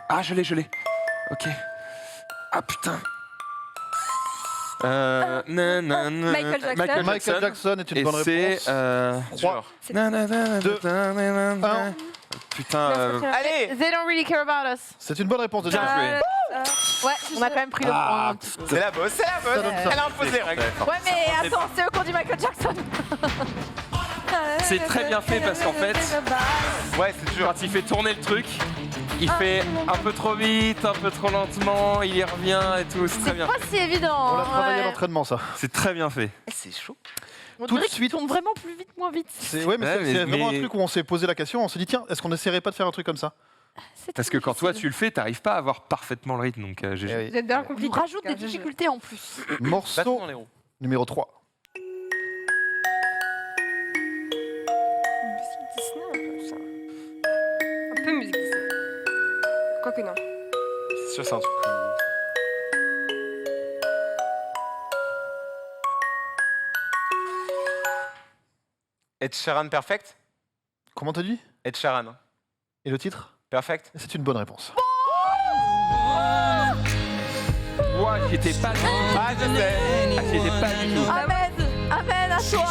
D: Ah, je l'ai. Ok. Ah putain.
F: Michael Jackson.
B: Michael Jackson est une
D: Et
B: bonne
D: c'est.
B: réponse. 3,
F: C'est-
B: 1.
D: Putain.
E: Allez!
C: They don't really care about us.
B: C'est une bonne réponse de
D: Bien
B: Jack.
D: joué.
C: Ouais, on a quand même pris le point. un petit peu.
E: C'est la bosse, c'est la bosse!
B: donne ça.
E: Elle a imposé les règles.
C: Ouais, mais attends, c'est eux qui ont dit Michael Jackson.
D: C'est très bien fait parce qu'en fait,
E: Ouais, c'est dur.
D: quand il fait tourner le truc, il fait un peu trop vite, un peu trop lentement, il y revient et tout, c'est très bien.
C: Pas si évident.
B: On l'a travaillé à
C: ouais.
B: l'entraînement, ça.
D: C'est très bien fait.
E: C'est chaud.
C: On
B: Tout de
C: dirait qu'il
B: suite.
C: tourne vraiment plus vite, moins vite.
B: Ouais, mais
D: Ouais,
B: c'est
D: mais-
B: vraiment
D: mais-
B: un truc où on s'est posé la question, on s'est dit, tiens, est-ce qu'on essaierait pas de faire un truc comme ça?
C: C'est
D: Parce
C: trop
D: que quand toi
C: difficile.
D: tu le fais, t'arrives pas à avoir parfaitement le rythme, donc GG.
B: Eh oui.
F: Vous êtes bien
C: On
F: compliqué.
C: nous rajoute des difficultés en plus.
B: Morceau
E: Battement dans les roues.
B: numéro 3.
F: Musique Disney, un peu, ça. Un peu musique Disney. Quoique non.
E: C'est sûr, c'est un truc. Ed Sheeran Perfect?
B: Comment t'as dit?
E: Ed Sheeran.
B: Et le titre?
E: Perfect.
B: C'est une bonne réponse.
D: Ouah, j'y étais pas du tout.
E: Ah, je sais.
D: Ah, j'y étais pas du tout.
C: Amen à toi.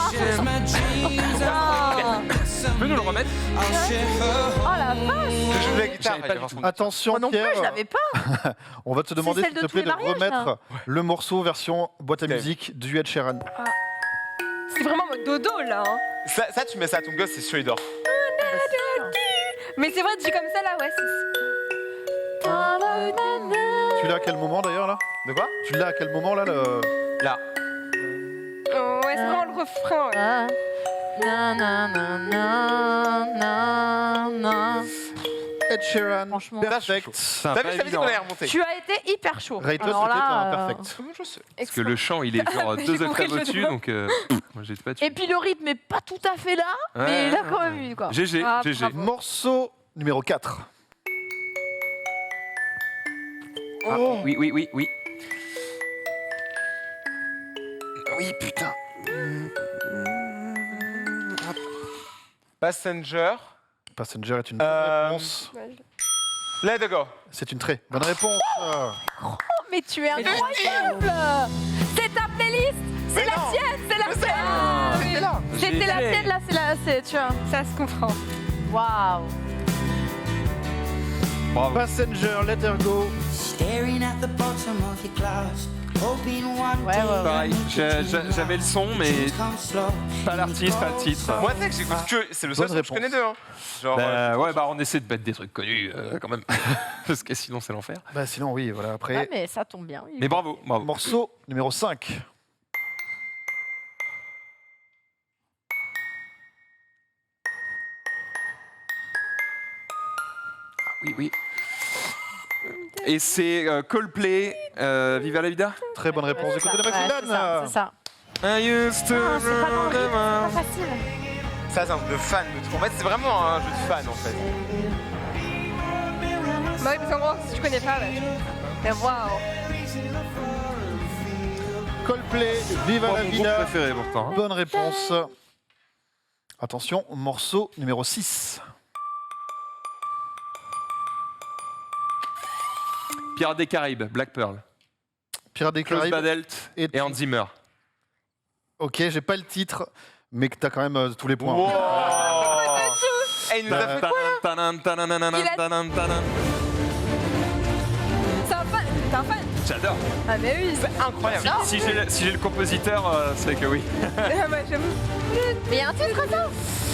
D: Tu peux nous le remettre?
C: Oh la vache.
E: Je joue de la guitare.
D: J'avais pas du tout.
B: Attention,
C: Moi non plus,
B: Pierre,
C: je l'avais pas.
B: on va te demander
C: celle
B: s'il te
C: de tous
B: plaît
C: les
B: de
C: mariages,
B: remettre le morceau version boîte à
E: Ok.
B: musique du Ed Sheeran.
F: C'est vraiment mode dodo là. Hein.
E: Ça, tu mets ça à ton gosse, c'est sûr, il dort.
F: Mais c'est vrai, dit comme ça là, ouais.
B: Tu l'as à quel moment d'ailleurs là?
E: De quoi?
B: Tu l'as à quel moment là
E: Là.
F: Ouais, c'est vraiment le refrain. Ouais.
B: Ed Sheeran,
C: Franchement.
B: perfect.
D: C'est
E: T'as vu,
D: pas
E: je t'avais dit
D: évident.
E: qu'on allait remonter.
C: Tu as été hyper chaud.
B: Rate-le
C: Alors
B: s'il te plaît,
C: là,
B: t'as un perfect.
E: Je sais.
D: Parce que le chant, il est genre
F: J'ai
D: 2
F: compris
D: octaves
F: le jeu de
D: au-dessus,
F: mots.
D: donc moi j'étais pas dessus.
C: Et puis le rythme est pas tout à fait là, mais
D: Ouais.
C: il a quand même eu quoi.
D: GG,
F: Ah,
D: GG.
F: bravo.
B: Morceau numéro 4.
D: Ah, oui. Oui, putain.
E: Passenger.
B: Passenger est une bonne réponse.
E: Let it go.
B: C'est une très bonne réponse.
C: Oh, mais tu es incroyable. C'est ta playlist. C'est la tienne, c'est la tienne. C'était la tienne là, tu vois.
F: Ça se comprend.
C: Waouh.
B: Passenger, Let Her Go.
G: Staring at the bottom of your glass, hoping one
C: Ouais,
G: day
C: ouais, ouais.
D: Pareil, j'avais le son, mais
G: come slow.
D: pas l'artiste, pas le titre.
E: Moi, tu sais que j'écoute que. C'est le seul
B: Bonne
E: son que je connais d'eux. Hein. Genre.
D: Ouais, bah on essaie de mettre des trucs connus quand même, parce que sinon c'est l'enfer.
B: Bah sinon oui, voilà, après.
C: Ouais, mais ça tombe bien. Oui.
D: Mais bravo.
B: Morceau numéro 5.
D: Oui. Et c'est Coldplay, Viva la Vida.
B: Très bonne réponse du côté de
C: Ouais,
B: Maximilian.
C: c'est ça.
D: I used to
C: Ah, c'est pas dans le rythme, c'est
D: remember.
C: pas facile.
E: Ça, c'est un jeu de fan de tout. En fait, c'est vraiment un jeu de fan en fait.
F: Bah oui, parce qu'en gros, si tu connais pas, bah, mais waouh.
B: Coldplay, Viva
D: Pas
B: la
D: mon groupe
B: Vida.
D: préféré pourtant. Hein.
B: Bonne réponse. Attention, morceau numéro 6.
D: Pirates des Caraïbes, Black Pearl,
B: Pirates des
D: Klaus
B: Caraïbes.
D: Badelt
B: Et-
D: et Hans Zimmer.
B: Ok, j'ai pas le titre, mais que t'as quand même tous les points.
E: Wow. Eh, il nous a fait quoi?
F: C'est un fan. T'es un fan.
D: J'adore.
F: Ah, mais oui.
E: C'est incroyable.
D: Si j'ai le compositeur, c'est que oui.
F: Ouais, j'avoue.
C: Mais il y a un titre à ça.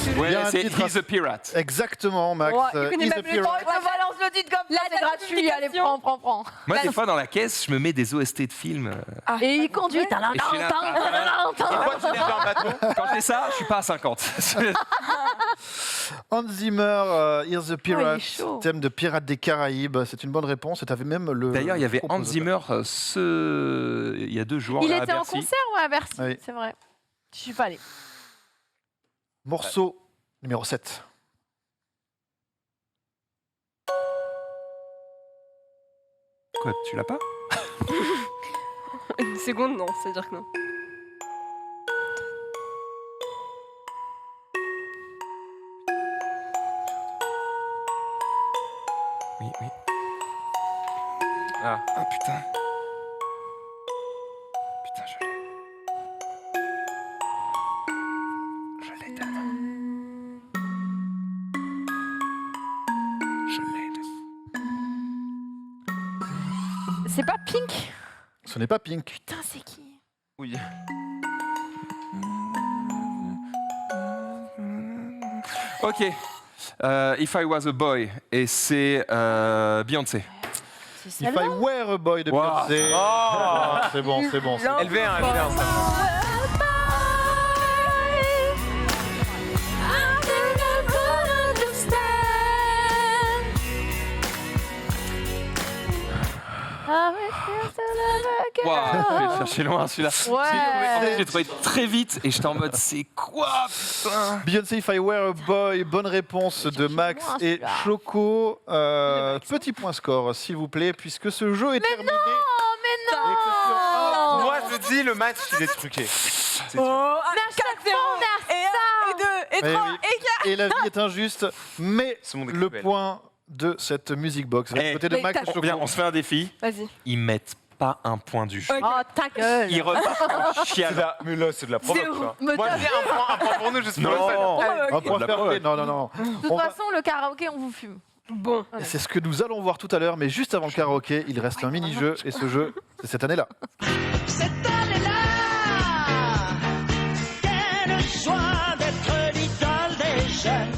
B: Il y a un
D: Ouais, c'est
B: titre à-
D: He's a Pirate.
B: Exactement, Max.
F: Ouais, il connaît
B: He's
F: même
B: a
F: le
B: Pirate.
F: temps.
C: Ouais, balance le titre comme ça, c'est gratuit. Allez, prends.
D: Moi, des fois, dans la caisse, je me mets des OST de films.
C: Et il conduit.
D: Et je suis là.
E: Pourquoi tu n'es pas un bateau?
D: Quand j'ai ça, je suis pas à 50.
B: Hans Zimmer, Here's the
C: il est
B: Pirate,
C: chaud.
B: thème de Pirates des Caraïbes. C'est une bonne réponse. Et t'avais même le.
D: D'ailleurs, il y avait Hans
B: compositeur.
D: Zimmer il y a 2 jours.
C: Il
D: là, à
C: était en
D: Bercy.
C: concert ou à Bercy,
B: Oui.
C: c'est vrai. Je suis pas allée.
B: Morceau numéro 7.
D: Quoi, tu l'as pas?
F: Une seconde, non, c'est-à-dire que non.
D: Oui.
E: Ah.
D: Ah putain. Putain, je l'ai. Je l'ai, Dan. Je l'ai.
C: C'est pas Pink?
B: Ce n'est pas Pink.
C: Putain, c'est qui?
E: Oui.
D: Ok. If I Was a Boy. Et c'est Beyoncé.
C: C'est
B: If I
C: celle-là.
B: Were a Boy de
D: Wow.
B: Beyoncé. Ah, c'est bon.
E: LV1, LV1, ça.
D: Waouh, je vais le chercher loin celui-là.
C: Ouais.
D: J'ai trouvé très vite et j'étais en mode c'est quoi putain.
B: Beyoncé, If I Were a Boy. Bonne réponse de Max
C: loin,
B: et
C: celui-là.
B: Choco. Petit point score, s'il vous plaît, puisque ce jeu est terminé.
C: Mais non.
E: Moi, je dis le match, il est truqué. C'est sûr.
C: Mais à chaque fois, on est à ça.
F: Et
B: Eh
C: trop
B: oui.
C: écart.
B: Et la vie est injuste, mais
E: Ce monde est
B: le
E: cruel.
B: point de cette music box.
D: Eh,
B: À côté de
F: mais
B: Mac
F: t'as-
B: et
D: Bien,
B: Choco.
D: on se fait un défi.
F: Vas-y.
D: Ils mettent pas un point du jeu.
F: Ok.
C: Oh, ta gueule.
D: Ils repartent en
E: C'est
D: chialant.
E: mais là, c'est de la provoque.
C: Zéro.
E: quoi.
C: Me
E: Moi,
C: tape.
E: j'ai un point pour nous, juste pour le fun.
B: Non,
F: Allez.
B: un point
D: De la
B: fair play.
D: provoque.
B: Non, non, non.
C: De toute
B: On va-
C: façon, le karaoké, on vous fume.
F: Bon.
B: Et c'est ce que nous allons voir tout à l'heure, mais juste avant le karaoké, il reste un mini-jeu, et ce jeu, c'est cette année-là.
J: Cette année-là, quelle joie d'être l'idole des jeunes.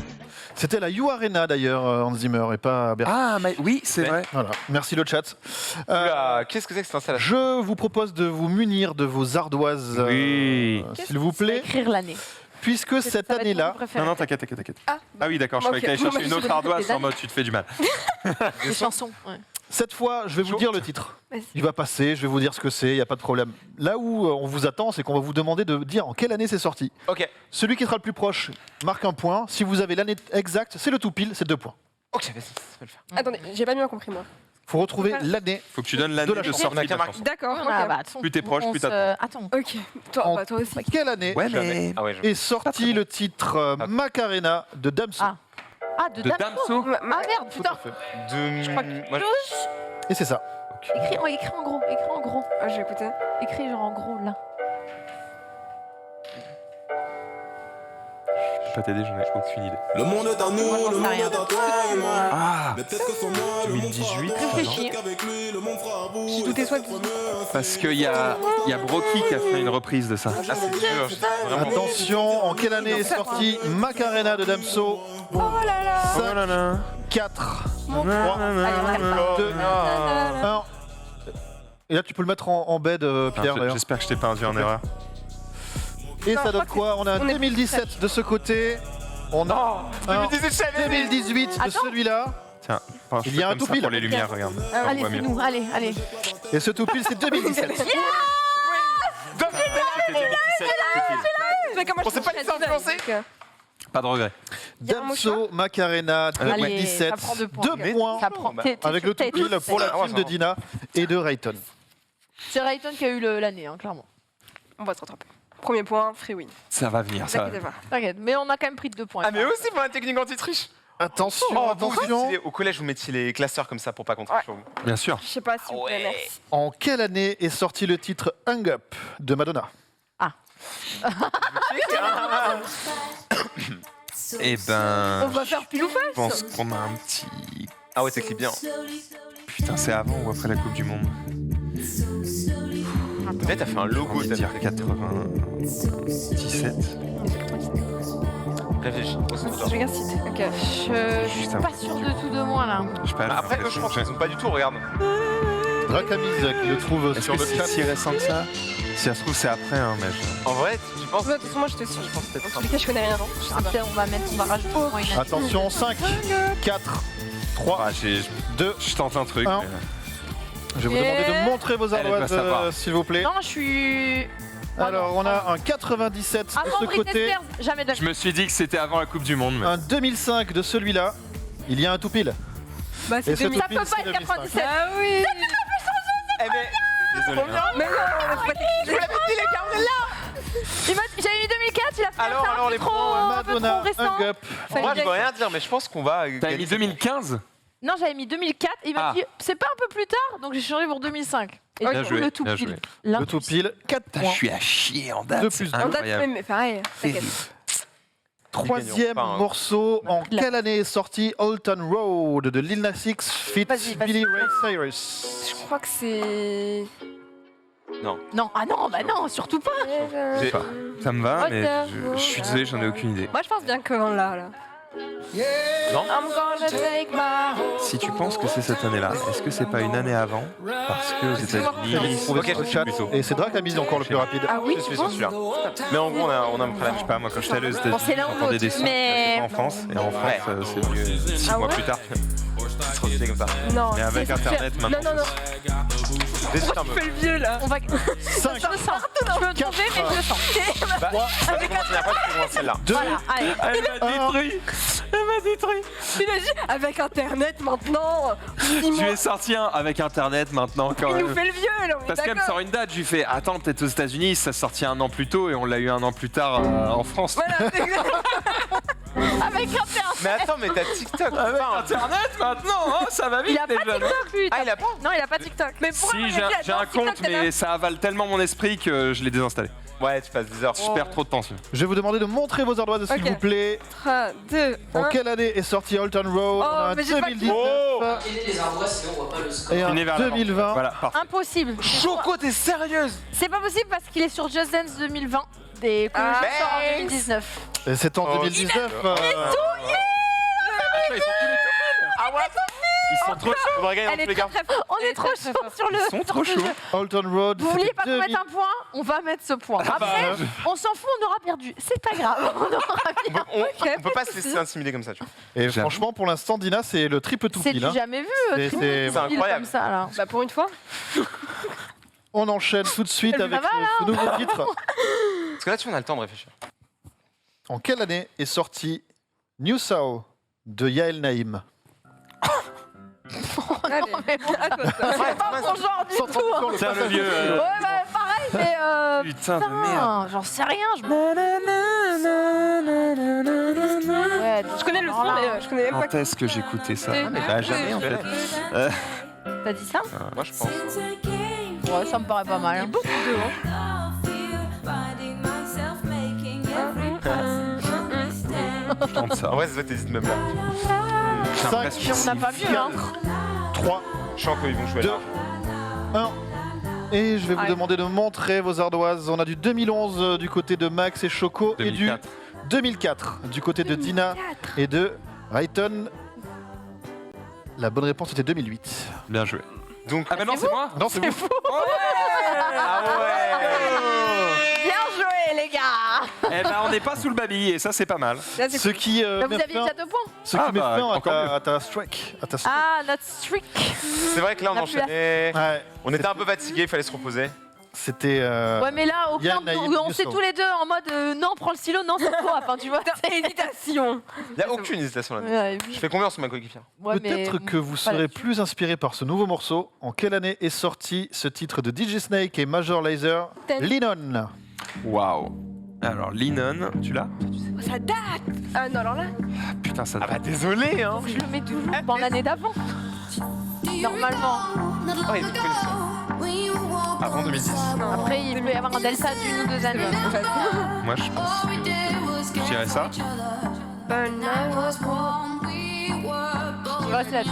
B: C'était la You Arena d'ailleurs, Hans Zimmer, et pas Bertrand.
D: Ah, mais oui, c'est vrai.
B: Voilà, merci le chat.
E: Oula, qu'est-ce que c'est que cette installation?
B: Je vous propose de vous munir de vos ardoises,
D: Oui.
B: s'il vous plaît,
C: Écrire l'année.
B: puisque cette
C: Ça va être mon
B: année-là,
C: préféré.
D: Non, t'inquiète, t'inquiète.
F: Ah,
D: Ah oui, d'accord, je
F: Ok.
D: croyais qu'elle allait chercher une autre ardoise
C: Des
D: en mode tu te fais du mal.
C: Des chansons. Ouais.
B: cette fois, je vais vous
E: Chaud.
B: dire le titre.
F: Vas-y.
B: Il va passer, je vais vous dire ce que c'est, il n'y a pas de problème. Là où on vous attend, c'est qu'on va vous demander de dire en quelle année c'est sorti.
E: Ok,
B: Celui qui sera le plus proche marque un point. Si vous avez l'année exacte, c'est le tout pile, c'est 2 points.
E: ok, vas-y, ça va le faire.
F: Attendez, j'ai pas bien compris moi.
B: Faut retrouver l'année.
D: Faut que tu donnes l'année
B: De la
D: de
B: chanson.
D: sortie de la
E: D'accord.
D: chanson.
F: D'accord.
C: Ah,
F: ok.
C: bah, attends,
D: Plus t'es proche,
C: on
D: plus
C: se-
D: t'attends.
C: Attends.
F: Ok. Toi,
B: En-
F: bah, toi aussi.
B: Quelle année
D: Ouais,
E: Jamais.
D: mais.
E: Ah ouais, je...
B: est sorti le titre Macarena de Damso?
C: Ah. Ah, de
D: De
C: Damso.
D: Damso.
C: Ah merde,
B: Tout
C: putain.
B: à fait.
E: Moi,
B: Et c'est ça.
C: Écris en gros, écris en gros.
F: Ah, j'ai écouté.
C: Écris genre en gros là.
D: Je peux pas t'aider, j'en ai aucune idée.
A: Le monde est à nous,
C: Moi, j'en
A: le
C: sais
A: monde
C: rien.
A: est à toi et moi.
D: Ah,
A: Mais peut-être que sans moi, le monde
D: 2018,
A: fera bien.
C: Réfléchis.
A: Peut-être qu'avec lui, le monde fera bout.
F: J'ai
A: Et
F: douté
A: c'est
F: soit
A: peut-être
F: de-
A: mieux,
D: parce qu'il y a Brockie qui a fait une reprise de ça.
E: Ah, c'est dur, j'ai vraiment...
B: Attention, en quelle année est sorti Macarena de Damso?
F: Oh là là.
B: 5, 4, 3,
C: Allez, on reste pas.
B: 2, 1. Et là, tu peux le mettre en bed, Pierre, d'ailleurs.
D: J'espère que je t'ai pas induit en erreur.
B: Et
F: Non,
B: ça
F: je
B: donne
F: crois
B: quoi? On a un
F: on est-
B: 2017 de ce côté. On a un 2018 de
C: Attends.
B: celui-là.
D: Tiens, enfin, je
B: Il y a
D: fais
B: un
D: comme
B: tout
D: ça
B: pile.
D: pour les lumières, regarde. On
C: Allez,
D: voit
C: c'est
D: mieux.
C: nous, allez, allez.
B: Et ce tout pile, c'est 2017.
D: C'était 2017,
F: Mais comment
E: On
F: je
E: s'est pas
F: peux
E: laissé influencer.
D: Pas de regret.
F: y a un mot
B: Damso, Macarena,
C: Allez,
B: 2017.
C: ça prend 2 points.
B: 2 points
C: Ça prend.
B: avec le tout pile pour la
E: Ah ouais,
B: team
E: ça
B: de
E: va.
B: Dina et de Rayton.
C: C'est Rayton qui a eu l'année, hein, clairement.
F: On va se rattraper. Premier point, free win.
D: Ça va venir, ça va
F: T'inquiète
D: venir.
F: pas.
C: T'inquiète, mais on a quand même pris 2 points.
E: Ah, mais aussi pour la technique anti-triche.
B: Attention,
E: Oh,
B: attention.
E: Au collège, vous mettiez les classeurs comme ça pour pas compter
F: Ouais.
E: sur vous.
D: Bien sûr.
F: Je sais pas si vous plaît, merci.
B: En quelle année est sorti le titre Hung Up de Madonna?
D: Eh
C: On
D: ben,
C: va faire pile ou
D: je
C: face.
D: pense qu'on a un petit.
E: Ah ouais, c'est clip bien.
D: Putain, c'est avant ou après la Coupe du Monde?
E: Peut-être t'as fait un
D: J'ai
E: logo,
D: envie de
E: t'as
D: dire 97.
E: Réfléchis.
F: Je regarde si t'es- Ok.
C: Je suis
D: Putain.
C: pas sûre de tout de moi là.
D: Je sais pas.
E: Bah, après, eux, je pense qu'ils sont pas du tout, regarde.
B: Drakamis qui le trouve
D: Est-ce
B: sur
D: que
B: le
D: c'est
B: chat.
D: si récent que ça? Si ça se trouve, c'est après, hein, mais.
E: En vrai, tu penses?
F: De toute façon, moi, je te suis.
E: Je pense peut-être
F: En
E: ça.
F: tous les cas, je connais rien. Je sais
C: Ah,
F: pas.
C: peut-être on va rajouter au moins une année.
B: Attention, 5, 4, 3,
D: Ah,
B: 2.
D: je tente un truc.
B: Un.
D: mais-
B: Je vais vous demander de montrer vos
D: Elle doit
B: ardoises,
D: savoir.
B: s'il vous plaît.
C: Non, je suis.
B: Alors, on a un 97
C: Ah
B: de
C: non,
B: ce
C: Britney
B: côté,
C: Spears, jamais de la
D: Je me suis dit que c'était avant la Coupe du Monde, mais.
B: un 2005 de celui-là. Il y a un tout pile.
F: Bah,
B: Et
F: c'est
B: ce
F: 2000.
B: tout
C: Ça
B: pile,
C: peut
B: c'est
C: pas être
B: 2005.
C: 97.
F: Ah oui.
E: Eh mais,
D: Désolé. hein.
F: Mais non, on faut pas
E: je vous l'avais dit, les gars, on est là.
C: J'avais mis 2004, il a fait
E: Alors,
C: ça un peu
E: les
C: trop,
E: points,
C: un peu
B: Madonna,
C: trop récent.
B: Hung Up.
E: Moi, je veux rien dire, mais je pense qu'on va.
D: T'as mis 2015?
C: Non, j'avais mis 2004 et il m'a
D: Ah.
C: dit c'est pas un peu plus tard, donc j'ai changé pour 2005. Et
D: Bien
C: du coup,
D: joué,
C: le tout
D: bien
C: pile.
D: joué.
C: L'un
B: Le tout pile, 4
D: Putain,
B: points.
D: je suis à chier en date.
B: De
D: c'est
B: plus.
F: En date,
D: incroyable.
F: mais pareil. T'inquiète.
B: Troisième
E: pas, hein.
B: morceau. En
C: Là.
B: quelle année est sorti Old Town Road de Lil Nas X feat
C: Vas-y, vas-y.
B: Billy Ray Cyrus?
F: Je crois que c'est.
C: Non, ah non, bah non, surtout pas.
E: J'ai-
D: Ça me va, mais
C: What
D: je suis désolé, j'en ai aucune idée.
F: Moi, je pense bien que là.
E: Non
F: I'm gonna take my
D: Si tu penses que c'est cette année-là, est-ce que c'est pas une année avant? Parce que aux États-Unis,
B: Trouvé
E: Ok,
B: sur le chat.
D: plutôt.
B: Et c'est Drakamis encore le plus rapide.
F: Ah oui,
E: Je
F: tu
E: suis sur
F: penses
E: celui-là. Mais en gros, on a un peu la
D: Je sais pas, moi quand j'étais allé aux États-Unis,
C: Bon, c'est l'un ou
D: j'entendais des
C: l'autre,
D: sons
C: mais-
D: en France, et en France, c'est mieux 6
F: Ah
D: mois
F: ouais
D: plus tard.
E: trop stylé comme ça.
F: Non.
D: Mais avec
F: c'est-
D: Internet,
F: Non,
D: maintenant.
F: non, non.
E: Désolé,
F: Tu fais le vieux là.
C: On va.
B: 5,
C: Je le sens. Je peux me tromper, mais je le sens.
E: Bah, ça commence la fois, tu commences celle-là.
B: 2,
C: Voilà, allez.
D: Elle m'a détruit. Elle m'a
F: détruit. Il a dit avec Internet maintenant.
D: Je lui ai sorti un avec Internet maintenant quand
F: Il
D: même.
F: nous fait le vieux, là, on est
D: Parce qu'elle me
F: d'accord.
D: sort une date, je lui fais attends, peut-être aux États-Unis, ça sortit un an plus tôt et on l'a eu un an plus tard en France.
F: Voilà, c'est exact.
C: Avec Internet.
E: Mais attends, mais t'as TikTok.
D: Avec
E: enfin,
D: Internet maintenant, hein, ça va vite
C: Il a
D: les
C: pas
D: jeunes.
C: TikTok, lui.
E: Ah, il a pas.
C: Non, il a pas TikTok.
F: Mais pourquoi
D: Si,
F: Magali a
D: j'ai un
F: TikTok,
D: compte, mais ça avale tellement mon esprit que je l'ai désinstallé.
E: Ouais, tu passes des heures.
D: Je perds trop de temps dessus.
B: Je vais vous demander de montrer vos ardoises, s'il
F: Ok.
B: vous plaît.
F: 3, 2,
B: En
F: 1.
B: quelle année est sorti Holton Road?
F: Oh,
B: On a un
F: mais j'ai pas
B: 2019
H: Quelle les ardoises si on voit pas le score?
B: et un
D: Tournez vers l'avant.
B: 2020.
D: Voilà, parfait.
C: Impossible.
E: Choco, t'es sérieuse?
C: C'est pas possible parce qu'il est sur Just Dance 2020. Des
F: Ah,
C: sort en
F: mais-
C: 2019.
B: Et c'est en
E: Oh,
B: 2019.
D: Ils sont tous les
E: Ah ouais.
D: Ils sont trop chauds.
E: On va regarder
F: Elle
E: dans
F: est
E: tous les
F: très
E: cas.
F: très forte.
C: On est trop chaud sur le.
D: Ils sont trop chauds.
B: Holton Road.
C: Vous vouliez
B: c'était
C: pas qu'on mette un point? On va mettre ce point. Après, on s'en fout, on aura perdu. C'est pas grave. On aura bien.
E: On peut pas se laisser intimider comme ça, tu vois.
B: Et
D: J'avoue.
B: franchement, pour l'instant, Dina, c'est le triple tout
C: C'est
B: pile.
C: du
B: hein.
C: jamais vu.
B: C'est-
C: triple
B: c'est
C: tout pile
E: incroyable.
C: comme ça là.
F: Bah pour une fois.
B: On enchaîne tout de suite
C: Ça
B: avec
C: va,
B: ce nouveau titre.
E: Parce que là, tu vois, on a le temps de réfléchir.
B: En quelle année est sorti New Sao de Yael Naïm?
F: Allez.
C: Mais bon,
F: À toi, ça.
C: c'est pas mon genre du tout. hein.
D: Tiens le vieux.
C: Ouais, bah pareil, mais
D: Putain de merde.
C: putain, j'en sais rien. Ouais, donc,
F: Je connais le son,
C: voilà.
F: mais je connais même pas.
D: Quand est-ce que j'écoutais ça
F: Ah, mais
D: Bah jamais en fait.
C: T'as dit ça?
E: Moi, je pense.
C: Ouais, ça me paraît pas mal.
F: Beaucoup de hein.
D: Je tente ça.
E: En vrai, ça doit t'hésites même là.
D: J'ai
B: 5,
D: l'impression
C: On n'a pas vu, hein.
B: 3,
E: Je sens qu'ils vont jouer
B: 2,
E: là.
B: 1. Et je vais vous
C: Ouais.
B: demander de montrer vos ardoises. On a du 2011 du côté de Max et Choco et du
D: 2004.
B: 2004 du côté de Dina et de Rayton. La bonne réponse était 2008.
D: Bien joué.
E: Donc,
D: Ah bah non, c'est moi.
B: Non, c'est vous.
E: ah ouais.
C: Bien joué, les gars.
D: Eh ben on n'est pas sous le baby et ça c'est pas mal.
F: Là, c'est
B: Ce qui
C: Bah, vous
B: met
C: aviez
B: fin,
C: déjà 2 points.
B: ce qui
D: Ah
B: met
D: bah,
B: fin
D: encore mieux.
B: à ta strike. À ta strike.
C: Ah, notre streak.
E: C'est vrai que là, on
C: On a plus la-
E: enchaînait.
B: Ouais,
E: On était un peu fatigués, il fallait se reposer.
B: c'était.
C: Ouais, mais là, aucun
B: Yann
C: de
B: Naïm
C: nous, on s'est
B: Youssef.
C: tous les deux en mode non, prends le stylo, non, c'est toi. Enfin, tu vois.
F: hésitation.
E: Il n'y a aucune hésitation là-dedans.
C: Ouais,
E: Je fais confiance sur ma coéquipière.
C: ouais, mais-
B: Peut-être que vous
C: pas
B: serez
C: là-dessus.
B: plus inspiré par ce nouveau morceau. En quelle année est sorti ce titre de DJ Snake et Major Lazer, Linon?
D: Waouh. Alors Linon, tu l'as?
F: Ça date. Ah non, alors là.
D: Putain ça
E: Ah bah
D: date.
E: désolé, hein.
C: Je le mets toujours dans l'année d'avant. Normalement.
E: Oh, il est plus connu, ça. Avant 2010.
C: Après, il peut y avoir un delta d'une ou 2 années.
F: En fait.
D: Moi je pense que je dirais ça.
C: Je vais rester là-dessus.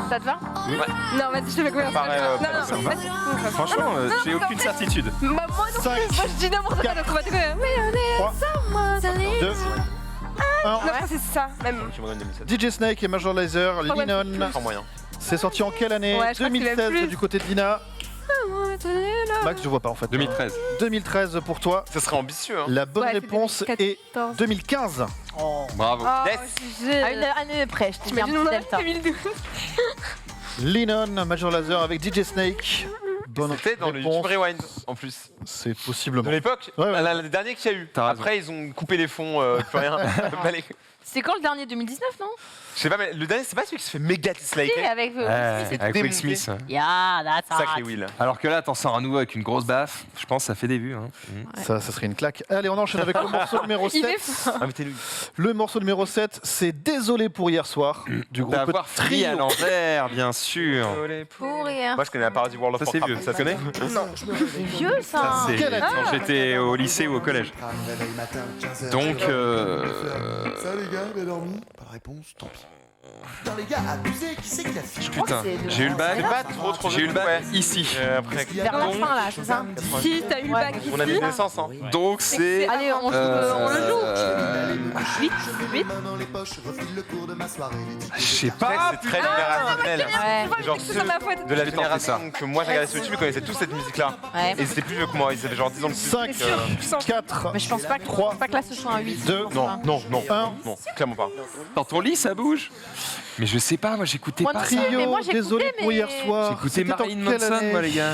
C: Ça te va?
F: Non, vas-y, je te fais confiance.
E: Pareil,
F: Non,
D: ça
F: non,
D: va.
F: vas-y.
D: Franchement, j'ai aucune certitude.
F: Bah, moi non
B: Cinq,
F: plus. Moi, je dis n'importe quoi, donc on va te faire. Oui, on est
B: 3, 2, 1.
F: Non, c'est ça, même.
E: Tu me donnes 2007.
B: DJ Snake et Major Lazer,
F: ouais,
B: Linon.
E: Sans moyen.
B: C'est sorti en quelle année?
F: Ouais, je crois que c'est même
B: 2016
F: plus.
B: du côté de Dina. Max, je vois pas en fait.
D: 2013.
B: 2013 pour toi.
E: Ça serait ambitieux, hein.
B: La bonne
F: Ouais, c'est
B: réponse est
F: 2014.
B: 2015.
D: Bravo.
F: Ah,
E: Yes.
C: À une année près, je te dis un
F: T'imagines, on
C: petit
F: a
C: delta.
F: 2012.
B: Linon, Major Lazer avec DJ Snake. Bonne
E: C'était dans le
B: réponse.
E: YouTube Rewind en plus.
B: C'est
E: De
B: possiblement.
E: l'époque,
B: Ouais, ouais.
E: le dernier qu'il y a eu.
D: T'as raison.
E: Après, ils ont coupé les fonds, plus rien. Bah, les-
C: C'est quand le dernier 2019, non?
E: Je sais pas, mais le dernier, c'est pas celui qui se fait méga disliker.
C: Si, avec
D: Ouais, avec Will Smith.
C: Yeah, that's
E: Sacré
C: hot.
E: Will.
D: Alors que là, t'en sors un nouveau avec une grosse baffe. Je pense que ça fait des vues. Hein.
B: Ça serait une claque. Allez, on enchaîne avec le morceau numéro
F: Il
B: 7.
F: est fou.
E: Invitez-lui.
B: Le morceau numéro 7, c'est Désolé pour hier soir du groupe
D: D'avoir Free à
B: Trio.
D: l'envers, bien sûr.
C: Pour rire.
E: Moi, je connais la parodie World of
D: Ça, c'est
E: Warcraft.
D: vieux.
E: Ça te connaît
C: C'est vieux, ça.
D: Ça, c'est
B: Quelle année
D: quand j'étais au lycée ou au collège. Donc,
A: Ça les gars, bien dormi? Pas de réponse, tant pis. Putain les gars, abusé, qui c'est qui l'a fait?
C: crois que
D: putain,
C: c'est de-
D: j'ai eu le bac.
E: C'est pas trop
D: J'ai eu le bac
E: ouais.
D: ici.
E: Après,
C: Vers la fin, là, c'est ça?
F: Si, t'as eu le
C: Ouais.
F: bac ici.
E: on a des naissances, hein.
D: Donc c'est.
C: Allez, on le joue. 8.
D: Je sais
E: C'est vrai
D: pas.
E: que c'est très générationnel.
C: Ouais.
E: Genre
F: C'est sur ma faute.
E: de la
D: J'ai tenté
E: génération que moi j'ai regardé sur YouTube, ils connaissaient tous cette musique-là.
C: Ouais.
E: Et c'était plus vieux que moi, ils avaient genre 10 ans de plus.
B: 5, 4,
C: Mais je pense pas que,
B: 3,
C: là ce soit un 8.
B: 2,
E: Non, non, non,
B: 1.
E: non, clairement pas.
D: Dans ton lit, ça bouge. Mais je sais pas, moi j'écoutais
C: Moi
D: pas
C: non
D: ça.
C: plus.
B: Trio,
C: mais moi, j'écoutais,
B: désolé pour
C: mais-
B: hier soir.
D: J'écoutais
B: C'était en
D: Marilyn
B: quelle
D: Manson,
B: année
D: moi les gars.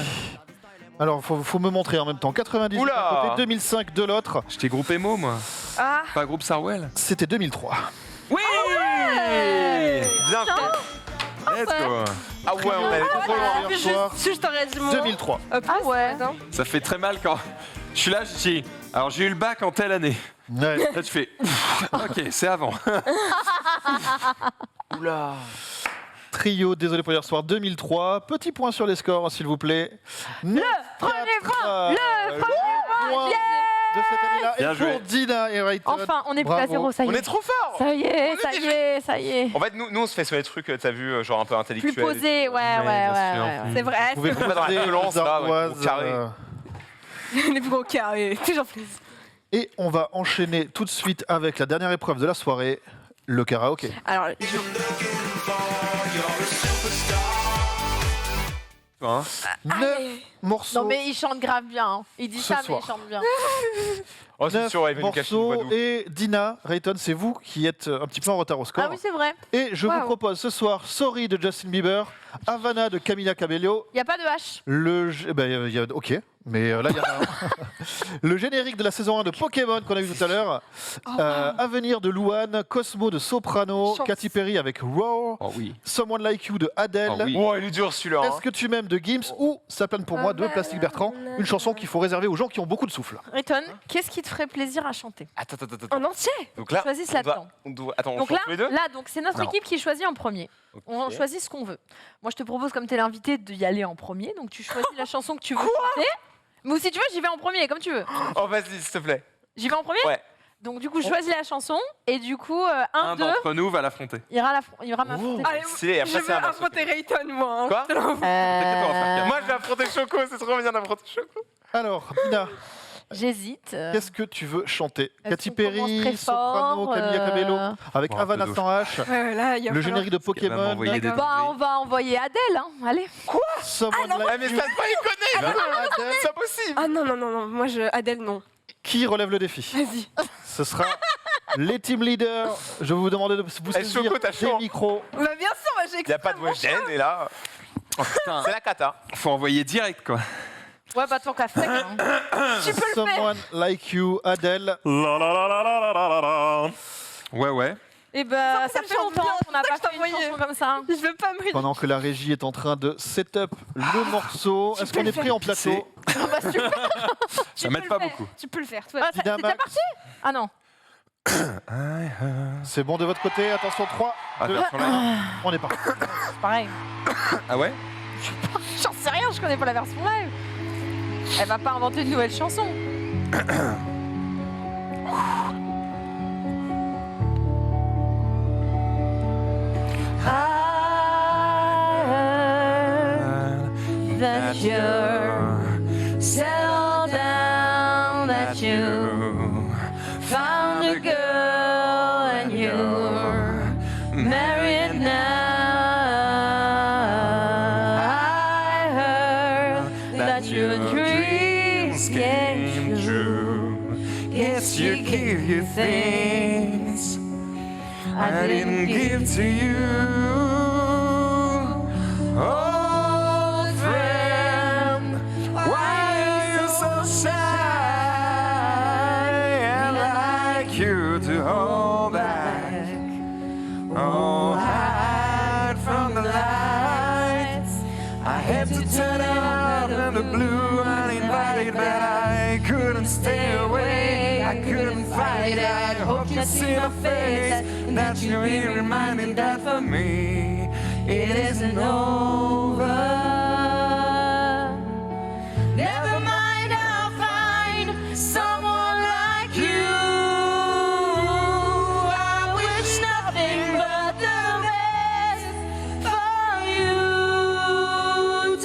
B: Alors, faut me montrer en même temps. 98
E: Oula
B: d'un côté, 2005 de l'autre.
D: J'étais groupe emo, moi.
F: Ah,
D: Pas groupe Sarwell.
B: C'était 2003.
D: Oui
E: Bien
C: hein.
D: Let's go.
E: Ah ouais, on est trop loin.
B: Hier soir,
F: Je t'aurais dit moins.
B: 2003.
F: Plus,
C: Ah ouais.
F: attends.
D: Ça fait très mal quand je suis là, je dis. Alors j'ai eu le bac en telle année.
B: Ouais.
D: Là tu fais. Ok, c'est avant.
E: Oula.
B: Trio, désolé pour hier soir, 2003. Petit point sur les scores, s'il vous plaît. Le
C: premier point, le premier point,
B: de cette année-là
D: Bien
B: est
D: joué.
B: pour Dina et Rayton.
C: Enfin, on est plus à
B: Bravo.
C: 0, ça y est.
E: On est trop fort.
C: Ça y est, ça y est, ça y est.
E: En fait, nous on se fait sur les trucs, t'as vu, genre un peu
C: Plus
E: intellectuels.
C: posé, ouais.
D: bien sûr.
F: C'est vrai,
B: Vous pouvez
E: On va dans la
B: proposer
E: violence,
B: les
E: là, ouais,
B: ardoises,
E: au carré.
F: les gros carrés, toujours plaisir.
B: Et on va enchaîner tout de suite avec la dernière épreuve de la soirée, le karaoké.
F: Alors,
D: Hein
B: 9 morceaux.
C: Non mais il chante grave bien. Hein. Il dit
B: Ce
C: ça
B: soir.
C: mais il chante bien.
E: Oh, c'est
B: 9
E: sûr, elle va nous cacher une voix
B: morceaux
E: d'où.
B: et Dina, Rayton, c'est vous qui êtes un petit peu en retard au score.
C: Ah oui c'est vrai.
B: Et je vous
F: Wow.
B: propose ce soir Sorry de Justin Bieber, Havana de Camila Cabello,
C: Il y a pas de H.
B: ok, mais là il y en a un. Le générique de la saison 1 de Pokémon qu'on a vu tout à l'heure, Avenir de Louane, Cosmo de Soprano,
F: Chance.
B: Katy Perry avec Roar,
D: Oh oui.
B: Someone Like You de Adele,
D: Oh oui.
E: Oh, il est dur celui-là.
B: Est-ce que tu m'aimes de Gims ou Ça plane pour moi de Plastic Bertrand, une chanson qu'il faut réserver aux gens qui ont beaucoup de souffle.
C: Rayton, qu'est-ce qui te ferait plaisir à chanter?
E: Attends.
F: en entier.
E: Donc là,
C: Choisis
E: on
C: là-dedans.
E: Attends, on
C: Donc
E: chante
C: là,
E: tous les deux.
C: c'est notre
D: Non.
C: équipe qui choisit en premier.
E: Ok.
C: On choisit ce qu'on veut. Moi je te propose comme tu es l'invité d'y aller en premier, donc tu choisis la chanson que tu veux chanter. Mais si tu veux, j'y vais en premier, comme tu veux.
E: Oh, vas-y, s'il te plaît.
C: J'y vais en premier?
E: Ouais.
C: Donc du coup, je choisis la chanson et du coup,
D: Un
C: 2
D: d'entre nous va l'affronter.
C: ira m'affronter.
F: Allez,
E: Stylé, et après,
F: je
E: c'est
F: veux
E: un morceau.
F: affronter Rayton, moi. hein.
E: Quoi
F: Je te l'envoie.
D: T'inquiète pas, on va faire quatre.
E: Moi, je vais affronter Choco, c'est trop bien d'affronter Choco.
B: Alors, Dina,
C: J'hésite.
B: qu'est-ce que tu veux chanter?
C: Est-ce
B: Katy
C: qu'on commence
B: Perry,
C: très
B: Soprano,
C: fort,
B: Camila Cabello, avec
D: Bon, un peu
B: Havana
D: d'eau.
B: sans H,
F: Ouais, là, il va
B: le
F: falloir-
B: générique de
D: qu'elle va
B: Pokémon,
D: m'envoyer des-
C: Bah, on va envoyer Adèle, hein. Allez.
B: Someone
E: Ah,
B: Like
E: mais
B: You,
E: ça se voit, il connaît.
B: Adele.
E: C'est pas possible.
F: Ah non, moi, Adèle, non.
B: Qui relève le défi?
F: Vas-y.
B: Ce sera les team leaders. Je vais vous demander de vous
E: Eh,
B: saisir
E: Choco, t'as
B: des
E: chaud.
B: micros.
F: Bah, bien sûr, moi, j'ai
E: Il n'y a pas de voix gêne, et là,
D: Oh putain,
E: c'est la cata.
D: faut envoyer direct quoi.
C: Ouais, bah tant qu'à faire. hein.
F: Tu peux le faire.
B: Someone Like You, Adele.
D: Ouais.
C: Et bah,
F: Ça
C: ça
F: me
C: fait
F: chante
C: longtemps
F: bien,
C: qu'on n'a
F: c'est
C: pas
F: ça que
C: fait
F: je
C: une
F: t'envoyais.
C: chanson comme ça.
F: Je veux pas me
B: Pendant que la régie est en train de set up le morceau, est-ce qu'on est prêt en plateau?
C: Ah bah super.
D: Ça m'aide
C: peux
D: pas
C: le faire.
D: beaucoup.
F: Tu peux le faire, toi.
C: Ah, c'est déjà
B: Dynamax.
C: parti? Ah non.
B: C'est bon de votre côté, attention 3,
D: Ah,
B: 2,
D: version live.
B: on est parti.
C: C'est pareil.
D: Ah ouais
C: J'en sais rien, je connais pas la version live. Elle va pas inventer une nouvelle chanson. That you're settled down, that you found a girl and you're married now. I heard that your dreams came true. Guess you give you things I didn't give to you. Old friend, why are you so shy? I'd like you to hold back, oh, hide from the lights. I had to turn out in the blue uninvited, but I couldn't stay away. I couldn't fight it. I hope you see my face, and that you'll be reminded that for me it isn't over. Never mind, I'll find someone like you. I wish nothing but the best for you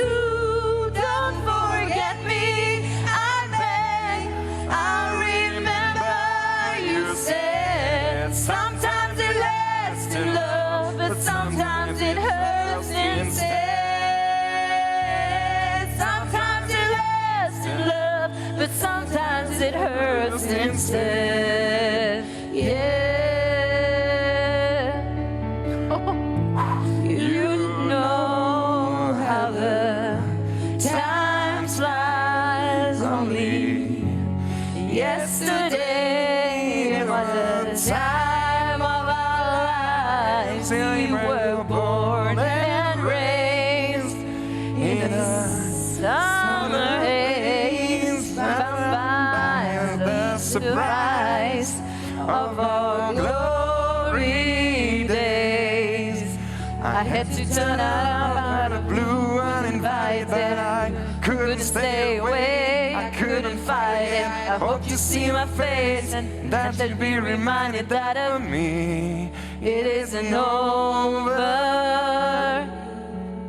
C: too. Don't forget me, I beg. I remember you said sometimes it lasts to love, but sometimes it hurts instead. Sometimes it lasts to love, but sometimes it hurts instead. Yeah. You know how the time flies. Only yesterday was a time of our lives. we were born and raised in a summer haze, bound by the surprise of our glory days. I had to turn out of blue uninvited, but I couldn't stay away, I couldn't fight it. I hope you see my face and that you'll be reminded that of me it isn't over.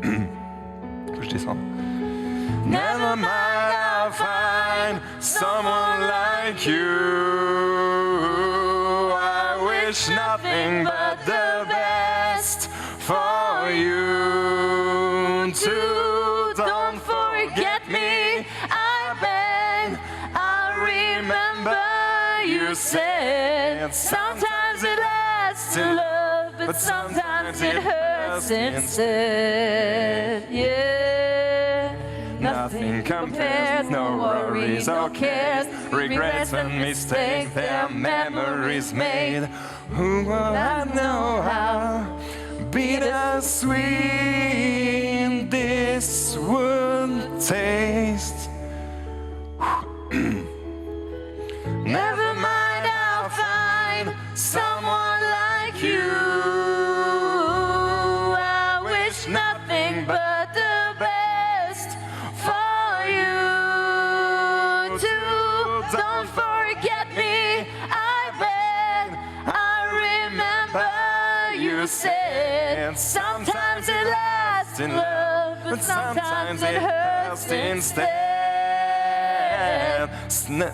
D: Faut que je descende.
C: Never mind, I'll find someone like you. I wish nothing but the best for you too. Don't forget me, I beg. I remember you said sometimes it lasts to love, but sometimes it hurts instead. Yeah. Nothing compares, no worries or cares, regrets and mistakes, their memories made. Who will I know how bittersweet this would taste? Never mind, I'll find someone like you. I wish nothing but the best for you too. Don't forget me, I beg. I remember you said sometimes it lasts in love, but sometimes it hurts instead.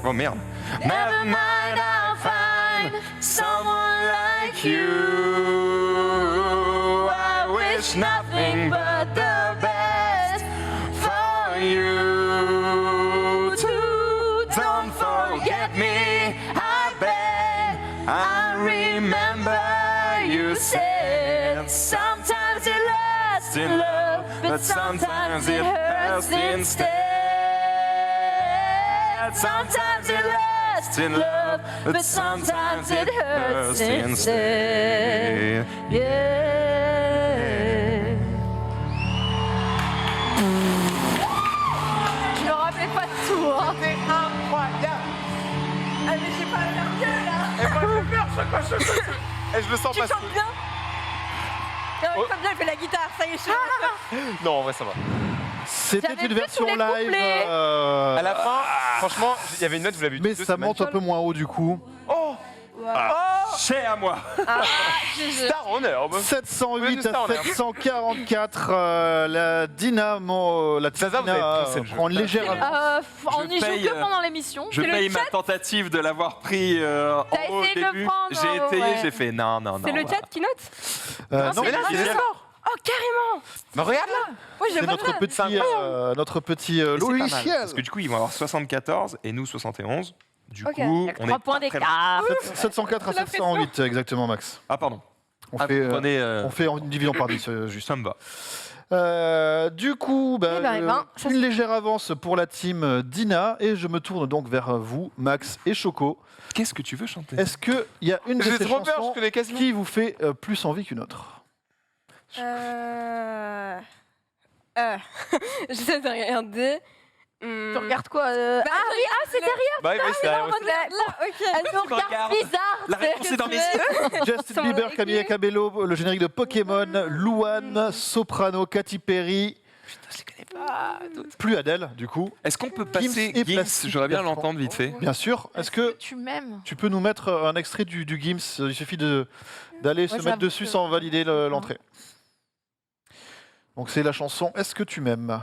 D: Oh merde.
C: Never mind, I'll find someone like you. I wish nothing but the best for you too. Don't forget me, I beg. I remember you said sometimes it lasts in love, but sometimes it hurts instead. Sometimes it lasts in love, but sometimes it hurts instead. Yeah.
F: Je me rappelais pas de tout. Hein.
E: C'est incroyable.
F: Ah, mais j'ai pas l'air mieux là.
E: Et moi j'ai peur chaque fois je Et je le sens
F: Tu
E: pas.
F: chantes bien. Non, il fait bien, il fait la guitare, ça y est, je suis
E: Non, en vrai ça va.
B: C'était
F: J'avais
B: une
F: vu
B: version
F: tous les
B: live.
F: couplets.
E: À la fin, franchement, il y avait une note, vous l'avez vu.
B: Mais ça monte un peu moins haut du coup.
E: Oh,
D: C'est à moi.
E: Star en herbe.
B: 708
E: Star
B: à
E: en herbe.
B: 744, la Dynamo, la
E: Zaza, vous avez
B: Tina
E: poussé le jeu.
B: prend une légère avance.
F: On y joue
D: paye,
F: que pendant l'émission.
D: Je
F: C'est le
D: paye ma
F: chat.
D: tentative de l'avoir pris en
F: T'as
D: haut au
F: essayé de le
D: début.
F: prendre,
D: J'ai essayé,
F: ouais.
D: j'ai fait non.
F: C'est le
D: bah.
F: chat qui note.
B: Non,
E: Mais là,
B: c'est
E: c'est le score.
F: Oh, carrément.
E: Mais regarde là.
F: Oui, j'ai
B: c'est
F: pas
B: notre petit
D: Et c'est pas mal,
B: logiciel.
D: Parce que du coup, ils vont avoir 74 et nous 71. Du
F: Ok,
D: coup,
F: il y a
D: on
F: 3
D: est
F: points
D: pas très
F: d'écart.
B: 704 à
F: La
B: 708 exactement, Max.
D: Ah pardon.
B: On
D: Ah,
B: fait,
D: prenez,
B: on fait en division par 10 juste.
D: ça me va.
B: Du coup,
F: Eh ben, ça
B: une légère avance pour la team Dina et je me tourne donc vers vous, Max et Choco.
D: Qu'est-ce que tu veux chanter?
B: Est-ce qu'il y a une de
E: J'ai
B: ces
E: trop peur,
B: chansons
E: je connais quasiment.
B: qui vous fait plus envie qu'une autre?
F: J'essaie de regarder.
C: Tu regardes quoi
F: Ah oui, c'est derrière.
E: Bah oui, c'est derrière aussi.
F: Ok.
C: Elle nous
D: me
C: regarde
D: regardes.
C: bizarre.
D: La réponse est dans mes yeux.
B: Justin Bieber, Camila Cabello, le générique de Pokémon, Louane, Soprano, Katy Perry.
D: Je les connais pas.
B: Plus Adèle, du coup.
D: Est-ce qu'on peut passer
B: et
D: Gims?
B: Plastique
D: J'aurais bien
B: Bertrand.
D: l'entendre vite fait.
B: Bien sûr. Est-ce que
C: Tu m'aimes?
B: tu peux nous mettre un extrait du Gims? Il suffit d'aller se mettre
C: j'avoue
B: dessus
C: que-
B: sans valider l'entrée. Donc c'est la chanson Est-ce que tu m'aimes?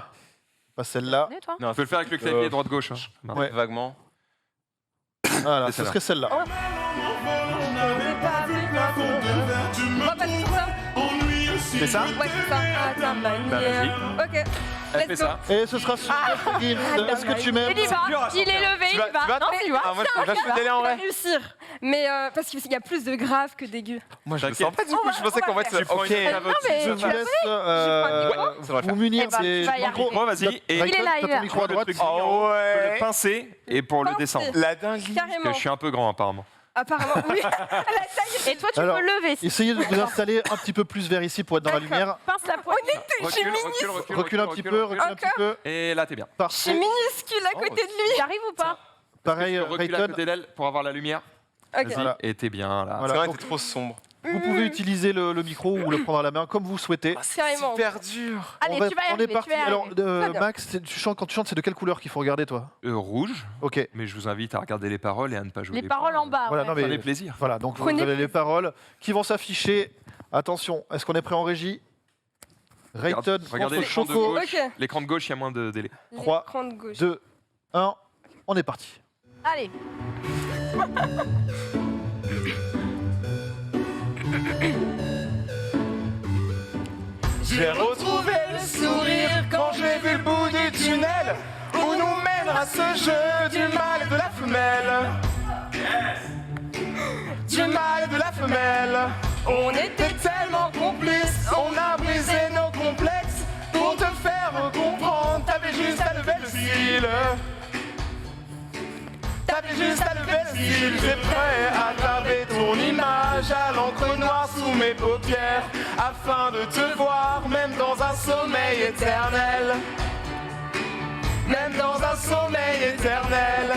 B: Pas celle-là.
C: Toi
D: Non, tu peux le faire avec le clavier droite-gauche. Hein.
B: Ouais.
E: Vaguement.
B: Voilà,
D: C'est
B: ce
D: celle-là.
B: serait celle-là.
F: On va passer sur ça.
D: C'est ça?
F: Ouais, c'est ça. Attends,
D: Bah, vas-y.
F: Ok.
D: Elle fait
F: Let's go.
D: ça.
B: Et ce sera sur notre Gims. Est-ce que tu m'aimes?
F: Il y va.
D: dur à
F: Il est levé, il
E: Tu
F: y
E: vas
F: va. Non, il va.
E: Ah, moi, je suis d'aller en
F: Il va
E: vrai.
F: réussir. Mais parce qu'il y a plus de graves que d'aigus.
E: Moi, je le
D: T'inquiète.
E: sens pas du coup. Je pensais qu'en fait,
D: Tu prends
E: ok.
D: une étape
F: Non, mais
B: Je
F: tu
B: vous
F: as
B: laisse
E: ça va le
B: vous
E: faire.
B: munir
F: Eh ben,
B: des...
F: tu vas y arriver.
D: Moi, vas-y. Et
F: Il est là,
B: T'as
F: il est
B: ton
F: là.
B: micro à droite.
E: Oh
D: pour le
E: ouais.
D: pincer et pour le descendre.
E: La dinguerie.
D: Parce
F: Carrément.
D: que je suis un peu grand apparemment.
F: Apparemment, oui. La taille.
K: Et toi, tu
B: Alors,
K: peux lever.
B: Essayez de vous installer un petit peu plus vers ici pour être dans la lumière.
K: Pince la poignée.
B: Recule un petit peu, recule un petit peu.
D: Et là, t'es bien.
F: Je suis minuscule à côté de lui.
K: J'arrive ou pas?
B: Pareil,
D: Recule à
B: Rayton.
D: côté d'elle pour avoir la lumière.
F: Ok.
D: Vas-y,
B: Voilà.
D: et t'es bien là.
B: Voilà.
E: C'est vrai,
B: Donc,
E: t'es trop sombre.
B: vous pouvez utiliser le micro ou le prendre à la main comme vous souhaitez.
F: Carrément.
E: Super dur.
K: Allez, tu vas y
B: on est
K: arriver,
B: parti.
K: tu vas y
B: Alors,
K: arriver.
F: Très bien.
B: Max, quand tu chantes, c'est de quelle couleur qu'il faut regarder, toi?
D: Rouge,
B: Ok.
D: mais je vous invite à regarder les paroles et à ne pas jouer
K: Les paroles en bas.
B: Voilà,
K: ouais.
B: non, mais-
D: Prenez plaisir.
B: Voilà, donc vous
F: Prenez
B: avez les paroles qui vont s'afficher. Attention, est-ce qu'on est prêt en régie? Rayton
D: Regardez
B: contre
D: l'écran de
B: Choco.
D: gauche.
F: Ok.
D: L'écran de gauche, il y a moins de délai.
B: 3,
F: L'écran de gauche.
B: 2, 1, on est parti.
K: Allez.
E: J'ai retrouvé le sourire quand j'ai vu le bout du tunnel où nous mènera ce jeu du mâle et de la femelle. Du mâle et de la femelle. On était tellement complices, on a brisé nos complexes pour te faire comprendre. T'avais juste à lever le cil. T'avais juste à lever le cil. J'ai prêt à graver ton image à l'encre noire sous mes paupières afin de te voir même dans un sommeil éternel. Même dans un sommeil éternel.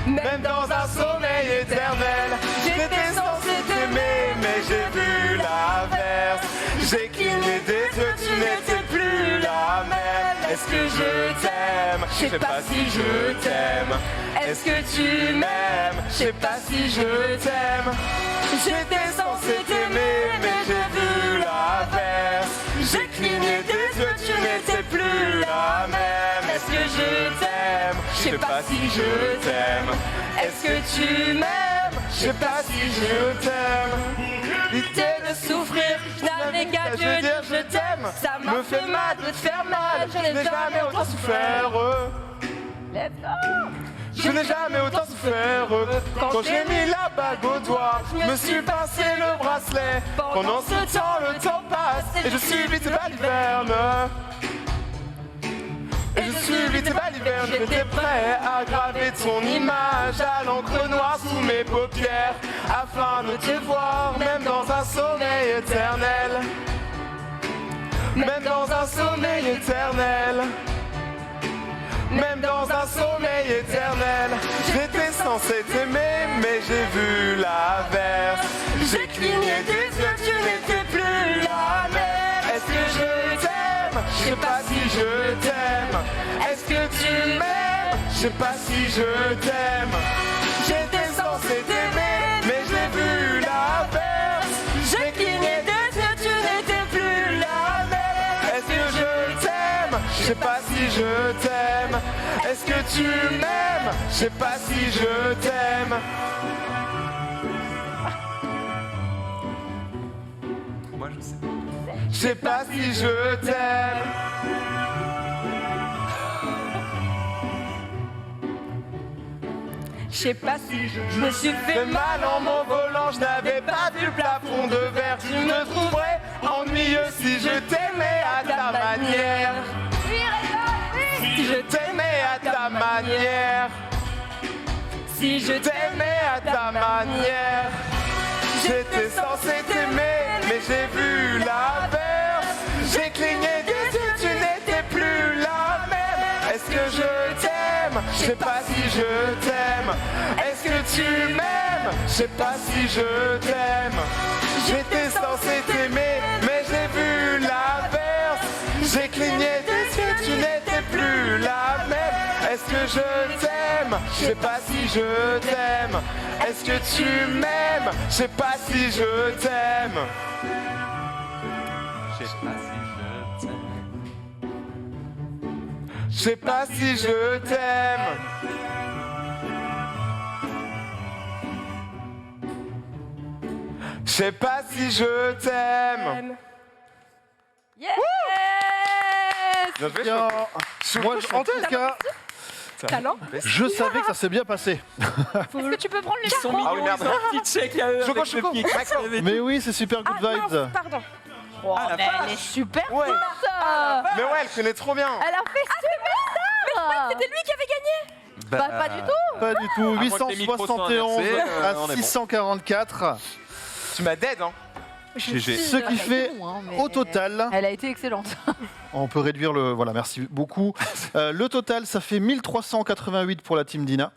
E: Même dans un sommeil éternel. J'étais censé t'aimer mais j'ai vu l'inverse. J'ai cligné des yeux, tu n'étais plus la même. Est-ce que je t'aime? Je sais pas si je t'aime. Est-ce que tu m'aimes? Je sais pas si je t'aime. J'étais censé t'aimer mais j'ai vu l'inverse. J'ai cligné des yeux, tu n'étais plus la même. Est-ce que je t'aime? Je sais pas si je t'aime. Est-ce que tu m'aimes? Je sais pas si je t'aime. L'idée de souffrir, je n'avais qu'à te dire je t'aime. Ça me fait mal de te faire mal. Je n'ai jamais autant souffert. Je n'ai jamais autant souffert. Quand j'ai mis la bague au doigt, je me suis pincé le bracelet. Pendant ce temps, le temps passe et je suis vite balivernes. Et je suis vite balivernes. J'étais prêt à graver ton image à l'encre noire sous mes paupières afin de te voir même dans un sommeil éternel. Même dans un sommeil éternel. Même dans un sommeil éternel. J'étais censé t'aimer mais j'ai vu l'inverse. J'ai cligné des yeux, tu n'étais plus la même. Est-ce que je t'aime? Je sais pas si je t'aime. Est-ce que tu m'aimes? Je sais pas si je t'aime. J'étais censé t'aimer mais j'ai vu l'inverse. J'ai cligné des yeux, tu n'étais plus la même. Est-ce que je t'aime? Je sais pas si je t'aime. Est-ce que tu m'aimes? Je sais pas si je t'aime.
D: Moi, je sais.
E: Je sais pas si je t'aime.
F: Je sais pas si je me suis fait
E: Fait mal en m'envolant, je n'avais pas vu le plafond de verre. Tu me trouverais ennuyeux si je t'aimais à ta manière. Si je t'aimais à ta manière. Si je t'aimais à ta manière. J'étais censé t'aimer, mais j'ai vu l'inverse. J'ai cligné des yeux, tu n'étais plus la même. Est-ce que je t'aime? Je sais pas si je t'aime. Est-ce que tu m'aimes? Je sais pas si je t'aime. J'étais censé t'aimer, mais j'ai vu l'inverse. J'ai cligné des yeux, tu n'étais plus la même. Est-ce que je t'aime? Je sais pas si je t'aime. Est-ce que tu m'aimes? Je sais pas si je t'aime.
D: Je sais pas si je t'aime.
E: Je sais pas si je t'aime. Je sais pas si je t'aime.
F: Yes.
E: Bien joué,
B: Bien. Moi, en tout cas,
F: Talent.
B: je savais que ça s'est bien passé.
K: Est-ce que tu peux prendre les
D: Ils sont
K: micros?
D: mignons,
E: merde.
D: ces petits checks là.
E: Choco,
D: avec le
E: Choco.
D: pied qui se lève et
B: Mais oui, c'est super good
F: Ah
B: vibes.
F: mince, pardon.
K: Oh, mais elle est super
E: Ouais.
K: forte.
E: Mais ouais, elle connaît trop bien.
K: Elle a fait super ça.
F: C'était lui qui avait gagné.
K: Pas du tout.
B: Pas du tout.
D: À moins que les micros soient
B: 871
D: inversés,
B: à
D: on est bon.
B: 644.
E: Tu m'as dead, hein.
D: GG.
B: Ce qui fait au total,
K: Elle a été excellente.
B: on peut réduire le. Voilà, merci beaucoup. Le total, ça fait 1388 pour la team Dina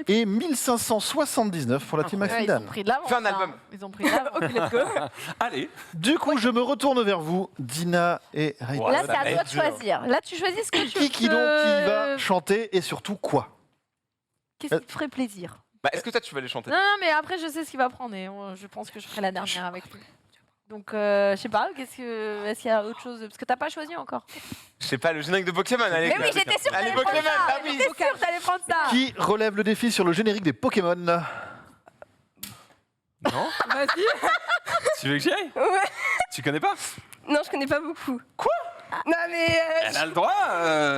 B: et 1579 pour la team
K: Ouais, ils
B: Maxime.
K: ont pris de l'avance.
E: Fais un album.
K: Ils ont pris de l'avance.
F: Ok, let's go.
D: Allez.
B: Du coup, je me retourne vers vous, Dina et Raïd.
E: Ouais,
K: Là,
E: ça
K: c'est à
E: va
K: toi
E: être
K: de
E: dur.
K: choisir. Là, tu choisis ce que tu veux.
B: Qui donc qui va chanter et surtout quoi?
K: Qu'est-ce qui te ferait plaisir?
E: Bah, est-ce que toi, tu vas les chanter?
K: Non, non, mais après, je sais ce qu'il va prendre et je pense que je ferai la dernière avec lui. Donc, je sais pas, est-ce qu'il y a autre chose? Parce que t'as pas choisi encore.
E: Je sais pas, le générique de Pokémon, allez.
K: Mais oui, j'étais sûre que
E: Allez,
K: t'allais prendre
E: Pokémon,
K: ça.
E: ah oui.
K: J'étais sûre que t'allais prendre ça.
B: Qui relève le défi sur le générique des Pokémon?
D: Non.
F: Vas-y.
D: Tu veux que j'y aille?
F: Ouais.
D: Tu connais pas?
F: Non, je connais pas beaucoup. Quoi? Non, mais.
D: Elle a le droit.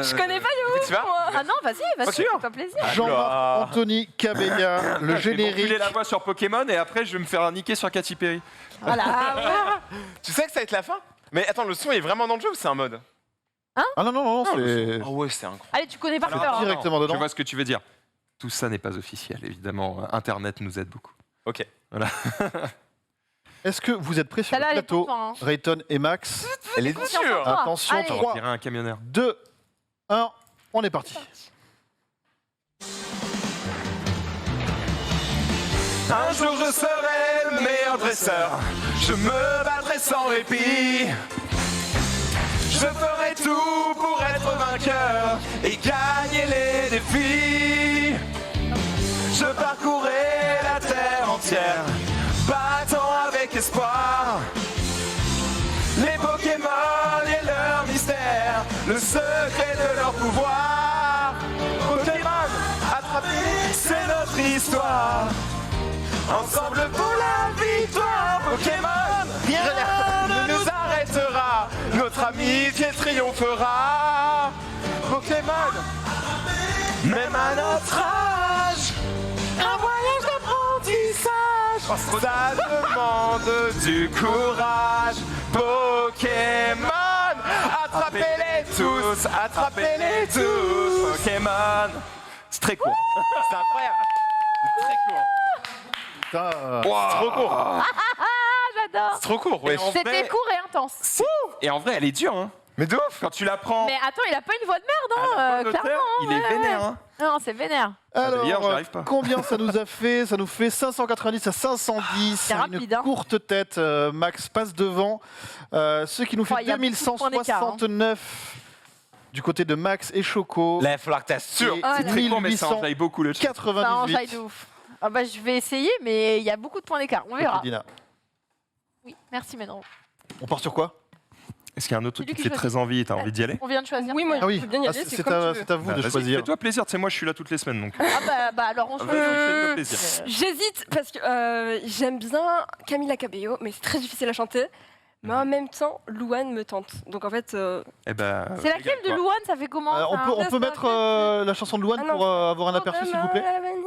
F: Je connais pas de ouf,
E: Tu vas?
F: moi.
K: Ah non, vas-y,
E: sûr.
K: fais-toi plaisir.
B: Jean-Marc Anthony Cabella, le
D: Je vais
B: générique.
D: compiler la voix sur Pokémon et après je vais me faire niquer sur Katy Perry.
K: Voilà.
E: Tu sais que ça va être la fin? Mais attends, le son est vraiment dans le jeu ou c'est un mode?
B: Ah non, non, non, c'est
E: Ah ouais, c'est incroyable.
K: Allez, tu connais par
D: Alors,
K: cœur. hein.
B: directement
D: Je
B: dedans.
D: vois ce que tu veux dire. Tout ça n'est pas officiel, évidemment. Internet nous aide beaucoup.
E: Ok.
B: Est-ce que vous êtes prêts sur
K: Celle-là,
B: le
K: elle est pour
B: plateau,
K: toi. hein.
B: Rayton et Max?
E: Elle est
K: Confiance en
E: dure.
K: toi.
B: Attention,
K: Allez.
B: 3,
D: On dirait un camionneur.
B: 2, 1, on est parti.
C: Un jour je serai le meilleur dresseur, je me battrai sans répit. Je ferai tout pour être vainqueur et gagner les défis. Je parcourrai la terre entière, battant avec espoir les Pokémon et leur mystère, le secret de leur pouvoir. Pokémon, attrapez, c'est notre histoire. Ensemble pour la victoire, Pokémon, rien ne nous arrêtera, notre amitié triomphera. Pokémon, même à notre âge, un voyage d'apprentissage, ça demande du courage. Pokémon, attrapez-les tous, attrapez-les tous. Pokémon, c'est très court.
E: C'est incroyable. C'est très court.
B: Putain,
E: C'est trop court.
K: Ah, j'adore.
E: C'est trop court, ouais.
D: En
K: C'était
D: vrai-
K: court et intense.
D: Et en vrai, elle est dure, hein.
E: Mais de ouf.
D: Quand tu la prends
K: Mais attends, il a pas une voix de merde,
D: à la
K: hein,
D: bonne hauteur,
K: clairement.
D: il est vénère, hein.
K: Non, c'est vénère.
B: alors,
D: d'ailleurs, j'y arrive pas.
B: combien ça nous a fait? Ça nous fait 590 à 510.
K: C'est rapide,
B: Une
K: hein.
B: courte tête. Max passe devant. Ce qui nous fait
K: Oh, il y a beaucoup de points d'écart, hein.
B: 2169 du côté de Max et Choco.
E: Là, il va falloir que t'assures.
B: Et
K: Ah,
D: C'est très court, mais ça enjaille beaucoup le chat.
B: 1898.
K: Ça enjaille de ouf. Ah bah, je vais essayer, mais il y a beaucoup de points d'écart. On verra.
B: Ok, Dina.
K: Oui, merci, Ménro.
B: On part sur quoi?
D: Est-ce qu'il y a un autre
K: C'est
D: truc
K: lui
D: qui
K: qui
D: te fait très envie et t'as envie d'y aller?
K: On vient de choisir.
F: Oui, moi,
B: Ah oui,
F: je veux bien y
B: Ah,
F: aller,
B: c'est
F: c'est comme tu veux.
B: c'est à vous de
D: Vas-y,
B: choisir.
D: fais-toi plaisir, tu sais, moi je suis là toutes les semaines donc.
K: Ah alors on choisit.
D: Vas-y, fais-toi plaisir.
F: J'hésite parce que j'aime bien Camila Cabello, mais c'est très difficile à chanter. Mais en même temps, Louane me tente. Donc en fait,
D: Eh ben,
K: C'est laquelle de
D: régale-toi.
K: Louane? Ça fait comment
B: On
K: ça
B: peut, on
F: laisse
B: peut
F: pas
B: mettre
F: que
B: la chanson de Louane
F: Ah non.
B: pour avoir un aperçu, s'il vous plaît?
F: La vanille.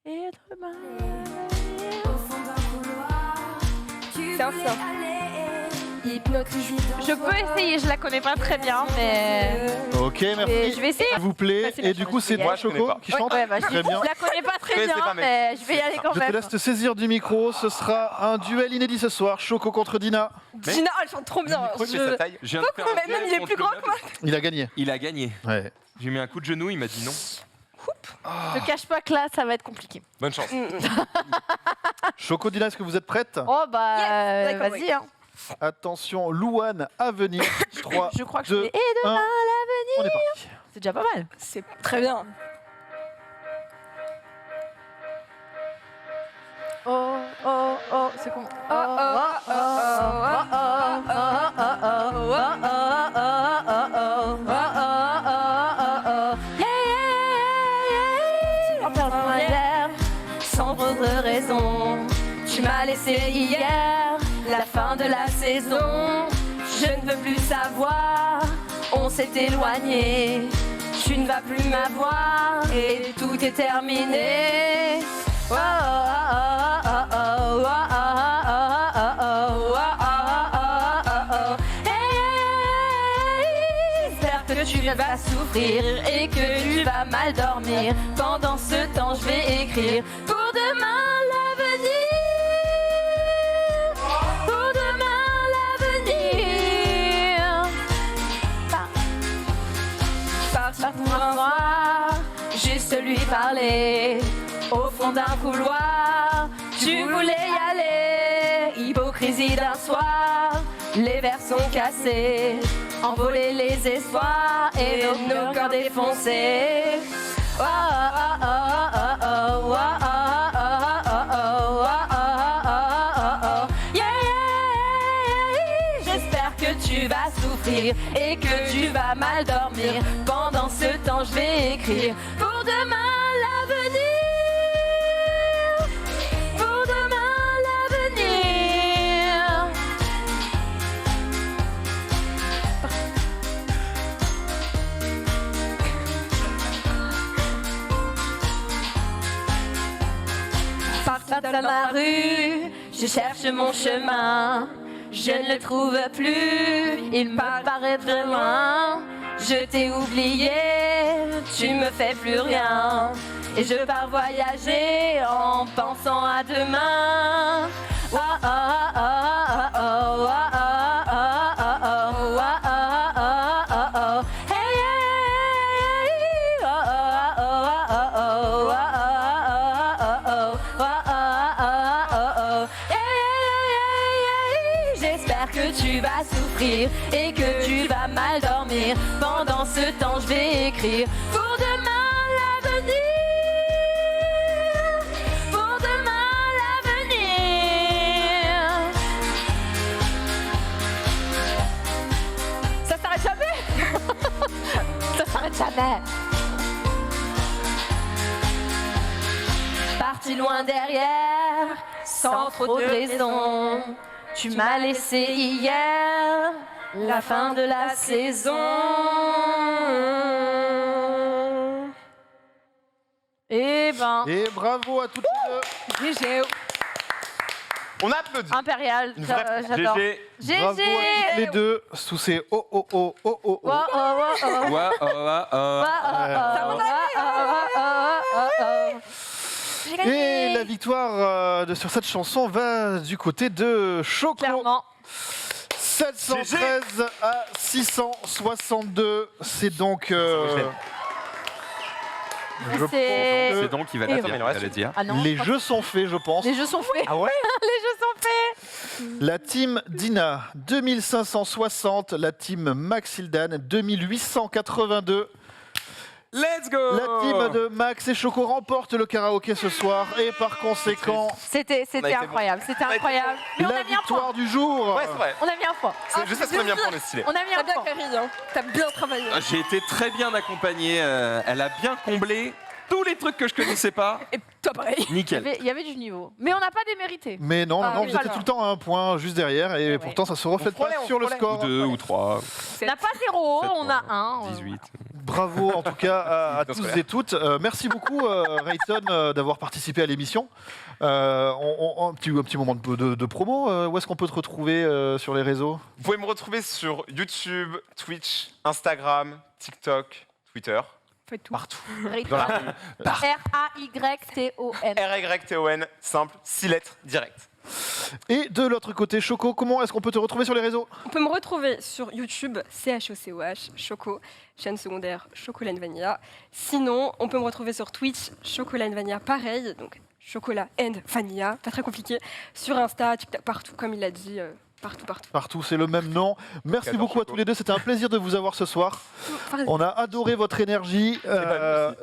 K: Être mal.
F: C'est un ça. Hypnotisé.
K: Je peux essayer, je la connais pas très bien, mais
B: Ok, merci.
K: je vais essayer.
B: S'il vous plaît.
F: Facile
B: Et
F: à
B: du
F: chanter.
B: coup, c'est
K: Moi,
B: toi,
E: je connais
B: Choco,
E: pas.
B: qui chante?
K: Ouais, bah,
B: Très bien.
K: je la connais pas très
E: Je sais
K: bien,
E: pas, mais-
K: mais je vais y aller quand
B: Je te
K: même.
B: laisse te saisir du micro. Ce sera un duel inédit ce soir. Choco contre Dina.
F: Dina, elle chante trop bien.
E: Il fait sa taille.
D: Je viens de faire un
F: Mais
D: duel
F: même il est
D: contre
F: plus grand
D: le
F: que moi.
D: meuble.
B: Il a gagné.
D: Il a gagné.
B: Ouais.
D: J'ai mis un coup de genou, il m'a dit non.
K: Ne cache pas que là, ça va être compliqué.
E: Bonne chance.
B: Choco, Dina, est-ce que vous êtes prête?
K: Oh bah,
F: Yes, d'accord,
K: vas-y.
F: oui.
K: Hein.
B: Attention, Louane à venir. 3,
K: Je crois que
B: 2,
K: je vais. Et demain
B: 1.
K: à
B: On est
K: l'avenir.
B: parti.
K: C'est déjà pas mal.
F: C'est très bien.
K: Oh, oh, oh, c'est comment? Oh, oh, oh, oh, oh, oh, oh, oh, oh, oh, oh, oh, en perdant un verre, sans votre raison. Tu m'as laissé hier, la fin de la saison. Je ne veux plus savoir, on s'est éloigné. Tu ne vas plus m'avoir et tout est terminé. Oh, oh, oh, oh, oh, oh, oh, oh, oh, oh, oh, oh. Hey, j'espère que tu tu vas souffrir et que tu vas mal dormir. Pendant ce temps, je vais écrire pour demain l'avenir. Pour demain l'avenir. Par pour un noir, juste lui parler. Au fond d'un couloir, tu voulais y aller. Hypocrisie d'un soir, les verres sont cassés. Envoler les espoirs et nos cœurs défoncés. Oh, oh, oh, oh, oh, oh, oh, oh. Yeah, j'espère que tu vas souffrir et que tu vas mal dormir. Pendant ce temps, je vais écrire pour demain l'avenir. Pour demain l'avenir. Partant dans la rue, je cherche mon chemin. Je ne le trouve plus, il me paraît très loin. Je t'ai oublié, tu me fais plus rien. Et je pars voyager en pensant à demain. Oh, oh, oh, oh, oh, oh, oh, oh, oh, oh, oh. Hey, hey, hey, oh, oh, oh, oh, oh, oh, oh, oh. J'espère que tu vas souffrir et que tu vas mal dormir. Pendant ce temps, je vais écrire pour demain l'avenir. Pour demain l'avenir. Ça s'arrête jamais. Ça s'arrête jamais. Parti loin derrière, sans trop de raison. Tu m'as laissé hier, la fin de la saison. Et ben.
B: Et bravo à toutes les deux.
K: GG.
E: On applaudit.
K: Impérial,
E: Une vraie-
K: j'adore.
E: GG.
B: Bravo à toutes les deux sous ces oh oh oh oh oh oh.
K: Oh, oh, oh, oh.
D: Ouais,
B: Et la victoire sur cette chanson va du côté de Choco.
K: Clairement.
B: 713 à 662. C'est donc.
D: C'est donc qu'il va la
K: Et
D: dire,
K: voilà.
D: j'allais dire.
K: Ah non,
B: Les jeux sont faits, je pense.
K: Les jeux sont faits.
E: Ah ouais?
K: Les jeux sont faits.
B: La team Dina, 2560. La team Maxildan, 2882.
D: Let's go!
B: La team de Max et Choco remporte le karaoké ce soir. Et par conséquent,
K: C'était
E: été
K: incroyable. C'était incroyable. Mais on
B: la
K: a mis un point.
B: victoire du jour.
E: Ouais, c'est vrai.
K: On a mis un point.
E: C'est juste parce qu'on a bien prendre le stylé.
K: On a mis
F: T'as
K: un
F: bien
K: point.
F: Carrie, hein. T'as bien travaillé.
D: J'ai été très bien accompagné. Elle a bien comblé tous les trucs que je connaissais pas.
F: Et toi pareil.
D: Nickel.
K: Il y avait du niveau. Mais on n'a pas démérité.
B: Mais non,
F: Ah,
B: non,
F: oui,
B: vous étiez
K: alors.
B: tout le temps à un point juste derrière. Et
K: Ouais.
B: pourtant, ça se reflète
E: frôlait,
B: pas
E: on
B: sur le
E: frôlait.
B: score.
D: Ou 2 ou 3.
K: On n'a pas 0,
D: Sept
K: on a 1.
D: 18.
B: Bravo en tout cas à
E: Dans ce
B: tous
E: cas-là.
B: et toutes. Merci beaucoup Rayton d'avoir participé à l'émission. Un petit moment de promo. Où est-ce qu'on peut te retrouver sur les réseaux?
E: Vous pouvez me retrouver sur YouTube, Twitch, Instagram, TikTok, Twitter.
F: Faites tout.
E: Partout. Dans la rue.
K: R-A-Y-T-O-N.
E: R-Y-T-O-N, simple, 6 lettres, direct.
B: Et de l'autre côté, Choco, comment est-ce qu'on peut te retrouver sur les réseaux?
F: On peut me retrouver sur YouTube, CHOCOH, Choco, chaîne secondaire Chocolat Vanilla. Sinon, on peut me retrouver sur Twitch, Chocolat Vanilla, pareil, donc Chocolat and Vanilla, pas très compliqué. Sur Insta, TikTok, partout, comme il l'a dit, partout.
B: Partout, c'est le même nom. Merci
E: J'adore
B: beaucoup à
E: Choco.
B: tous les deux. C'était un plaisir de vous avoir ce soir. On a adoré votre énergie.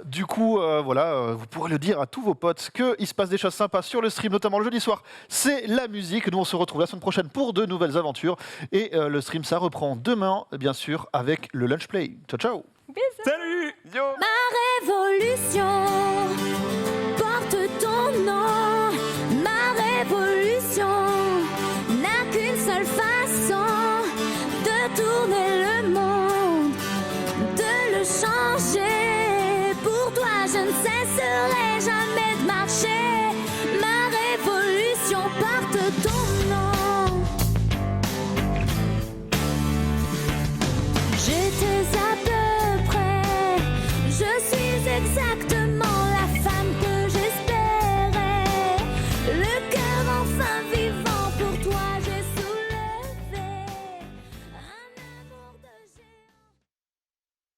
B: Du coup, vous pourrez le dire à tous vos potes qu'il se passe des choses sympas sur le stream, notamment le jeudi soir. C'est la musique. Nous, on se retrouve la semaine prochaine pour de nouvelles aventures. Et le stream, ça reprend demain, bien sûr, avec le Lunch Play. Ciao, ciao.
F: Bisous.
D: Salut!
E: Yo!
I: Ma révolution.